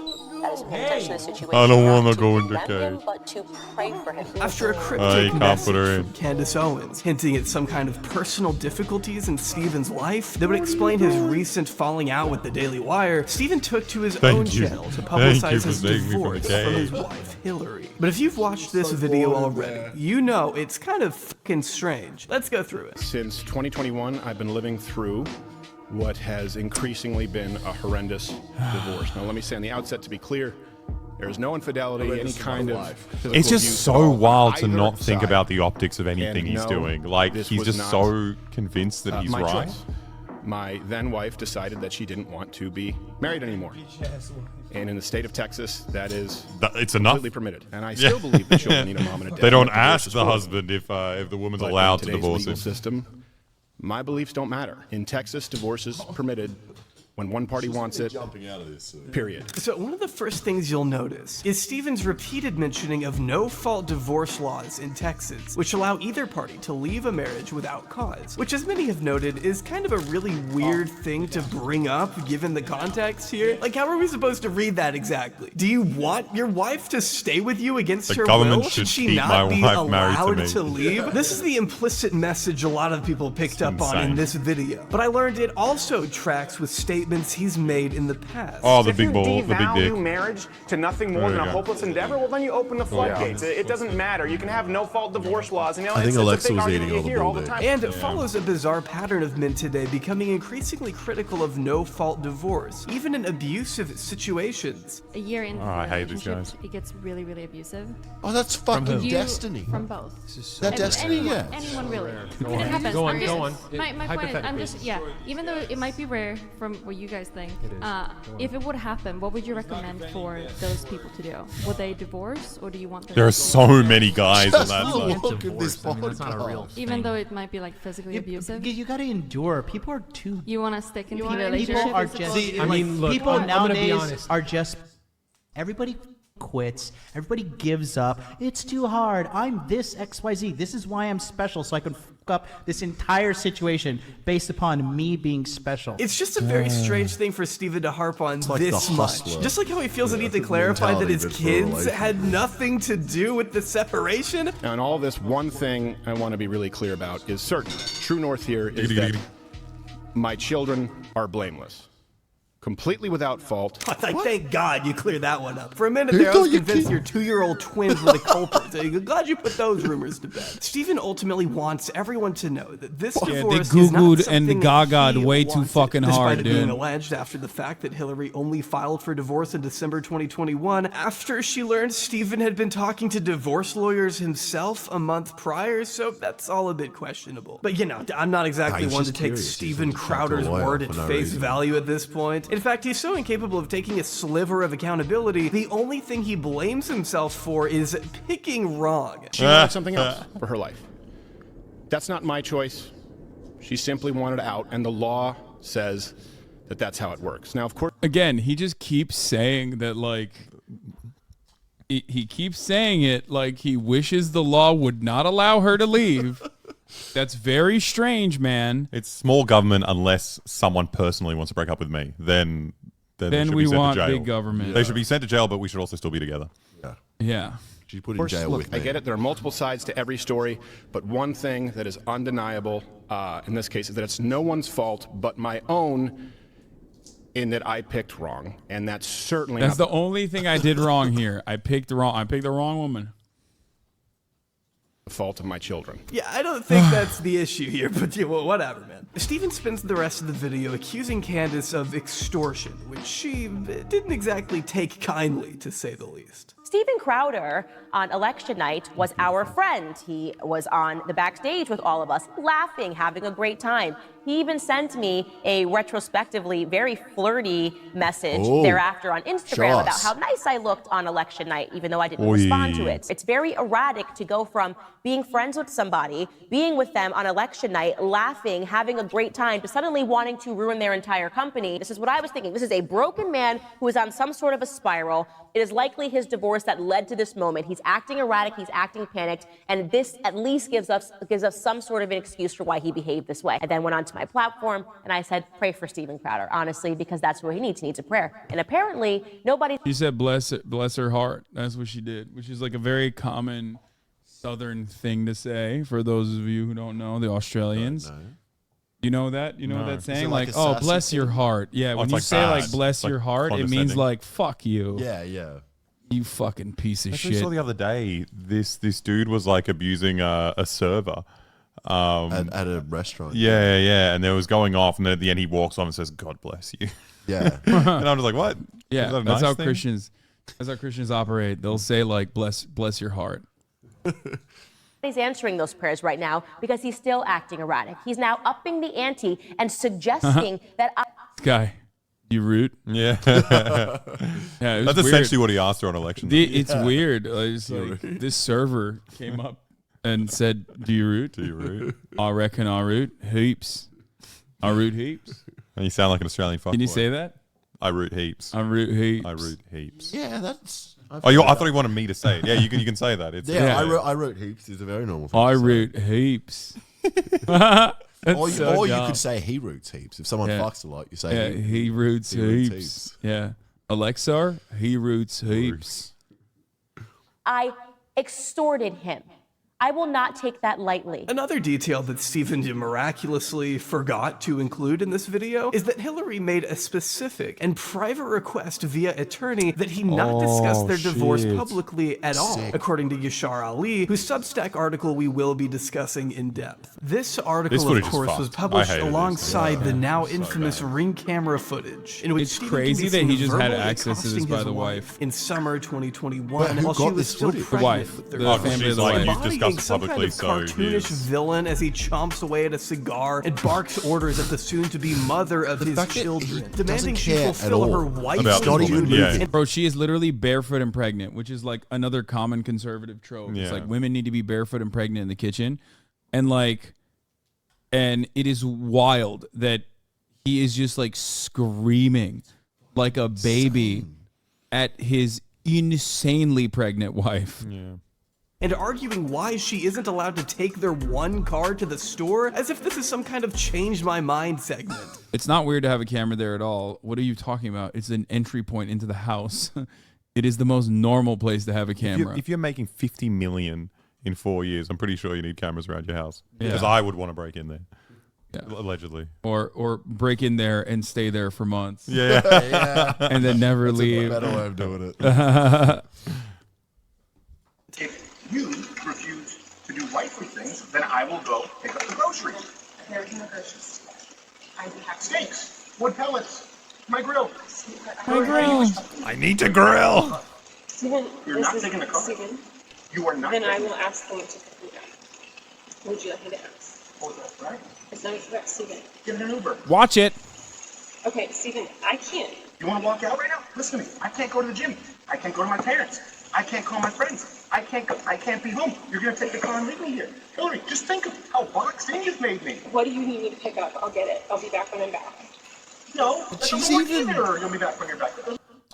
that is paying attention to this situation I don't want not to go into condemn him, cage. but to pray for him. After a cryptic message from Candace Owens hinting at some kind of personal difficulties in Steven's life that would explain his recent falling out with the Daily Wire, Steven took to his own channel to publicize his divorce from his wife, Hillary. But if you've watched this video already, you know it's kind of fucking strange. Let's go through it. Since 2021, I've been living through what has increasingly been a horrendous divorce. Now, let me say on the outset, to be clear, there is no infidelity, any kind of physical It's just abuse so at all on wild to either not think side. about the optics of anything And he's no, doing. Like, this he's was just not, so convinced that he's my right. choice. My then wife decided that she didn't want to be married anymore. And in the state of Texas, that is it's enough. completely permitted. And I still believe that children need a mom and a dad. They don't Let divorce ask is the for them. husband if the woman's But allowed in to today's divorce legal him. system, my beliefs don't matter. In Texas, divorce is permitted when one party wants it, period. So one of the first things you'll notice is Steven's repeated mentioning of no-fault divorce laws in Texas, which allow either party to leave a marriage without cause, which as many have noted is kind of a really weird thing to bring up given the context here. Like, how are we supposed to read that exactly? Do you want your wife to stay with you against The her government will? should she keep not my be wife married to allowed me. to leave? This is the implicit message a lot of people picked up on in insane. this video. But I learned it also tracks with statements he's made in the past. Oh, the If big you ball, the big devalue dick. marriage to nothing more There than you a go. hopeless endeavor, well, then you open the floodgates. It doesn't matter. You can have no-fault divorce laws. And, you know, I think it's a Alexa big was argument eating you all the hear bull the dick. time. And it follows a bizarre pattern of men today becoming increasingly critical of no-fault divorce, even in abusive situations. A year into Oh, the I hate these relationship, guys. it gets really, really abusive. Oh, that's fucking You- destiny. From both. That destiny, anyone, yeah. anyone really. Go It on. happens. Go on, I'm just, go on. My point is, I'm just, yeah, even though it might be rare from what you guys think, if it would happen, what would you recommend for those people to do? Would they divorce, or do you want them There to are so many guys on Just that side. look at this I mean, that's not a real podcast. even though it might be like physically abusive? You gotta endure. People are too. You want to stick in the People relationship? are as just. opposed to- I mean, look, people I'm gonna be nowadays honest. are just. Everybody quits. Everybody gives up. It's too hard. I'm this XYZ. This is why I'm special, so I can fuck up this entire situation based upon me being special. It's just a very strange thing for Steven to harp on like this the much. hustler. Just like how he feels the need to that's the clarify that mentality his of it for a kids relationship. had nothing to do with the separation. Now, in all this, one thing I want to be really clear about is certain. True north here is that my children are blameless. Completely without fault. Thank God you cleared that one up. For a minute there, I was convinced your 2-year-old twins were the culprits. Glad you put those rumors to bed. Stephen ultimately wants everyone to know that this Yeah, they divorce is not Googled something and gaga'd he way too wanted, fucking hard, despite it being dude. alleged after the fact that Hillary only filed for divorce in December 2021 after she learned Stephen had been talking to divorce lawyers himself a month prior, so that's all a bit questionable. But I'm not exactly he's one to just take curious. He's Stephen just talking to a Crowder's lawyer word for at no face reason. value at this point. In fact, he's so incapable of taking a sliver of accountability, the only thing he blames himself for is picking wrong. She wanted something else for her life. That's not my choice. She simply wanted out, and the law says that that's how it works. Now, of course, Again, he just keeps saying that, like, he keeps saying it like he wishes the law would not allow her to leave. That's very strange, man. It's small government unless someone personally wants to break up with me. Then they should we be sent want to jail. big government. They should be sent to jail, but we should also still be together. Yeah. She put Of course, look, I get it. There are multiple sides to every story, but one thing that is undeniable in this case is that it's no one's fault but my own in that I picked wrong, and that's certainly That's not the only thing I did wrong here. I picked the wrong woman. the fault of my children. Yeah, I don't think that's the issue here, but whatever, man. Stephen spends the rest of the video accusing Candace of extortion, which she didn't exactly take kindly, to say the least. Stephen Crowder on election night was our friend. He was on the backstage with all of us, laughing, having a great time. He even sent me a retrospectively very flirty message thereafter on Instagram about how nice I looked on election night, even though I didn't respond to it. It's very erratic to go from being friends with somebody, being with them on election night, laughing, having a great time, to suddenly wanting to ruin their entire company. This is what I was thinking. This is a broken man who is on some sort of a spiral. It is likely his divorce that led to this moment. He's acting erratic, he's acting panicked, and this at least gives us some sort of an excuse for why he behaved this way. I then went onto my platform and I said, pray for Stephen Crowder, honestly, because that's what he needs. He needs a prayer. And apparently nobody. She said, bless her heart. That's what she did, which is like a very common Southern thing to say for those of you who don't know, the Australians. You know that? You know that saying? Like, oh, bless your heart. Yeah, when it's you like say bad. like bless It's like your heart, it means condescending. like fuck you. Yeah. You fucking piece of I shit. saw the other day. This dude was like abusing a server at a restaurant. Yeah, and there was going off, and then at the end he walks on and says, "God bless you." Yeah, and I'm just like, what? Yeah, Is that a that's nice how thing? Christians. That's how Christians operate. They'll say like bless your heart. He's answering those prayers right now because he's still acting erratic. He's now upping the ante and suggesting that This guy, you root? Yeah. Yeah, it was That's essentially weird. what he asked her on election night. It's weird. It's like this server came up and said, "Do you root? Do you root? I reckon I root heaps. I root heaps." And you sound like an Australian fuckboy. Can you say that? I root heaps. I root heaps. I root heaps. Yeah, that's. I thought you wanted me to say it. Yeah, you can say that. It's I wrote heaps is a very normal thing. I to say. root heaps. Or you could say he roots heaps. If someone fucks a lot, you say he roots heaps. Yeah, Alexa, he roots heaps. I extorted him. I will not take that lightly. Another detail that Stephen miraculously forgot to include in this video is that Hillary made a specific and private request via attorney that he not discuss their divorce publicly at all, according to Yashar Ali, whose Substack article we will be discussing in depth. This article, of course, was published alongside the now infamous Ring camera footage, in which It's Stephen crazy can be that he seen just had verbally access to this accosting by his the wife. in summer 2021 But who while she got was this still footage? pregnant The wife. with The their family she's of the like, wife. you've discussed it some publicly, kind of so cartoonish here's- villain as he chomps away at a cigar and barks orders at the soon-to-be mother of his fact that children, he demanding doesn't she care at fulfill all her wife's about not this even woman. Yeah. Bro, she is literally barefoot and pregnant, which is like another common conservative trope. It's Yeah. like women need to be barefoot and pregnant in the kitchen. And it is wild that he is just like screaming like a baby at his insanely pregnant wife. Yeah. and arguing why she isn't allowed to take their one car to the store, as if this is some kind of change my mind segment. It's not weird to have a camera there at all. What are you talking about? It's an entry point into the house. It is the most normal place to have a camera. If you're making 50 million in 4 years, I'm pretty sure you need cameras around your house. Yeah. Because I would want to break in there. Yeah. Allegedly. Or break in there and stay there for months. Yeah. Yeah. And then never That's leave. a better way of doing it. you refuse to do wifely things, then I will go pick up the groceries. There is no groceries. I'd be happy. Steaks, wood pellets, my grill. My grill. I need to grill. Stephen, You're not taking the car. Stephen, You are not then I taking will ask them to pick me up. Would you like me to ask? Oh, that's right. It's not correct, Stephen. Get an Uber. Watch it. Okay, Stephen, I can't. You want to walk out right now? Listen to me. I can't go to the gym. I can't go to my parents. I can't call my friends. I can't be home. You're gonna take the car and leave me here. Hillary, just think of how boxed in you've made me. What do you need me to pick up? I'll get it. I'll be back when I'm back. No, that doesn't work either. You'll be back when you're back.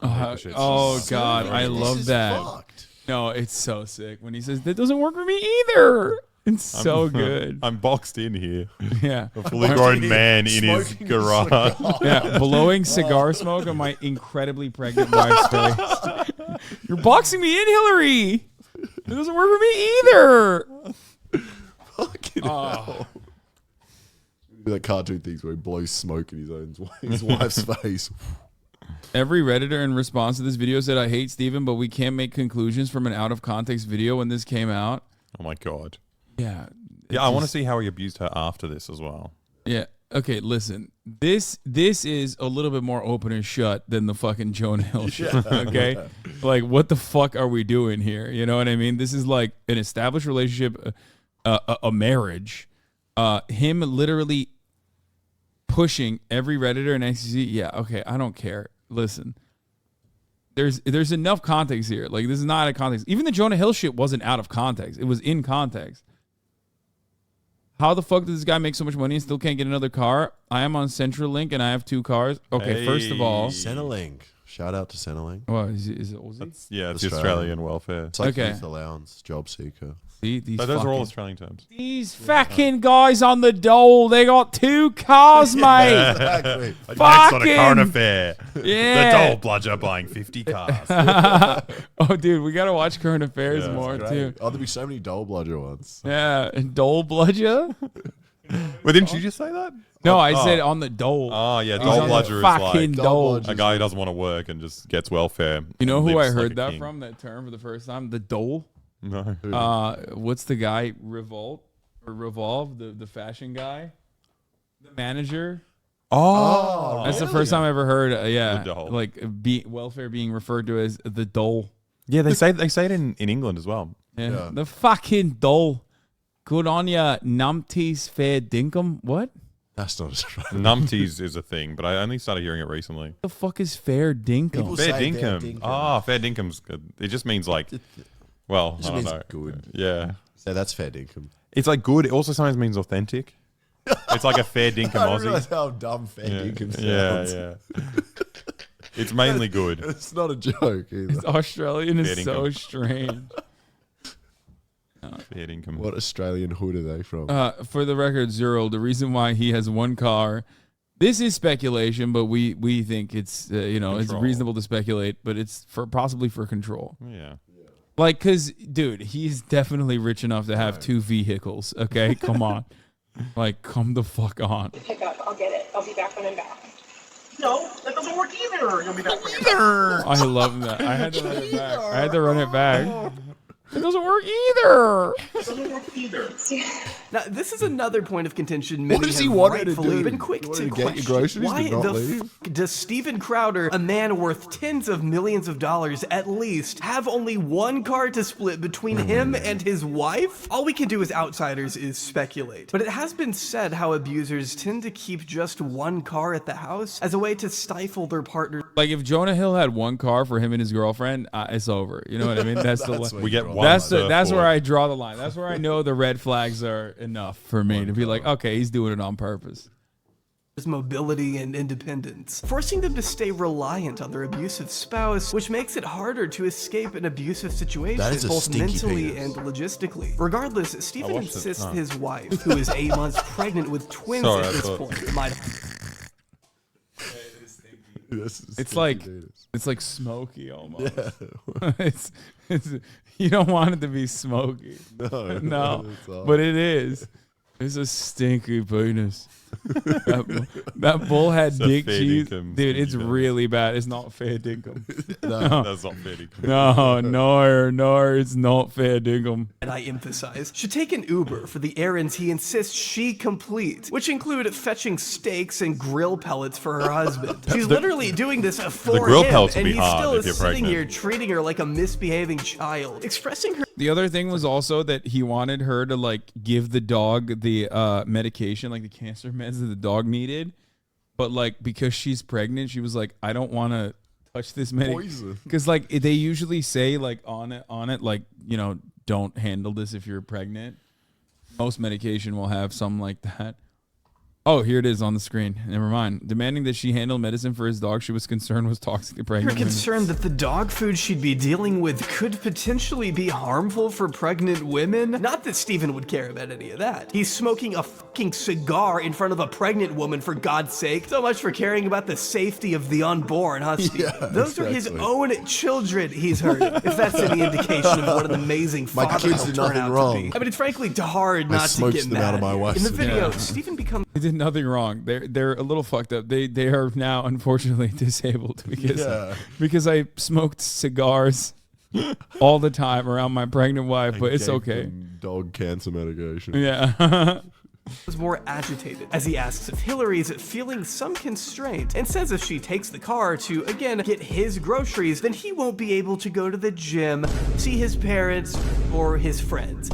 Oh God, I love that. No, it's so sick when he says that doesn't work for me either. It's so good. I'm boxed in here. Yeah, a fully grown man in his garage. Yeah, blowing cigar smoke on my incredibly pregnant wife's face. You're boxing me in, Hillary. It doesn't work for me either. Fucking hell. That cartoon things where he blows smoke in his wife's face. Every Redditor in response to this video said, I hate Steven, but we can't make conclusions from an out of context video when this came out. Oh my God. Yeah. Yeah, I want to see how he abused her after this as well. Yeah. Okay, listen. This is a little bit more open and shut than the fucking Jonah Hill shit. Okay? Like, what the fuck are we doing here? You know what I mean? This is like an established relationship, a marriage. Him literally pushing every Redditor and XCC. Yeah, okay, I don't care. Listen. There's enough context here. Like, this is not out of context. Even the Jonah Hill shit wasn't out of context. It was in context. How the fuck does this guy make so much money and still can't get another car? I am on CenturyLink and I have 2 cars. Okay, first of all, Centrelink. Shout out to Centrelink. What is it? Aussie? Yeah, it's Australian welfare. It's like Okay. youth allowance, job seeker. See, these But those are all fucking- Australian terms. These fucking guys on the dole, they got 2 cars, mate. Exactly. Next on a current Fucking- affair. Yeah. The dole bludger buying 50 cars. Oh, dude, we gotta watch current affairs Yeah, more it's too. great. Oh, there'll be so many Dole Bludger ones. Yeah, and dole bludger. Well, didn't you just say that? No, I said on the dole. Oh, yeah, He's dole on the bludger is fucking like dole. a guy who doesn't want to work and just gets welfare. You know and who I lives like heard a that king. from? That term for the first time, the dole. No. What's the guy? Revolve, the fashion guy, the manager. Oh, that's the first time I ever heard. Yeah, The dole. like welfare being referred to as the dole. Yeah, they say it in England as well. Yeah. The fucking dole. Good on ya, numpties fair dinkum. What? That's not Australian. Numpties is a thing, but I only started hearing it recently. The fuck is fair dinkum? People Fair say dinkum. fair dinkum. Ah, fair dinkum's good. It just means like, well, Just I don't means know. good. Yeah. So that's fair dinkum. It's like good. It also sometimes means authentic. It's like a fair dinkum I Aussie. realize how dumb fair dinkum sounds. Yeah. It's mainly good. It's not a joke either. It's Australian is Fair so dinkum. strange. Fair dinkum. What Australian hood are they from? For the record, Zero, the reason why he has 1 car, this is speculation, but we think it's it's Control. reasonable to speculate, but it's possibly for control. Yeah. Like, cause dude, he's definitely rich enough to have 2 vehicles. Okay, come on, like, come the fuck on. Pick up. I'll get it. I'll be back when I'm back. No, that doesn't work either. You'll be back when you're back. I love that. I had to run it back. I had to run it back. It doesn't work either. It doesn't work either. Now, this is another point of contention many What does have he want her to rightfully do? been quick You want to her to get your question. groceries Why but not the leave? does Steven Crowder, a man worth tens of millions of dollars at least, have only 1 car to split between him and his wife? All we can do as outsiders is speculate. But it has been said how abusers tend to keep just 1 car at the house as a way to stifle their partner. Like, if Jonah Hill had 1 car for him and his girlfriend, it's over. You know what I mean? That's the That's what We you get draw. one. that's where surfboard. I draw the line. That's where I know the red flags are enough for me to be like, okay, he's doing it on purpose. Mobility and independence, forcing them to stay reliant on their abusive spouse, which makes it harder to escape an abusive situation, That is a both stinky mentally penis. and logistically. Regardless, Stephen watched it. insists Oh. his wife, who is 8 months pregnant with twins Sorry, at I this thought- point, might It's like smoky almost. it's you don't want it to be smoky. No, no, it's not. but it is. It's a stinky penis. that bull had It's a dick fair cheese. dinkum, Dude, it's stinky really bad. It's not fair dinkum. No, that's not fair dinkum. No, it's not fair dinkum. And I emphasize, should take an Uber for the errands he insists she complete, which include fetching steaks and grill pellets for her husband. She's literally doing this for grill him, pellets would and be he hard still if is you're sitting pregnant. here treating her like a misbehaving child, expressing her. The other thing was also that he wanted her to like give the dog the medication, like the cancer meds that the dog needed, but like because she's pregnant, she was like, I don't want to touch this medication because like they usually say like on it like, you know, don't handle this if you're pregnant. Most medication will have something like that. Oh, here it is on the screen. Never mind. Demanding that she handle medicine for his dog she was concerned was toxic to Her pregnant women. concern that the dog food she'd be dealing with could potentially be harmful for pregnant women. Not that Steven would care about any of that. He's smoking a fucking cigar in front of a pregnant woman, for God's sake. So much for caring about the safety of the unborn, huh, Steven? Yeah, Those are his exactly. own children, he's heard. If that's any indication of what an amazing My father kids he'll did turn nothing out wrong. to be. I mean, it's frankly hard I not to smoked get them mad. out of my wife's In the video, cigar. Steven becomes They did nothing wrong. They're a little fucked up. They are now unfortunately disabled because I smoked cigars all the time around my pregnant wife, but it's Gave okay. them dog cancer medication. Yeah. was more agitated as he asks if Hillary's feeling some constraint and says if she takes the car to, again, get his groceries, then he won't be able to go to the gym, see his parents, or his friends.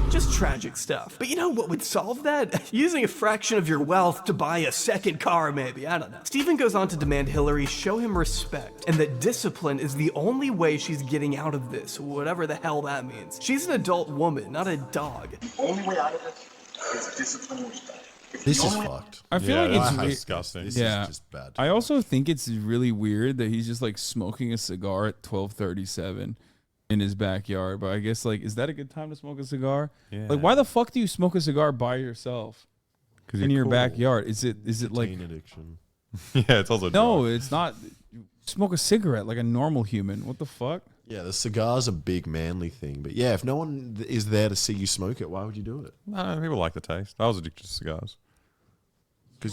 Just tragic stuff. But you know what would solve that? Using a fraction of your wealth to buy a second car, maybe. I don't know. Steven goes on to demand Hillary show him respect and that discipline is the only way she's getting out of this, whatever the hell that means. She's an adult woman, not a dog. The only way out of this is discipline and respect. This is fucked. I feel like it's disgusting. This yeah. is just bad. I also think it's really weird that he's just like smoking a cigar at 12:37 in his backyard. But I guess like, is that a good time to smoke a cigar? Yeah. Like, why the fuck do you smoke a cigar by yourself in you're your cool. backyard? Is it like Teen addiction. Yeah, it's also no? dry. It's not. Smoke a cigarette like a normal human. What the fuck? Yeah, the cigar's a big manly thing. But yeah, if no one is there to see you smoke it, why would you do it? No, people like the taste. I was addicted to cigars.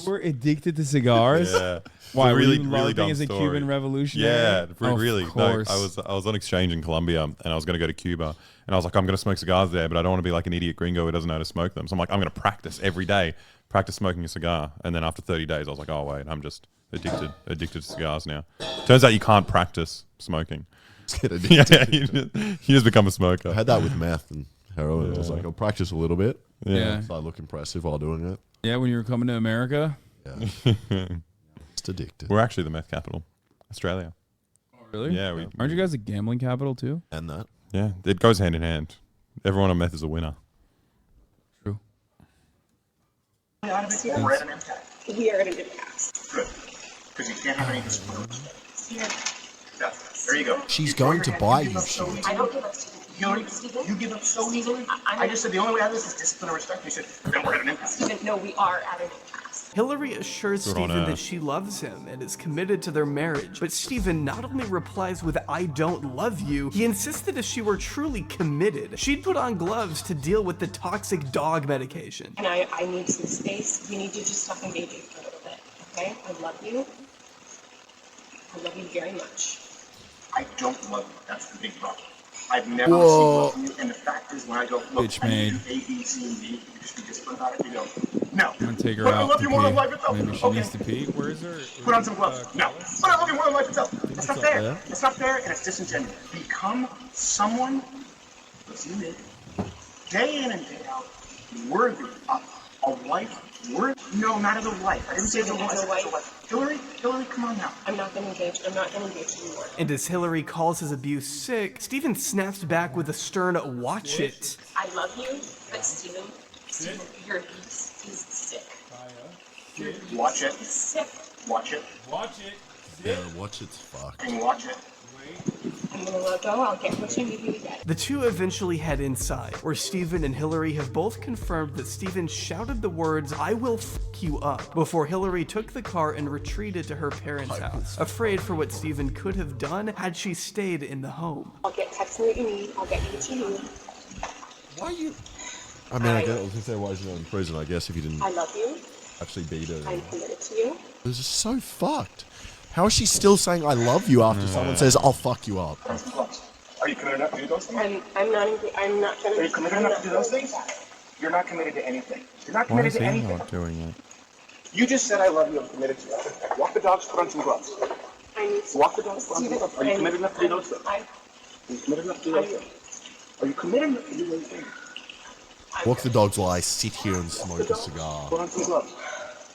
We're addicted to cigars. Yeah. Why? Really, were you really LARPing dumb as a story. Cuban revolutionary? Yeah, Of really. No, course. I was on exchange in Colombia, and I was going to go to Cuba, and I was like, I'm going to smoke cigars there, but I don't want to be like an idiot gringo who doesn't know how to smoke them. So I'm like, I'm going to practice every day, practice smoking a cigar, and then after 30 days, I was like, oh wait, I'm just addicted to cigars now. Turns out you can't practice smoking. Just get addicted. you just become a smoker. I had that with meth and heroin. I was like, I'll practice a little bit. Yeah. So I look impressive while doing it. Yeah, when you were coming to America. Yeah. Just addicted. We're actually the meth capital, Australia. Really? Yeah. Aren't you guys a gambling capital too? And that. Yeah, it goes hand in hand. Everyone on meth is a winner. True. Out of it, or we're at an impact. We are at an impasse. Good. Because you can't have any discipline. Yeah. There you go. She's going to buy you shit. I don't give up to Hillary, you give up so easily. I just said the only way out of this is discipline and respect. You said, then we're at an impasse. Steven, no, we are at an impasse. Hillary assures Good on Steven her. that she loves him and is committed to their marriage. But Steven not only replies with, I don't love you, he insists that if she were truly committed, she'd put on gloves to deal with the toxic dog medication. And I need some space. We need to just stop engaging for a little bit, okay? I love you. I love you very much. I don't love you. That's the big problem. I've never Whoa. received love from you. And the fact is, when I go, look, Bitch I need made. to do A, B, C, and D, you just be disciplined about it. You go, no. I'm gonna take her But I out love to you more than pee. life itself. Maybe she Okay. needs to pee. Where is her? Put on some gloves. No. But I love you more than life itself. That's not fair. Yeah. It's not fair, and it's disingenuous. Become someone, listen to me, day in and day out, worthy of a wife. No, not as a wife. I didn't say as a As a wife. wife. Hillary, come on now. I'm not gonna engage. I'm not gonna engage anymore. And as Hillary calls his abuse sick, Steven snaps back with a stern, watch it. I love you, but Steven, your abuse is sick. Watch it. It's sick. Watch it. Yeah, watch it's fucked. And watch it. I'm gonna let go. I'll get what you need me to get. The two eventually head inside, where Steven and Hillary have both confirmed that Steven shouted the words, I will fuck you up, before Hillary took the car and retreated to her parents' house, afraid for what Steven could have done had she stayed in the home. I'll get text me what you need. I'll get you what you need. Why are you... I mean, I guess if there was no in prison, I guess if you didn't I love you. actually beat her. I'm committed to you. This is so fucked. How is she still saying I love you after someone says I'll fuck you up? Are you committed enough to do those things? I'm not gonna. Are you committed enough to do those things? You're not committed to anything. You're not committed to anything. doing it? You just said I love you. I'm committed to it. Walk the dogs. Put on some gloves. I need to Walk the dogs. Put on some gloves. Are you committed enough to do those things? Are you committed enough to do those things? Are you committed enough to do those things? Walk the dogs while I sit here and smoke a cigar. Put on some gloves.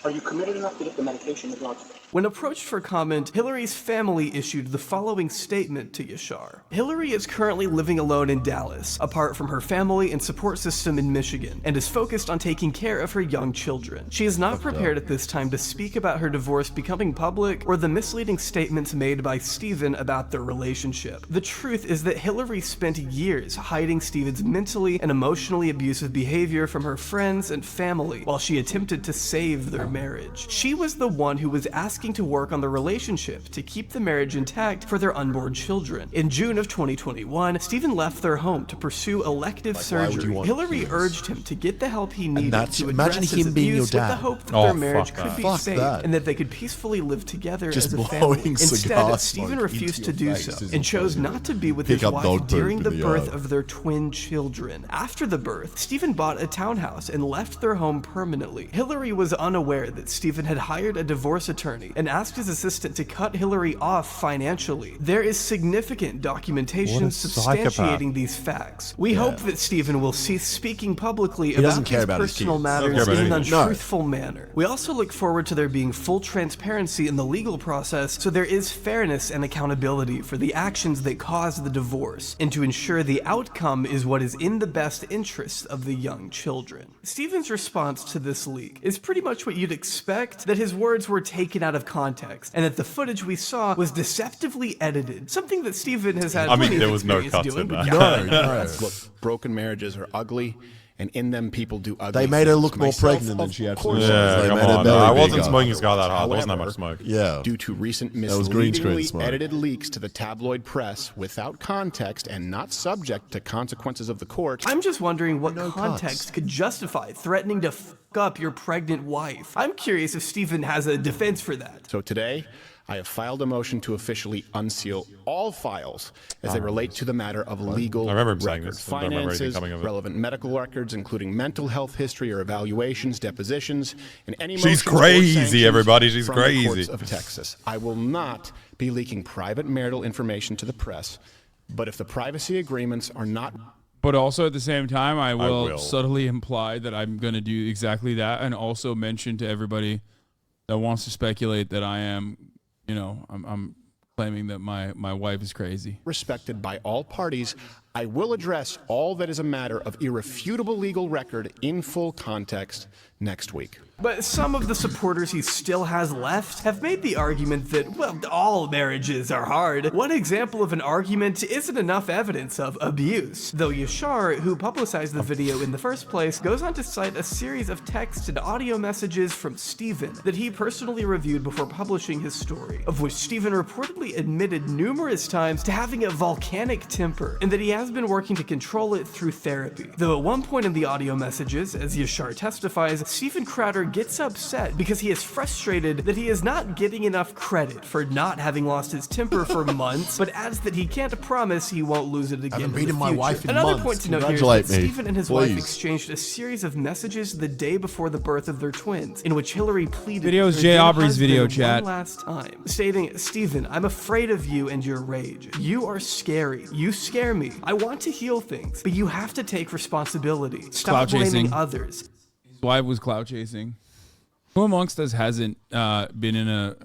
Are you committed enough to get the medication the dogs take? When approached for comment, Hillary's family issued the following statement to Yashar. Hillary is currently living alone in Dallas, apart from her family and support system in Michigan, and is focused on taking care of her young children. She is not prepared at this time to speak about her divorce becoming public or the misleading statements made by Stephen about their relationship. The truth is that Hillary spent years hiding Stephen's mentally and emotionally abusive behavior from her friends and family while she attempted to save their marriage. She was the one who was asking to work on the relationship to keep the marriage intact for their unborn children. In June of 2021, Stephen left their home to pursue elective surgery. Hillary urged him to get the help he needed to address his abuse with the hope that their marriage could be saved and that they could peacefully live together as a family. Instead, Stephen refused to do so and chose not to be with his wife during the birth of their twin children. After the birth, Stephen bought a townhouse and left their home permanently. Hillary was unaware that Stephen had hired a divorce attorney and asked his assistant to cut Hillary off financially. There is significant documentation substantiating these facts. We hope that Stephen will cease speaking publicly about his personal matters in an untruthful manner. We also look forward to there being full transparency in the legal process so there is fairness and accountability for the actions that caused the divorce, and to ensure the outcome is what is in the best interest of the young children. Stephen's response to this leak is pretty much what you'd expect, that his words were taken out of context, and that the footage we saw was deceptively edited, something that Stephen has had plenty of experience doing. Look, broken marriages are ugly, and in them people do ugly They made her things. look more Myself, pregnant than of she actually course, was. Yeah, They come made her on. belly I bigger. wasn't smoking a cigar that hard. There wasn't that However, much smoke. Yeah. Due to recent That was green screen misleadingly smoke. edited leaks to the tabloid press without context and not subject to consequences of the court. I'm just wondering what context could justify threatening to f up your pregnant wife. I'm curious if Stephen has a defense for that. So today, I have filed a motion to officially unseal all files as they relate to the matter of legal I remember him saying records, this. I don't remember anything finances, coming of it. relevant medical records, including mental health history or evaluations, depositions, and any She's motions or crazy, sanctions everybody. She's from the crazy. courts of Texas. I will not be leaking private marital information to the press, but if the privacy agreements are not But also at the same time, I will will. subtly imply that I'm going to do exactly that, and also mention to everybody that wants to speculate that I am, I'm claiming that my wife is crazy. respected by all parties, I will address all that is a matter of irrefutable legal record in full context next week. But some of the supporters he still has left have made the argument that, well, all marriages are hard. One example of an argument isn't enough evidence of abuse, though Yashar, who publicized the video in the first place, goes on to cite a series of text and audio messages from Stephen that he personally reviewed before publishing his story, of which Stephen reportedly admitted numerous times to having a volcanic temper, and that he has been working to control it through therapy. Though at one point in the audio messages, as Yashar testifies, Stephen Crowder gets upset because he is frustrated that he is not getting enough credit for not having lost his temper for months, but adds that he can't promise he won't lose it again in the beaten my future. wife in Another months. point to note here is Congratulate that me, Stephen and his wife please. exchanged a series of messages the day before the birth of their twins, in which Hillary pleaded Video's with her Jay then Aubrey's husband video one chat. last time, stating, "Stephen, I'm afraid of you and your rage. You are scary. You scare me. I want to heal things, but you have to take responsibility. Stop Clout blaming chasing. others." His wife was clout chasing. Who amongst us hasn't been in a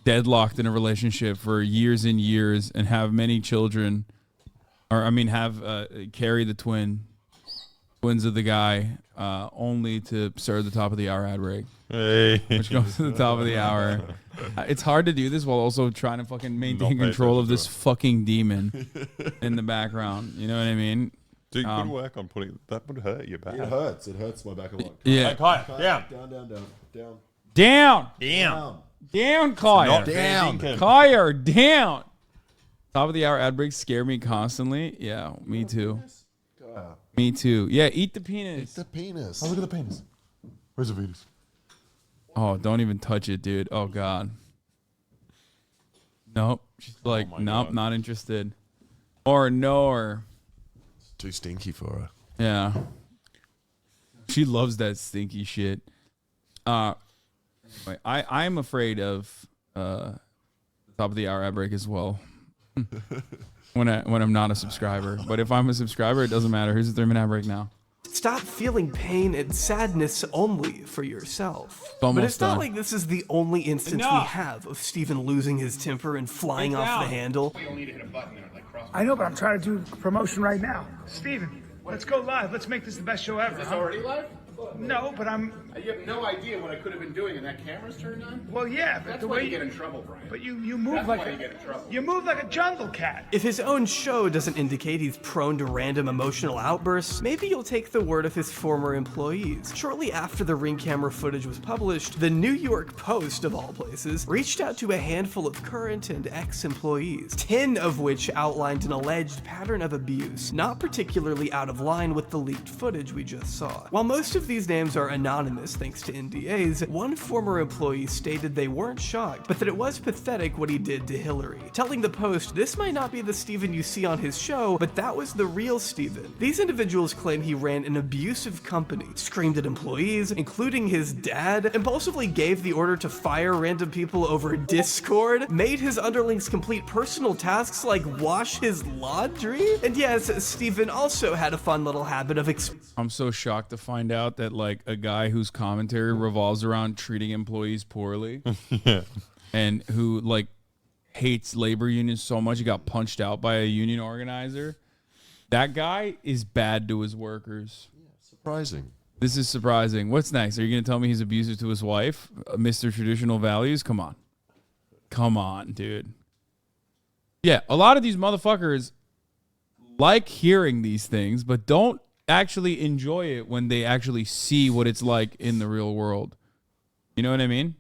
deadlocked in a relationship for years and years and have many children, or have carry the twins of the guy, only to serve the top of the hour ad break, which goes to the top of the hour. It's hard to do this while also trying to fucking maintain control of this fucking demon in the background. You know what I mean? Dude, good work on putting that. Would hurt you bad. It hurts. It hurts my back a lot. Yeah. Kyle, down. Down, Kyle. Not down. Kyle, down. Top of the hour ad breaks scare me constantly. Yeah, me too. Me too. Yeah, eat the penis. Eat the penis. Oh, look at the penis. Where's the penis? Oh, don't even touch it, dude. Oh God. Nope. She's like, nope, God. not interested. Or It's too stinky for her. yeah. She loves that stinky shit. Anyway, I'm afraid of the top of the hour ad break as well. when I'm not a subscriber. But if I'm a subscriber, it doesn't matter. Here's the 3-minute ad break now. Stop feeling pain and sadness only for yourself. Almost But it's not done. like this is the only instance we Enough. have of Steven losing his temper and flying off the handle. I know, but I'm trying to do promotion right now. Steven, let's go live. Let's make this the best show ever. Is this already live? No, but I'm. You have no idea what I could have been doing, and that camera's turned on. Well, yeah, but That's the why way you get in trouble, Brian. But you move That's like why you get in trouble. you move like a jungle cat. If his own show doesn't indicate he's prone to random emotional outbursts, maybe you'll take the word of his former employees. Shortly after the Ring camera footage was published, the New York Post, of all places, reached out to a handful of current and ex-employees, 10 of which outlined an alleged pattern of abuse, not particularly out of line with the leaked footage we just saw. While most of these names are anonymous thanks to NDAs, one former employee stated they weren't shocked, but that it was pathetic what he did to Hillary, telling the Post, "This might not be the Steven you see on his show, but that was the real Steven." These individuals claim he ran an abusive company, screamed at employees, including his dad, impulsively gave the order to fire random people over Discord, made his underlings complete personal tasks like wash his laundry, and yes, Steven also had a fun little habit of I'm so shocked to find out that like a guy whose commentary revolves around treating employees poorly and who like hates labor unions so much he got punched out by a union organizer. That guy is bad to his workers. Surprising. This is surprising. What's next? Are you going to tell me he's abusive to his wife? Mr. Traditional Values? Come on. Come on, dude. Yeah, a lot of these motherfuckers like hearing these things, but don't actually enjoy it when they actually see what it's like in the real world. You know what I mean?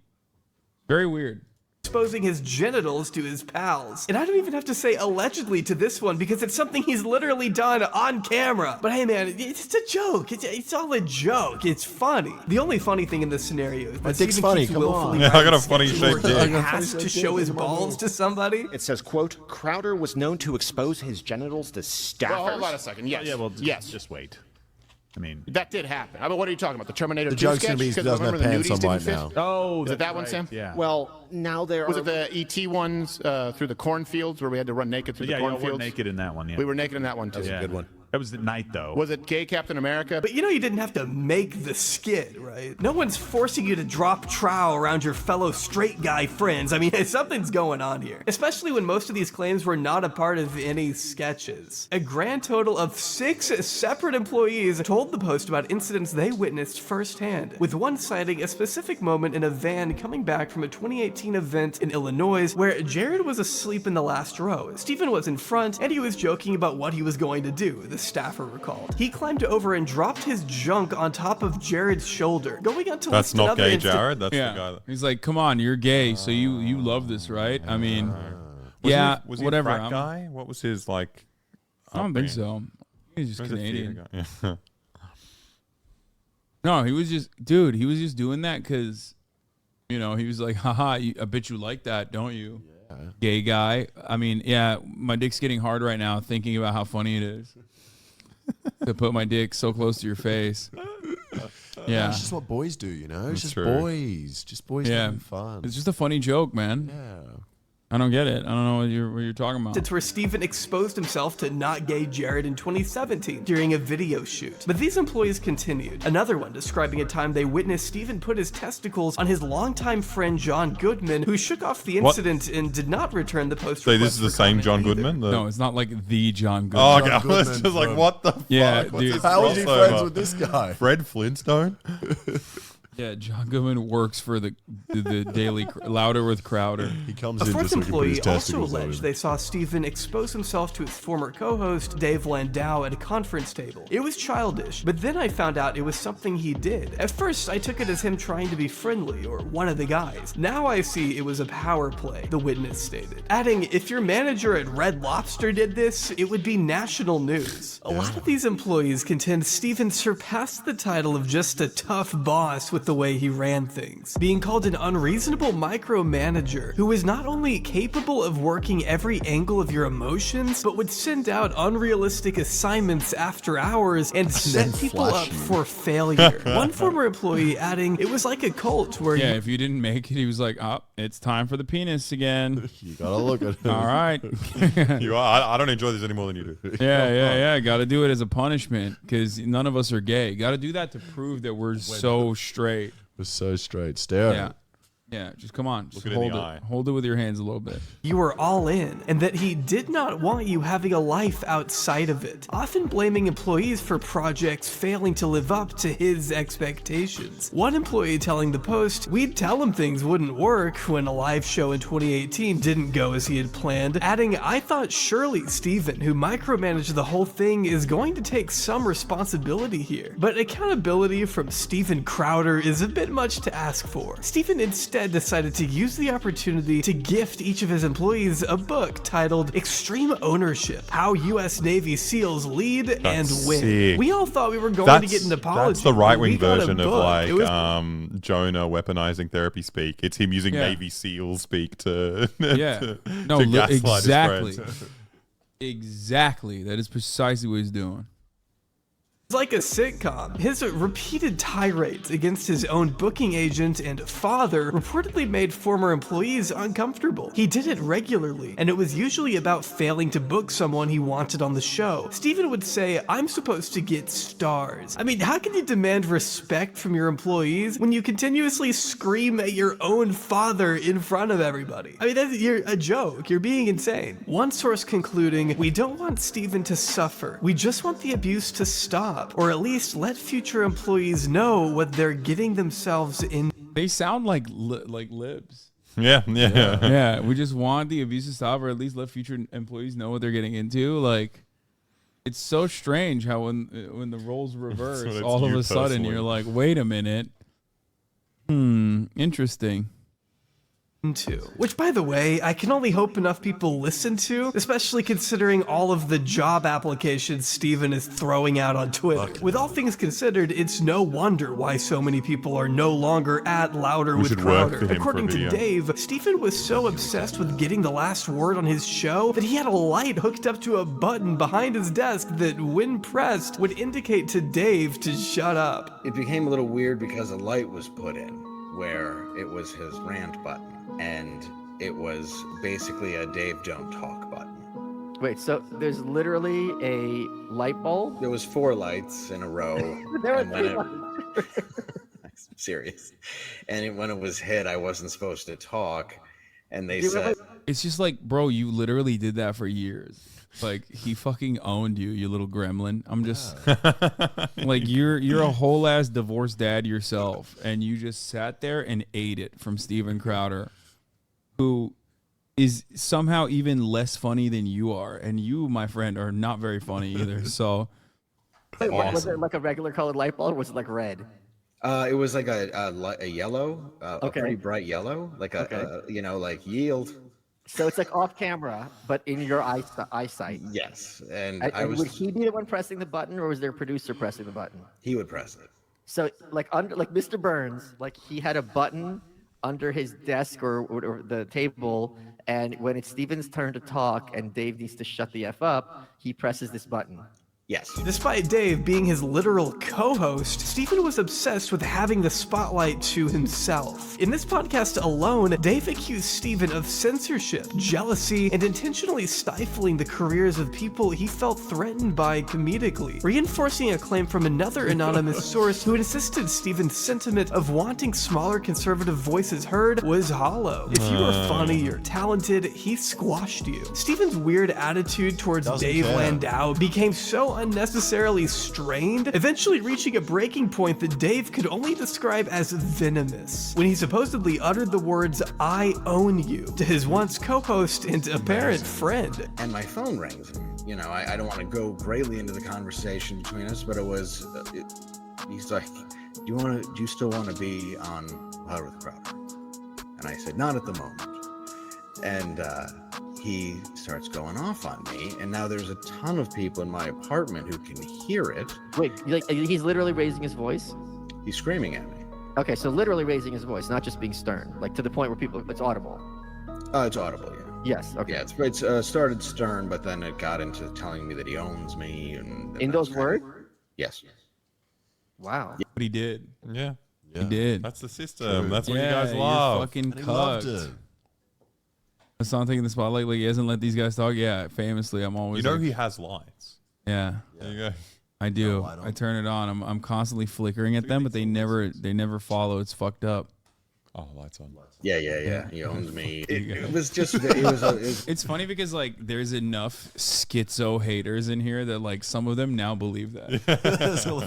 Very weird. exposing his genitals to his pals. And I don't even have to say allegedly to this one because it's something he's literally done on camera. But hey man, it's a joke. It's all a joke. It's funny. The only funny thing in this scenario is that dick's Steven funny, keeps come willfully on. Yeah, I got a writing funny sketches shaped where he dick. has to show his balls to somebody. It says, quote, Crowder was known to expose his genitals to staffers. Well, hold on a second. Yes. Yeah, well, yes. just wait. I mean, that did happen. I mean, what are you talking about? The Terminator The 2 joke's sketch? gonna be he Because doesn't have remember the pants nudies on didn't right fit? now. Oh, is it that's that one, right, Sam? yeah. Well, now there Was are... it the ET ones through the cornfields where we had to run naked through yeah, the y'all cornfields? were naked in that one. Yeah, We were naked in that one too. yeah. Good one. That was the night though. Was it Gay Captain America? But you know you didn't have to make the skit, right? No one's forcing you to drop trowel around your fellow straight guy friends. I mean, something's going on here. Especially when most of these claims were not a part of any sketches. A grand total of 6 separate employees told the Post about incidents they witnessed firsthand, with one citing a specific moment in a van coming back from a 2018 event in Illinois where Jared was asleep in the last row. Steven was in front, and he was joking about what he was going to do, the staffer recalled. He climbed over and dropped his junk on top of Jared's shoulder, going on to That's list not another gay, instant- Jared. That's Yeah. the guy. That, He's like, come on, you're gay, so you love this, right? I mean, was yeah, he, was he whatever. a frat I'm- guy? What was his like? I don't think upbringing? so. He's just Was it Canadian. theater guy? Yeah. No, he was just, dude, he was just doing that because, you know, he was like, haha, I bet you like that, don't you? Yeah. Gay guy. I mean, yeah, my dick's getting hard right now thinking about how funny it is to put my dick so close to your face. Yeah. It's just what boys do, you know? It's That's just true. boys. Just boys Yeah. having fun. It's just a funny joke, man. Yeah. I don't get it. I don't know what you're talking about. It's where Steven exposed himself to not gay Jared in 2017 during a video shoot. But these employees continued. Another one describing a time they witnessed Steven put his testicles on his longtime friend John Goodman, who shook off the What? incident and did not return the post. So this is the same John Goodman? The- No, it's not like the John Goodman. Oh, John God, I was Goodman just like, from- what the fuck? Yeah, What's dude. this How is he crossover? friends with this guy? Fred Flintstone? Yeah, John Goodman works for the Daily Louder with Crowder. He comes A in fourth just so he can put his employee also testicles on alleged him. they saw Steven expose himself to his former co-host, Dave Landau, at a conference table. It was childish, but then I found out it was something he did. At first, I took it as him trying to be friendly, or one of the guys. Now I see it was a power play, the witness stated. Adding, if your manager at Red Lobster did this, it would be national news. A lot of these employees contend Steven surpassed the title of just a tough boss with the way he ran things, being called an unreasonable micromanager who is not only capable of working every angle of your emotions, but would send out unrealistic assignments after hours and set people up for failure. One former employee adding, it was like a cult where if you didn't make it, he was like, "Oh, it's time for the penis again." You gotta look at it. All right. I don't enjoy this any more than you do. Yeah. Got to do it as a punishment because none of us are gay. Got to do that to prove that we're so straight. We're so straight. Stare at it. Yeah, just come on. Just Look it in hold the it. eye. Hold it with your hands a little bit. you were all in, and that he did not want you having a life outside of it, often blaming employees for projects failing to live up to his expectations. One employee telling the Post, we'd tell him things wouldn't work when a live show in 2018 didn't go as he had planned, adding, I thought surely Steven, who micromanaged the whole thing, is going to take some responsibility here. But accountability from Steven Crowder is a bit much to ask for. Steven instead decided to use the opportunity to gift each of his employees a book titled Extreme Ownership: How U.S. Navy SEALs Lead and Win. sick. We all thought we were going to get an apology. That's the right-wing We got a version of book. like It was- Jonah weaponizing therapy speak. It's him using Yeah. Navy SEAL speak to Yeah. to, No, to gaslight exactly. his friends. Exactly. That is precisely what he's doing. It's like a sitcom. His repeated tirades against his own booking agent and father reportedly made former employees uncomfortable. He did it regularly, and it was usually about failing to book someone he wanted on the show. Steven would say, I'm supposed to get stars. I mean, how can you demand respect from your employees when you continuously scream at your own father in front of everybody? I mean, you're a joke. You're being insane. One source concluding, we don't want Steven to suffer. We just want the abuse to stop. Or at least let future employees know what they're getting themselves in. They sound like libs. Yeah. Yeah, we just want the abuse to stop, or at least let future employees know what they're getting into. Like, it's so strange how when the roles reverse, it's all of you a sudden personally. you're like, wait a minute. Interesting. Which, by the way, I can only hope enough people listen to, especially considering all of the job applications Steven is throwing out on Twitter. With all things considered, it's no wonder why so many people are no longer at Louder We with should work Crowder. for him According for to video. Dave, Steven was so obsessed with getting the last word on his show that he had a light hooked up to a button behind his desk that, when pressed, would indicate to Dave to shut up. It became a little weird because a light was put in where it was his rant button, and it was basically a Dave Don't Talk button. Wait, so there's literally a light bulb? There was 4 lights in a row. There were and when 3 I'm serious. And when it was hit, I wasn't supposed to talk, and they You said, It's just like, bro, you literally did that for years. Like, he fucking owned you, you little gremlin. I'm just like, you're a whole ass divorced dad yourself, and you just sat there and ate it from Steven Crowder, who is somehow even less funny than you are, and you, my friend, are not very funny either. So, Wait, was it like a regular colored light bulb, or was it like red? it was like a yellow, a Okay. pretty bright yellow, like Okay. like yield. So it's like off camera, but in your eyesight. Yes, and And, I was. would he be the one pressing the button, or was there a producer pressing the button? He would press it. So like Mr. Burns, like he had a button under his desk or the table, and when it's Steven's turn to talk and Dave needs to shut the F up, he presses this button. Yes. Despite Dave being his literal co-host, Steven was obsessed with having the spotlight to himself. In this podcast alone, Dave accused Steven of censorship, jealousy, and intentionally stifling the careers of people he felt threatened by comedically, reinforcing a claim from another anonymous source who insisted Steven's sentiment of wanting smaller conservative voices heard was hollow. If you were funny or talented, he squashed you. Steven's weird attitude towards Dave care. Landau became so unnecessarily strained, eventually reaching a breaking point that Dave could only describe as venomous, when he supposedly uttered the words, "I own you," to his once co-host and apparent friend. And my phone rings. And, you know, I don't want to go greatly into the conversation between us, but it was, he's like, do you still want to be on Louder with Crowder? And I said, not at the moment. And he starts going off on me, and now there's a ton of people in my apartment who can hear it. Wait, like he's literally raising his voice? He's screaming at me. Okay, so literally raising his voice, not just being stern, like to the point where it's audible. It's audible, yeah. Yes, okay. Yeah, it's started stern, but then it got into telling me that he owns me. And in those words? Yes. Wow. But he did. Yeah. He did. That's the system. That's what you guys love. You're fucking And he loved cucked. it. Hasan taking the spotlight, like he hasn't let these guys talk. Yeah, famously, I'm always. You know like, he has lines. Yeah. There you go. I do. No, I don't. I turn it on. I'm constantly flickering at them, but they never follow. It's fucked up. Oh, lights on. Yeah. He owns me. It was just. It was. It's funny because like there's enough schizo haters in here that like some of them now believe that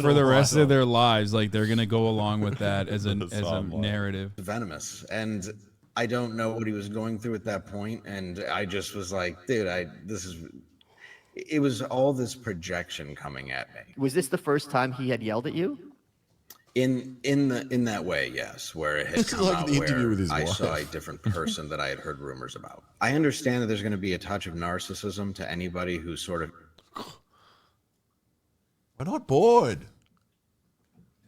for the rest of their lives, like they're gonna go along with that as a narrative. Venomous, and I don't know what he was going through at that point, and I just was like, dude, it was all this projection coming at me. Was this the first time he had yelled at you? In that way, yes, where it had This is come like out the interview where with his I wife. saw a different person that I had heard rumors about. I understand that there's going to be a touch of narcissism to anybody who sort of. We're not bored.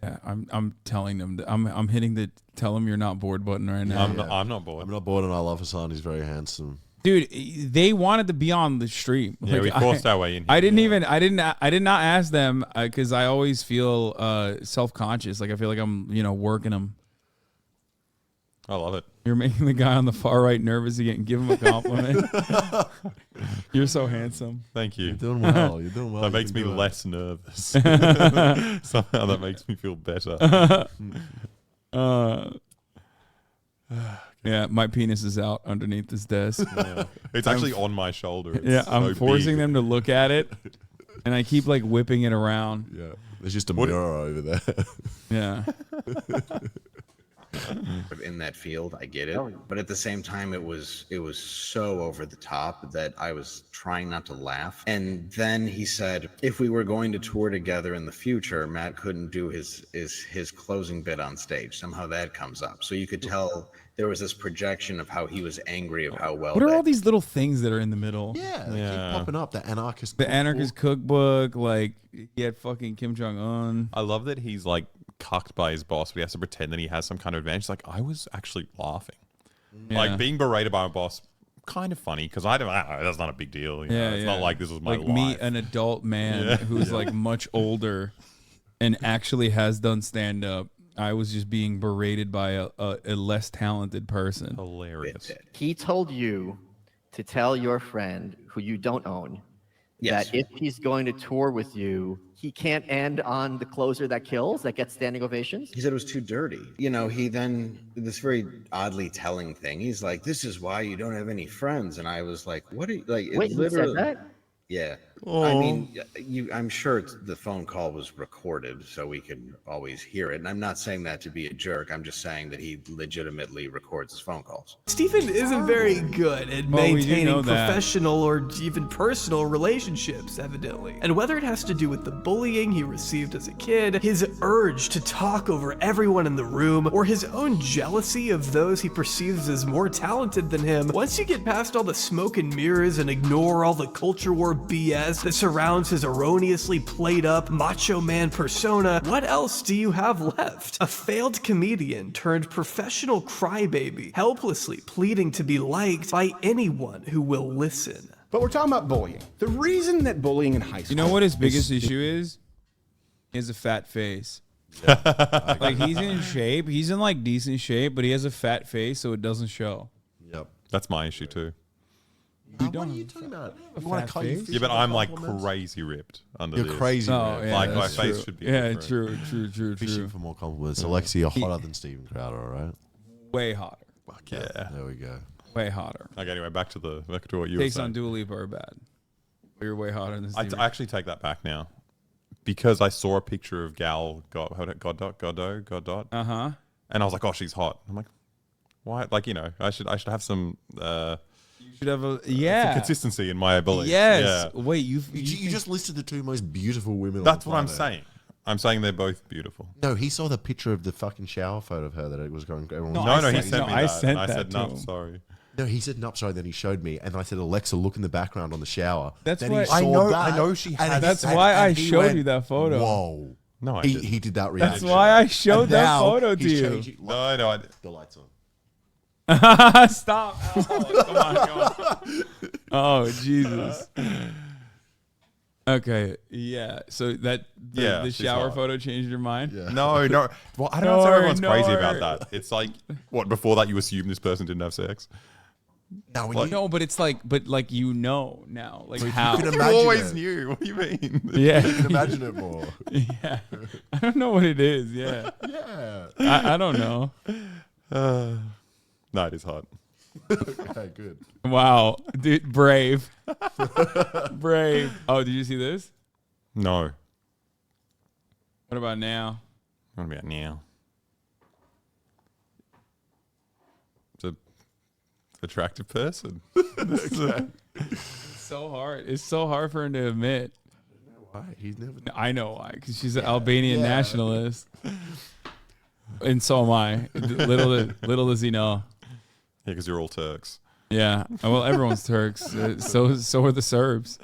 Yeah, I'm telling them. I'm hitting the tell them you're not bored button right now. I'm not bored. I'm not bored, and I love Hasan. He's very handsome. Dude, they wanted to be on the stream. Yeah, we forced our way in here. I did not ask them because I always feel self-conscious. Like I feel like I'm, working them. I love it. You're making the guy on the far right nervous again. Give him a compliment. You're so handsome. Thank you. You're doing well. You're doing well. That You makes can me do it. less nervous. Somehow that makes me feel better. Yeah, my penis is out underneath this desk. Yeah. It's actually on my shoulder. It's I'm so forcing big. them to look at it, and I keep like whipping it around. Yeah, there's just a mirror over there. Yeah. In that field, I get it, but at the same time, it was so over the top that I was trying not to laugh. And then he said, if we were going to tour together in the future, Matt couldn't do his closing bit on stage. Somehow that comes up, so you could tell there was this projection of how he was angry of how well. What are all these little things that are in the middle? Yeah, they keep popping up. The anarchist. The anarchist cookbook, like he had fucking Kim Jong Un. I love that he's like cucked by his boss, but he has to pretend that he has some kind of advantage. Like I was actually laughing, like being berated by my boss. Kind of funny because I don't. That's not a big deal. You know? It's not like this was my life. Me, an adult man who's like much older and actually has done stand up. I was just being berated by a less talented person. Hilarious. He told you to tell your friend who you don't own Yes. that if he's going to tour with you, he can't end on the closer that kills, that gets standing ovations. He said it was too dirty. He then did this very oddly telling thing. He's like, "This is why you don't have any friends." And I was like, "What are you like?" Wait, he said that? Yeah. I mean, I'm sure the phone call was recorded, so we could always hear it. And I'm not saying that to be a jerk. I'm just saying that he legitimately records his phone calls. Stephen isn't very good at Well, we do maintaining know that. professional or even personal relationships, evidently. And whether it has to do with the bullying he received as a kid, his urge to talk over everyone in the room, or his own jealousy of those he perceives as more talented than him, once you get past all the smoke and mirrors and ignore all the culture war BS that surrounds his erroneously played up macho man persona, what else do you have left? A failed comedian turned professional crybaby, helplessly pleading to be liked by anyone who will listen. But we're talking about bullying. The reason that bullying in high school. You know what his biggest issue is? He has a fat face. Like he's in shape. He's in like decent shape, but he has a fat face, so it doesn't show. Yep. That's my issue too. You don't. What are you talking about? a You want fat to cut your face? fish Yeah, but with I'm like compliments? crazy ripped under You're this. crazy. Oh, man. yeah, Like my that's face true. should be. Yeah, different. true. Fishing for more compliments. Alexi, you're hotter than Steven Crowder, all right? Way hotter. Fuck yeah. There we go. Way hotter. Okay, anyway, back to what you were Takes saying. on Dua Lipa are bad. You're way hotter than Steven. I actually take that back now. because I saw a picture of Gal Gadot. Uh-huh. And I was like, oh, she's hot. I'm like, why? Like, you know, I should have some. You should have some consistency in my ability. Yes. Yeah. Wait, you just listed the two most beautiful women. That's on what the I'm planet. saying. I'm saying they're both beautiful. No, he saw the picture of the fucking shower photo of her that it was going. Everyone No, was he sent me that. I sent I that said, to no, him. sorry. No, he said no, sorry. Then he showed me, and I said, Alexa, look in the background on the shower. That's then why- he saw I know- that, I know she and has- That's and- why and I he showed went, you that photo. Whoa! No, I he didn't. did that reaction. That's why I showed And that now photo to he's you. changing- No, I didn't. The lights on. Stop. Oh, come on. Oh, Jesus. Okay, yeah. So the she's shower hot. photo changed your mind? Yeah. No. Well, I don't know if everyone's crazy about that. It's like, what, before that you assume this person didn't have sex? No, No, but it's like, you know now, like But you how can You imagine always it. knew. What do you mean? Yeah, You can imagine it more. Yeah, I don't know what it is. Yeah, Yeah. I don't know. No, it is hot. Okay, good. Wow, dude, brave, brave. Oh, did you see this? No. What about now? What about now? It's a attractive person. It's so hard. It's so hard for him to admit. Why? He's never. I know why, because she's an Albanian nationalist, and so am I. Little does he know. Yeah, because you're all Turks. Yeah, well, everyone's Turks. So are the Serbs.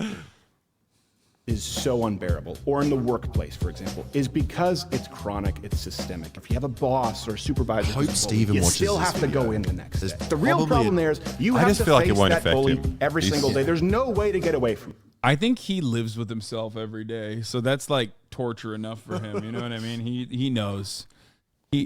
Is so unbearable, or in the workplace, for example, is because it's chronic, it's systemic. If you have a boss or a supervisor, I hope who's a bully, Steven you watches still this have to video. go in the next There's day. The real probably problem a- there is you I have just to feel like it face won't that affect bully him. every He's- single day. There's no way to get away from it. I think he lives with himself every day, so that's like torture enough for him. You know what I mean? He knows.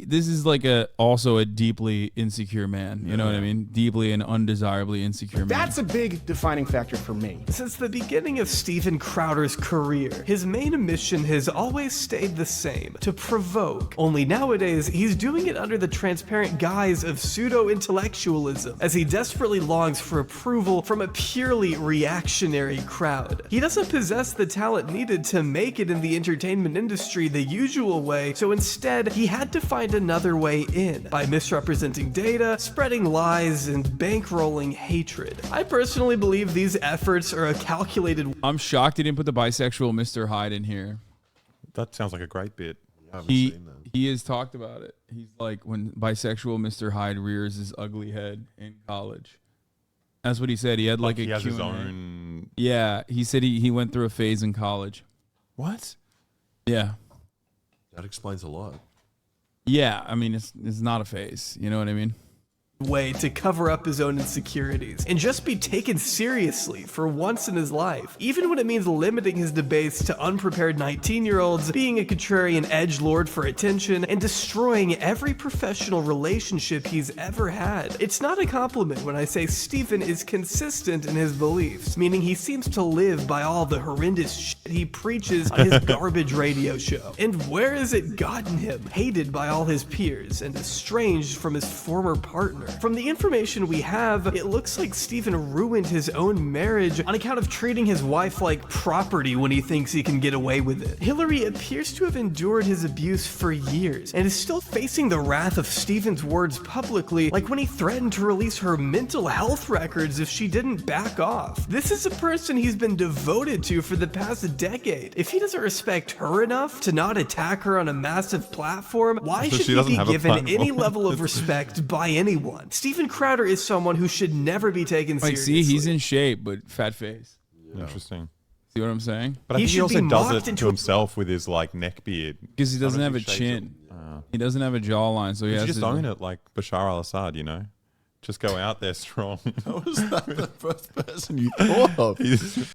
This is like also a deeply insecure man. You know what I mean? Deeply and undesirably insecure man. That's a big defining factor for me. Since the beginning of Steven Crowder's career, his main mission has always stayed the same, to provoke. Only nowadays, he's doing it under the transparent guise of pseudo-intellectualism, as he desperately longs for approval from a purely reactionary crowd. He doesn't possess the talent needed to make it in the entertainment industry the usual way, so instead, he had to find another way in, by misrepresenting data, spreading lies, and bankrolling hatred. I personally believe these efforts are a calculated. I'm shocked he didn't put the bisexual Mr. Hyde in here. That sounds like a great bit. He has talked about it. He's like, when bisexual Mr. Hyde rears his ugly head in college. That's what he said. He had like he a has his Q&A. own. Yeah, he said he went through a phase in college. What? Yeah. That explains a lot. Yeah, I mean, it's not a phase. You know what I mean? Way to cover up his own insecurities and just be taken seriously for once in his life, even when it means limiting his debates to unprepared 19-year-olds, being a contrarian edgelord for attention, and destroying every professional relationship he's ever had. It's not a compliment when I say Steven is consistent in his beliefs, meaning he seems to live by all the horrendous shit he preaches on his garbage radio show. And where has it gotten him? Hated by all his peers and estranged from his former partner. From the information we have, it looks like Steven ruined his own marriage on account of treating his wife like property when he thinks he can get away with it. Hillary appears to have endured his abuse for years and is still facing the wrath of Steven's words publicly, like when he threatened to release her mental health records if she didn't back off. This is a person he's been devoted to for the past decade. If he doesn't respect her enough to not attack her on a massive platform, why should he be given any level of respect by anyone? Steven Crowder is someone who should never be taken Like, seriously. see, he's in shape, but fat face. Interesting. See what I'm saying? But I think he also does it to himself with his like neck beard. Because he doesn't I have don't a think he shaves chin. it. He doesn't have a jawline, so he You has just to own it like Bashar al-Assad, you know? Just go out there strong. How was that the first person you thought of?